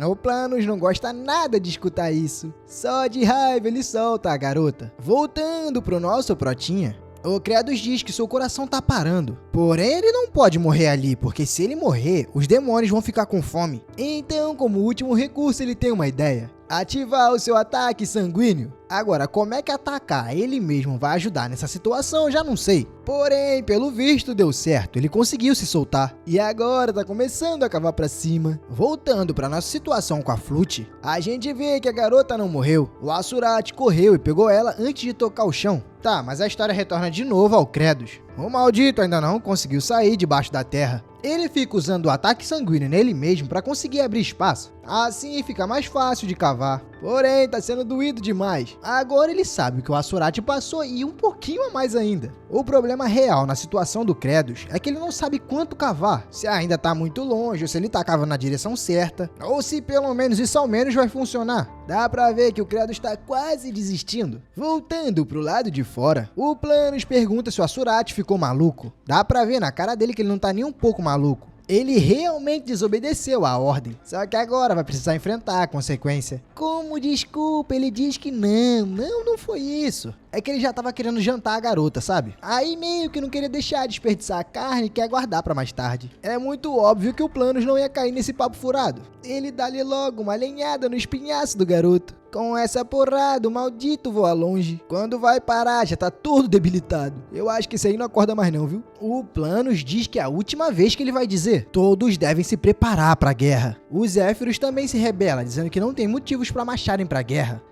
O Planos não gosta nada de escutar isso. Só de raiva ele solta a garota. Voltando pro nosso Protinha, o Credos diz que seu coração tá parando. Porém, ele não pode morrer ali, porque se ele morrer, os demônios vão ficar com fome. Então, como último recurso, ele tem uma ideia. Ativar o seu ataque sanguíneo. Agora, como é que atacar ele mesmo vai ajudar nessa situação, eu já não sei. Porém, pelo visto, deu certo. Ele conseguiu se soltar. E agora tá começando a cavar pra cima. Voltando pra nossa situação com a Flute, a gente vê que a garota não morreu. O Asurat correu e pegou ela antes de tocar o chão. Tá, mas a história retorna de novo ao Credos. O maldito ainda não conseguiu sair debaixo da terra. Ele fica usando o ataque sanguíneo nele mesmo para conseguir abrir espaço. Assim fica mais fácil de cavar. porém tá sendo doído demais. Agora ele sabe que o Asurati passou e um pouquinho a mais ainda. O problema real na situação do Kratos é que ele não sabe quanto cavar, se ainda tá muito longe, ou se ele tá cavando na direção certa, ou se pelo menos isso ao menos vai funcionar. Dá pra ver que o Kratos tá quase desistindo. Voltando pro lado de fora, o Planos pergunta se o Asurati ficou maluco. Dá pra ver na cara dele que ele não tá nem um pouco maluco. Ele realmente desobedeceu à ordem, só que agora vai precisar enfrentar a consequência. Como desculpa, ele diz que não foi isso. É que ele já tava querendo jantar a garota, sabe? Aí meio que não queria deixar de desperdiçar a carne e quer guardar pra mais tarde. É muito óbvio que o Planos não ia cair nesse papo furado. Ele dá-lhe logo uma lenhada no espinhaço do garoto. Com essa porrada, o maldito voa longe. Quando vai parar, já tá todo debilitado. Eu acho que esse aí não acorda mais não, viu? O Planos diz que é a última vez que ele vai dizer. Todos devem se preparar pra guerra. O Zéfiros também se rebela, dizendo que não tem motivos pra marcharem pra guerra.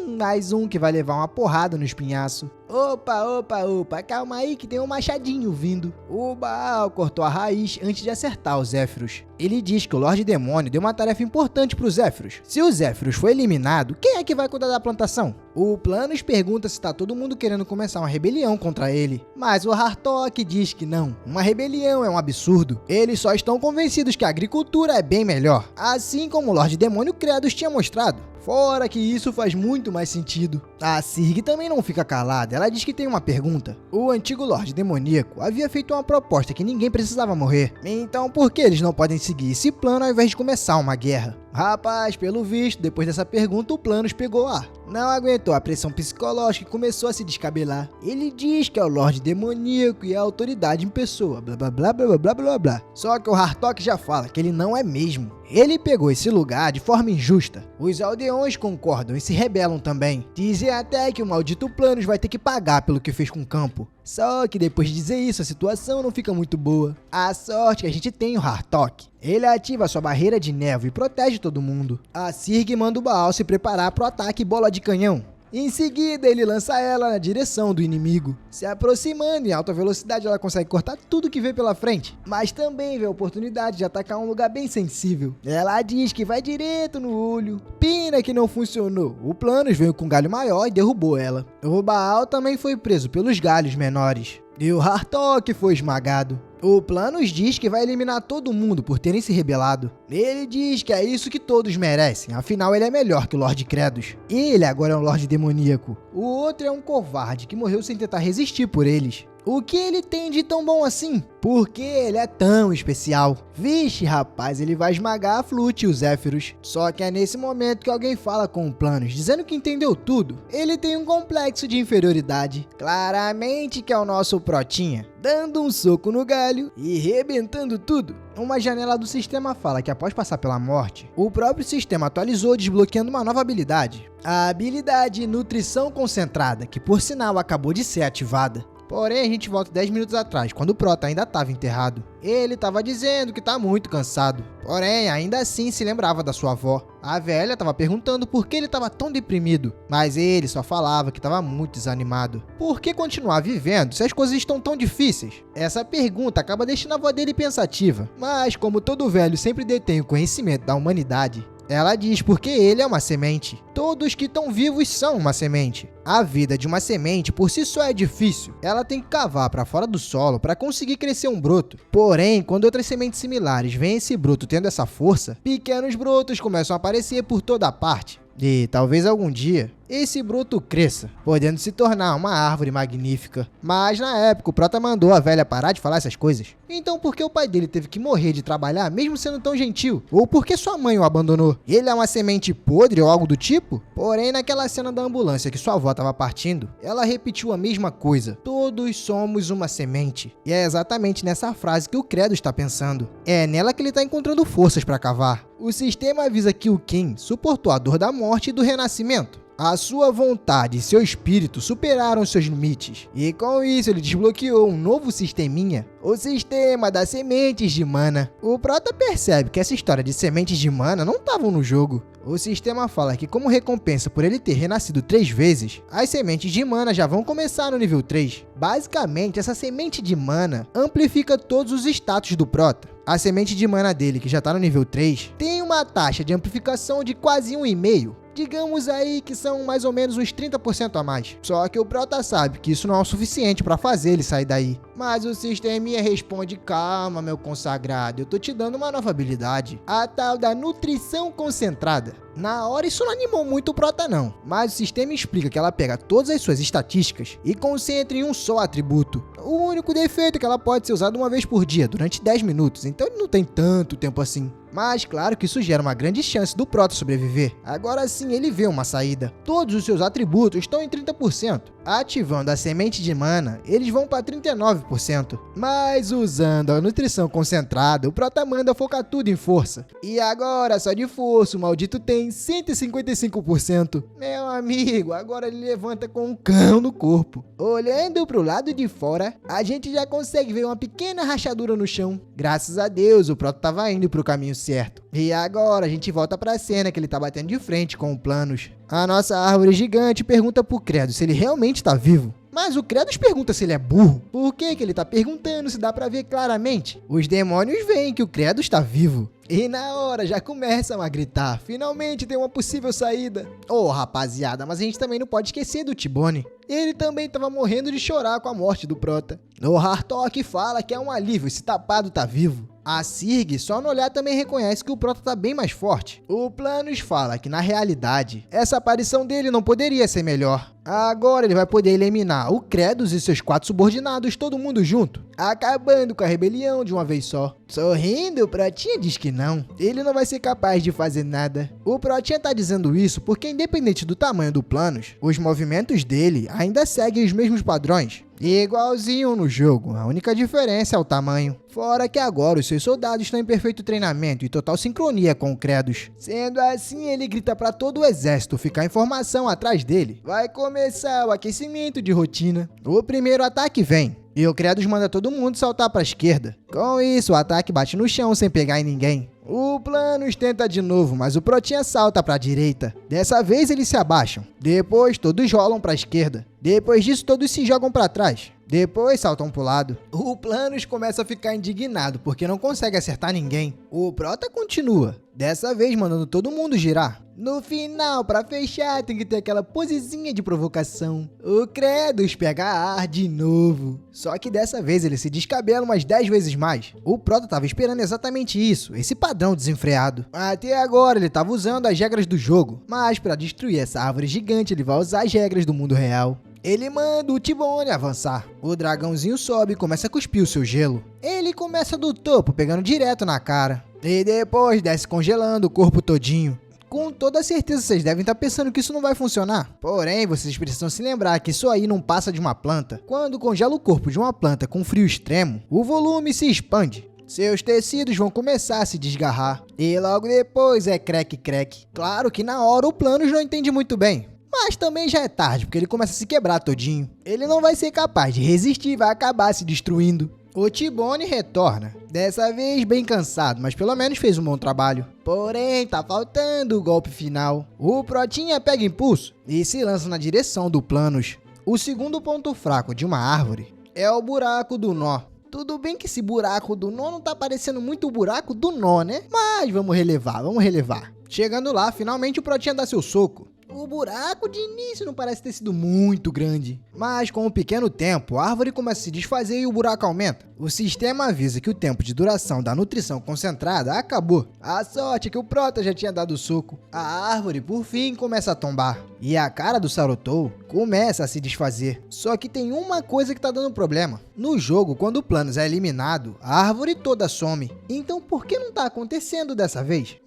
Mais um que vai levar uma porrada no espinhaço. Opa, calma aí que tem um machadinho vindo. O Baal cortou a raiz antes de acertar o Zéfiros. Ele diz que o Lorde Demônio deu uma tarefa importante pro Zéfiros. Se o Zéfiros for eliminado, quem é que vai cuidar da plantação? O Planos pergunta se tá todo mundo querendo começar uma rebelião contra ele. Mas o Hartok diz que não. Uma rebelião é um absurdo. Eles só estão convencidos que a agricultura é bem melhor. Assim como o Lorde Demônio Kratos tinha mostrado. Fora que isso faz muito mais sentido. A Sirg também não fica calada, ela diz que tem uma pergunta. O antigo Lorde Demoníaco havia feito uma proposta que ninguém precisava morrer. Então por que eles não podem seguir esse plano ao invés de começar uma guerra? Rapaz, pelo visto, depois dessa pergunta o Planos pegou ar. Não aguentou a pressão psicológica e começou a se descabelar. Ele diz que é o Lorde Demoníaco e a autoridade em pessoa, blá blá blá blá blá blá blá. Só que o Hartok já fala que ele não é mesmo. Ele pegou esse lugar de forma injusta. Os aldeões concordam e se rebelam também. Dizem até que o maldito Planos vai ter que pagar pelo que fez com o campo. Só que depois de dizer isso, a situação não fica muito boa. A sorte que a gente tem o Hartok. Ele ativa sua barreira de névoa e protege todo mundo. A Sirg manda o Baal se preparar para o ataque bola de canhão. Em seguida, ele lança ela na direção do inimigo. Se aproximando em alta velocidade, ela consegue cortar tudo que vê pela frente, mas também vê a oportunidade de atacar um lugar bem sensível. Ela diz que vai direto no olho. Pena que não funcionou. O Planos veio com um galho maior e derrubou ela. O Baal também foi preso pelos galhos menores. E o Hartok foi esmagado. O Planos diz que vai eliminar todo mundo por terem se rebelado. Ele diz que é isso que todos merecem, afinal ele é melhor que o Lorde Kratos. Ele agora é um Lorde Demoníaco. O outro é um covarde que morreu sem tentar resistir por eles. O que ele tem de tão bom assim? Por que ele é tão especial? Vixe, rapaz, ele vai esmagar a Flute e o Zéfiros. Só que é nesse momento que alguém fala com o Planos, dizendo que entendeu tudo. Ele tem um complexo de inferioridade. Claramente que é o nosso Protinha, dando um soco no galho e rebentando tudo. Uma janela do sistema fala que após passar pela morte, o próprio sistema atualizou desbloqueando uma nova habilidade. A habilidade Nutrição Concentrada, que por sinal acabou de ser ativada. Porém, a gente volta 10 minutos atrás, quando o Prota ainda estava enterrado. Ele estava dizendo que está muito cansado. Porém, ainda assim se lembrava da sua avó. A velha estava perguntando por que ele estava tão deprimido. Mas ele só falava que estava muito desanimado. Por que continuar vivendo se as coisas estão tão difíceis? Essa pergunta acaba deixando a avó dele pensativa. Mas, como todo velho sempre detém o conhecimento da humanidade, ela diz porque ele é uma semente. Todos que estão vivos são uma semente. A vida de uma semente por si só é difícil. Ela tem que cavar para fora do solo para conseguir crescer um broto. Porém, quando outras sementes similares veem esse broto tendo essa força, pequenos brotos começam a aparecer por toda parte. E talvez algum dia esse broto cresça, podendo se tornar uma árvore magnífica. Mas na época o Prota mandou a velha parar de falar essas coisas. Então por que o pai dele teve que morrer de trabalhar mesmo sendo tão gentil? Ou por que sua mãe o abandonou? Ele é uma semente podre ou algo do tipo? Porém, naquela cena da ambulância que sua avó estava partindo, ela repetiu a mesma coisa. Todos somos uma semente. E é exatamente nessa frase que o Kratos está pensando. É nela que ele está encontrando forças para cavar. O sistema avisa que o King suportou a dor da morte e do renascimento. A sua vontade e seu espírito superaram seus limites, e com isso ele desbloqueou um novo sisteminha, o sistema das sementes de mana. O Prota percebe que essa história de sementes de mana não estavam no jogo. O sistema fala que como recompensa por ele ter renascido 3 vezes, as sementes de mana já vão começar no nível 3. Basicamente, essa semente de mana amplifica todos os status do Prota. A semente de mana dele, que já está no nível 3, tem uma taxa de amplificação de quase 1,5. Digamos aí que são mais ou menos uns 30% a mais. Só que o Prota sabe que isso não é o suficiente para fazer ele sair daí. Mas o sisteminha responde: calma, meu consagrado, eu tô te dando uma nova habilidade, a tal da nutrição concentrada. Na hora isso não animou muito o Prota não, mas o sistema explica que ela pega todas as suas estatísticas e concentra em um só atributo. O único defeito é que ela pode ser usada uma vez por dia, durante 10 minutos, então ele não tem tanto tempo assim. Mas claro que isso gera uma grande chance do Prota sobreviver. Agora sim ele vê uma saída. Todos os seus atributos estão em 30%. Ativando a semente de mana, eles vão para 39%. Mas usando a nutrição concentrada, o Prota manda focar tudo em força. E agora, só de força, o maldito tem 155%. Meu amigo, agora ele levanta com um cão no corpo. Olhando pro lado de fora, a gente já consegue ver uma pequena rachadura no chão. Graças a Deus, o Prota estava indo pro caminho certo. E agora a gente volta pra cena que ele tá batendo de frente com o Planos. A nossa árvore gigante pergunta pro Credos se ele realmente tá vivo. Mas o Credos pergunta se ele é burro. Por que ele tá perguntando se dá pra ver claramente? Os demônios veem que o Credos tá vivo. E na hora já começam a gritar: finalmente tem uma possível saída. Oh, rapaziada, mas a gente também não pode esquecer do T-Bone. Ele também tava morrendo de chorar com a morte do Prota. O Hartok fala que é um alívio, esse tapado tá vivo. A Sirg, só no olhar, também reconhece que o Prota tá bem mais forte. O Planos fala que, na realidade, essa aparição dele não poderia ser melhor. Agora ele vai poder eliminar o Credos e seus 4 subordinados, todo mundo junto, acabando com a rebelião de uma vez só. Sorrindo, o Protinha diz que não. Ele não vai ser capaz de fazer nada. O Protinha tá dizendo isso porque, independente do tamanho do Planos, os movimentos dele ainda seguem os mesmos padrões. Igualzinho no jogo, a única diferença é o tamanho. Fora que agora os seus soldados estão em perfeito treinamento e total sincronia com o Credos. Sendo assim, ele grita para todo o exército ficar em formação atrás dele. Vai começar o aquecimento de rotina. O primeiro ataque vem. E o Credos manda todo mundo saltar para a esquerda. Com isso, o ataque bate no chão sem pegar em ninguém. O Planos tenta de novo, mas o Protinha salta para a direita. Dessa vez eles se abaixam. Depois todos rolam para a esquerda. Depois disso todos se jogam para trás. Depois saltam pro lado. O Planos começa a ficar indignado porque não consegue acertar ninguém. O Prota continua, dessa vez mandando todo mundo girar. No final, pra fechar, tem que ter aquela posezinha de provocação. O Credos pega ar de novo. Só que dessa vez ele se descabela umas 10 vezes mais. O Prota tava esperando exatamente isso, esse padrão desenfreado. Até agora ele tava usando as regras do jogo, mas pra destruir essa árvore gigante ele vai usar as regras do mundo real. Ele manda o T-Bone avançar. O dragãozinho sobe e começa a cuspir o seu gelo. Ele começa do topo, pegando direto na cara. E depois desce congelando o corpo todinho. Com toda certeza vocês devem estar pensando que isso não vai funcionar. Porém, vocês precisam se lembrar que isso aí não passa de uma planta. Quando congela o corpo de uma planta com frio extremo, o volume se expande. Seus tecidos vão começar a se desgarrar. E logo depois é crack. Claro que na hora o Planos não entende muito bem. Mas também já é tarde, porque ele começa a se quebrar todinho. Ele não vai ser capaz de resistir e vai acabar se destruindo. O T-Bone retorna, dessa vez bem cansado, mas pelo menos fez um bom trabalho. Porém, tá faltando o golpe final. O Protinha pega impulso e se lança na direção do Planos. O segundo ponto fraco de uma árvore é o buraco do nó. Tudo bem que esse buraco do nó não tá parecendo muito o buraco do nó, né? Mas vamos relevar. Chegando lá, finalmente o Protinha dá seu soco. O buraco de início não parece ter sido muito grande, mas com um pequeno tempo, a árvore começa a se desfazer e o buraco aumenta. O sistema avisa que o tempo de duração da nutrição concentrada acabou. A sorte é que o Prota já tinha dado o soco. A árvore, por fim, começa a tombar. E a cara do Sarutou começa a se desfazer. Só que tem uma coisa que tá dando problema. No jogo, quando o Planos é eliminado, a árvore toda some. Então por que não tá acontecendo dessa vez?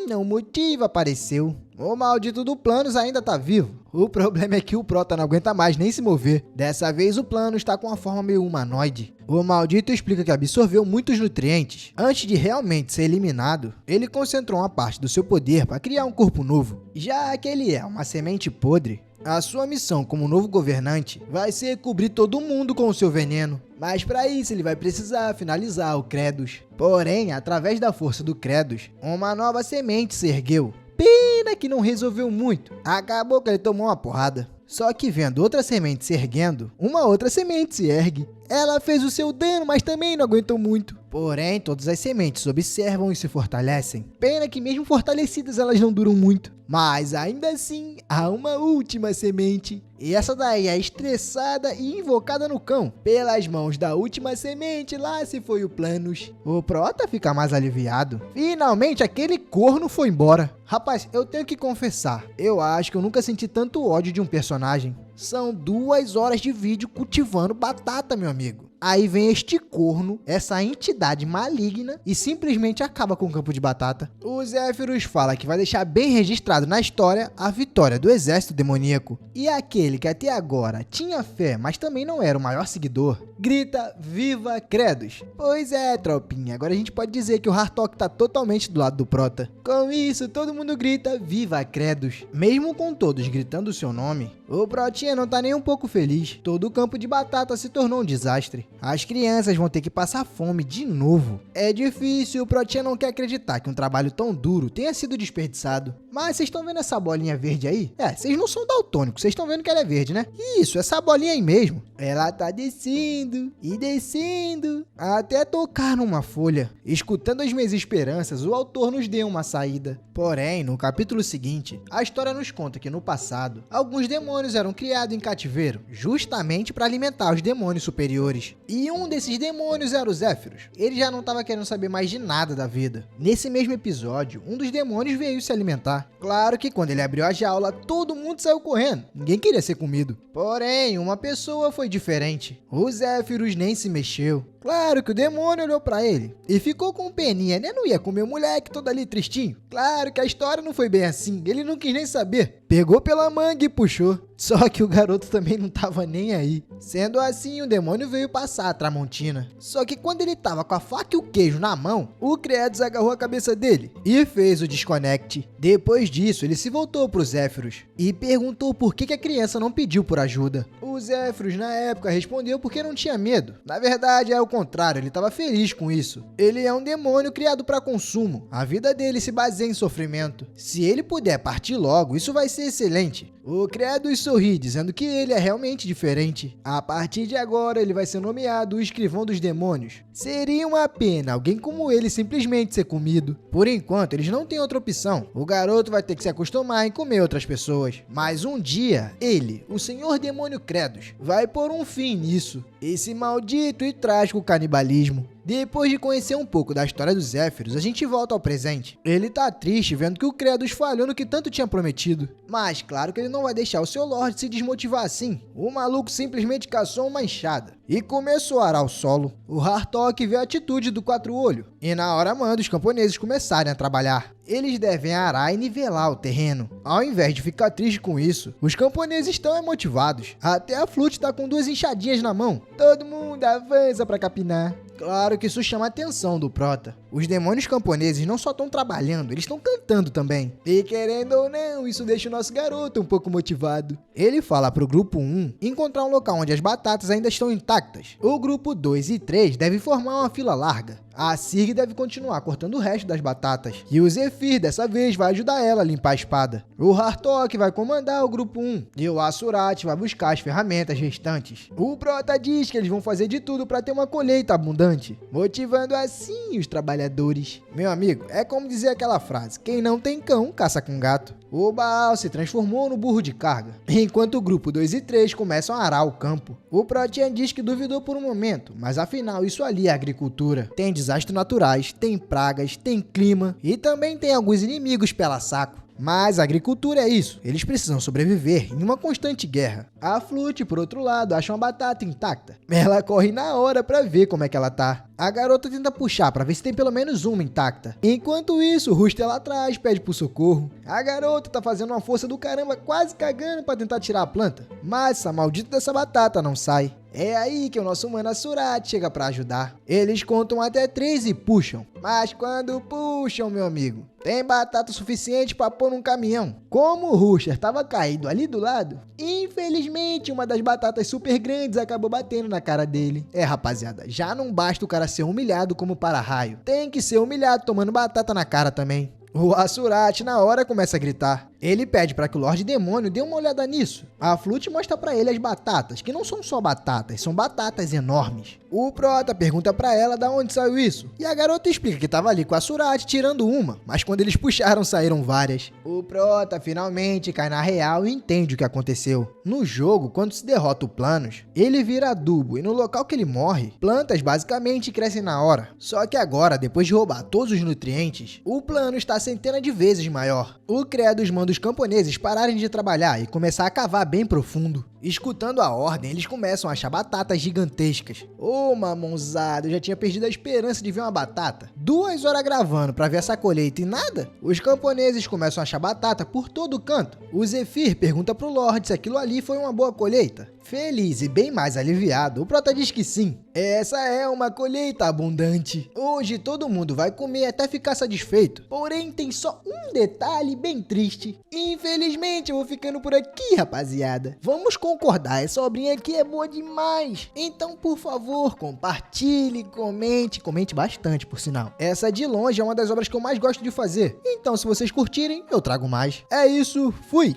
O motivo apareceu. O maldito do Planos ainda tá vivo. O problema é que o Prota não aguenta mais nem se mover. Dessa vez o Planos está com uma forma meio humanoide. O maldito explica que absorveu muitos nutrientes. Antes de realmente ser eliminado, ele concentrou uma parte do seu poder para criar um corpo novo. Já que ele é uma semente podre, a sua missão como novo governante vai ser cobrir todo mundo com o seu veneno. Mas para isso ele vai precisar finalizar o Credos. Porém, através da força do Credos, uma nova semente se ergueu. Pena que não resolveu muito. Acabou que ele tomou uma porrada. Só que vendo outra semente se erguendo, uma outra semente se ergue. Ela fez o seu dano, mas também não aguentou muito. Porém, todas as sementes observam e se fortalecem. Pena que mesmo fortalecidas elas não duram muito. Mas ainda assim, há uma última semente. E essa daí é estressada e invocada no cão. Pelas mãos da última semente, lá se foi o Planos. O Prota fica mais aliviado. Finalmente aquele corno foi embora. Rapaz, eu tenho que confessar, eu acho que eu nunca senti tanto ódio de um personagem. São 2 horas de vídeo cultivando batata, meu amigo. Aí vem este corno, essa entidade maligna, e simplesmente acaba com o campo de batata. O Zéfiros fala que vai deixar bem registrado na história a vitória do exército demoníaco. E aquele que até agora tinha fé, mas também não era o maior seguidor, grita Viva Credos. Pois é, tropinha, agora a gente pode dizer que o Hartok tá totalmente do lado do Prota. Com isso, todo mundo grita Viva Credos. Mesmo com todos gritando o seu nome, o Protinha não tá nem um pouco feliz. Todo o campo de batata se tornou um desastre. As crianças vão ter que passar fome de novo. É difícil, o Protinha não quer acreditar que um trabalho tão duro tenha sido desperdiçado. Mas vocês estão vendo essa bolinha verde aí? Vocês não são daltônicos, vocês estão vendo que ela é verde, né? Isso, essa bolinha aí mesmo. Ela tá descendo e descendo até tocar numa folha. Escutando as minhas esperanças, o autor nos deu uma saída. Porém, no capítulo seguinte, a história nos conta que no passado, alguns demônios eram criados em cativeiro, justamente para alimentar os demônios superiores. E um desses demônios era o Zéfiros. Ele já não estava querendo saber mais de nada da vida. Nesse mesmo episódio, um dos demônios veio se alimentar. Claro que quando ele abriu a jaula, todo mundo saiu correndo. Ninguém queria ser comido. Porém, uma pessoa foi diferente. O Zéfiros nem se mexeu. Claro que o demônio olhou pra ele e ficou com peninha, né? Não ia comer o moleque todo ali tristinho. Claro que a história não foi bem assim, ele não quis nem saber. Pegou pela manga e puxou. Só que o garoto também não tava nem aí. Sendo assim, o demônio veio passar a Tramontina. Só que quando ele tava com a faca e o queijo na mão, o Credos agarrou a cabeça dele e fez o desconecte. Depois disso, ele se voltou pro Zéfiros e perguntou por que a criança não pediu por ajuda. O Zéfiros, na época, respondeu porque não tinha medo. Na verdade, é o contrário, ele estava feliz com isso. Ele é um demônio criado para consumo. A vida dele se baseia em sofrimento. Se ele puder partir logo, isso vai ser excelente. O Credos sorri, dizendo que ele é realmente diferente. A partir de agora, ele vai ser nomeado o escrivão dos demônios. Seria uma pena alguém como ele simplesmente ser comido. Por enquanto, eles não têm outra opção. O garoto vai ter que se acostumar em comer outras pessoas. Mas um dia, ele, o Senhor Demônio Credos, vai pôr um fim nisso. Esse maldito e trágico canibalismo. Depois de conhecer um pouco da história dos Zéfiros, a gente volta ao presente. Ele tá triste vendo que o Credos falhou no que tanto tinha prometido. Mas claro que ele não vai deixar o seu Lorde se desmotivar assim. O maluco simplesmente caçou uma enxada e começou a arar o solo. O Hartok vê a atitude do Quatro-Olho e na hora manda os camponeses começarem a trabalhar. Eles devem arar e nivelar o terreno. Ao invés de ficar triste com isso, os camponeses estão motivados. Até a Flute tá com 2 enxadinhas na mão. Todo mundo avança pra capinar. Claro que isso chama a atenção do Prota. Os demônios camponeses não só estão trabalhando, eles estão cantando também. E querendo ou não, isso deixa o nosso garoto um pouco motivado. Ele fala pro grupo 1 encontrar um local onde as batatas ainda estão intactas. O grupo 2 e 3 devem formar uma fila larga. A Sig deve continuar cortando o resto das batatas. E o Zephyr, dessa vez, vai ajudar ela a limpar a espada. O Hartok vai comandar o grupo 1. E o Asurat vai buscar as ferramentas restantes. O Prota diz que eles vão fazer de tudo para ter uma colheita abundante, motivando assim os trabalhadores. Meu amigo, é como dizer aquela frase: quem não tem cão, caça com gato. O Baal se transformou no burro de carga, enquanto o grupo 2 e 3 começam a arar o campo. O Protinha diz que duvidou por um momento, mas afinal isso ali é agricultura. Tem desastres naturais, tem pragas, tem clima e também tem alguns inimigos pela saco. Mas a agricultura é isso, eles precisam sobreviver em uma constante guerra. A Flute, por outro lado, acha uma batata intacta. Ela corre na hora pra ver como é que ela tá. A garota tenta puxar pra ver se tem pelo menos uma intacta. Enquanto isso, o Rooster lá atrás pede por socorro. A garota tá fazendo uma força do caramba, quase cagando pra tentar tirar a planta. Mas essa maldita dessa batata não sai. É aí que o nosso mano Asurat chega pra ajudar. Eles contam até 3 e puxam. Mas quando puxam, meu amigo, tem batata suficiente pra pôr num caminhão. Como o Rooster tava caído ali do lado, infelizmente uma das batatas super grandes acabou batendo na cara dele. Rapaziada, já não basta o cara ser humilhado como para-raio. Tem que ser humilhado tomando batata na cara também. O Asurat na hora começa a gritar: Ele pede para que o Lorde Demônio dê uma olhada nisso. A Flute mostra para ele as batatas, que não são só batatas, são batatas enormes. O Prota pergunta para ela da onde saiu isso, e a garota explica que estava ali com a Surati tirando uma, mas quando eles puxaram saíram várias. O Prota finalmente cai na real e entende o que aconteceu. No jogo, quando se derrota o Planos, ele vira adubo e no local que ele morre, plantas basicamente crescem na hora. Só que agora, depois de roubar todos os nutrientes, o plano está centenas de vezes maior. O Credos manda os camponeses pararem de trabalhar e começar a cavar bem profundo. Escutando a ordem, eles começam a achar batatas gigantescas. Ô, mamonzada, eu já tinha perdido a esperança de ver uma batata. 2 horas gravando pra ver essa colheita e nada? Os camponeses começam a achar batata por todo canto. O Zephyr pergunta pro Lorde se aquilo ali foi uma boa colheita. Feliz e bem mais aliviado, o Prota diz que sim. Essa é uma colheita abundante. Hoje todo mundo vai comer até ficar satisfeito. Porém, tem só um detalhe bem triste. Infelizmente, eu vou ficando por aqui, rapaziada. Vamos concordar, essa obrinha aqui é boa demais. Então, por favor, compartilhe, comente bastante, por sinal. Essa de longe é uma das obras que eu mais gosto de fazer. Então, se vocês curtirem, eu trago mais. É isso, fui!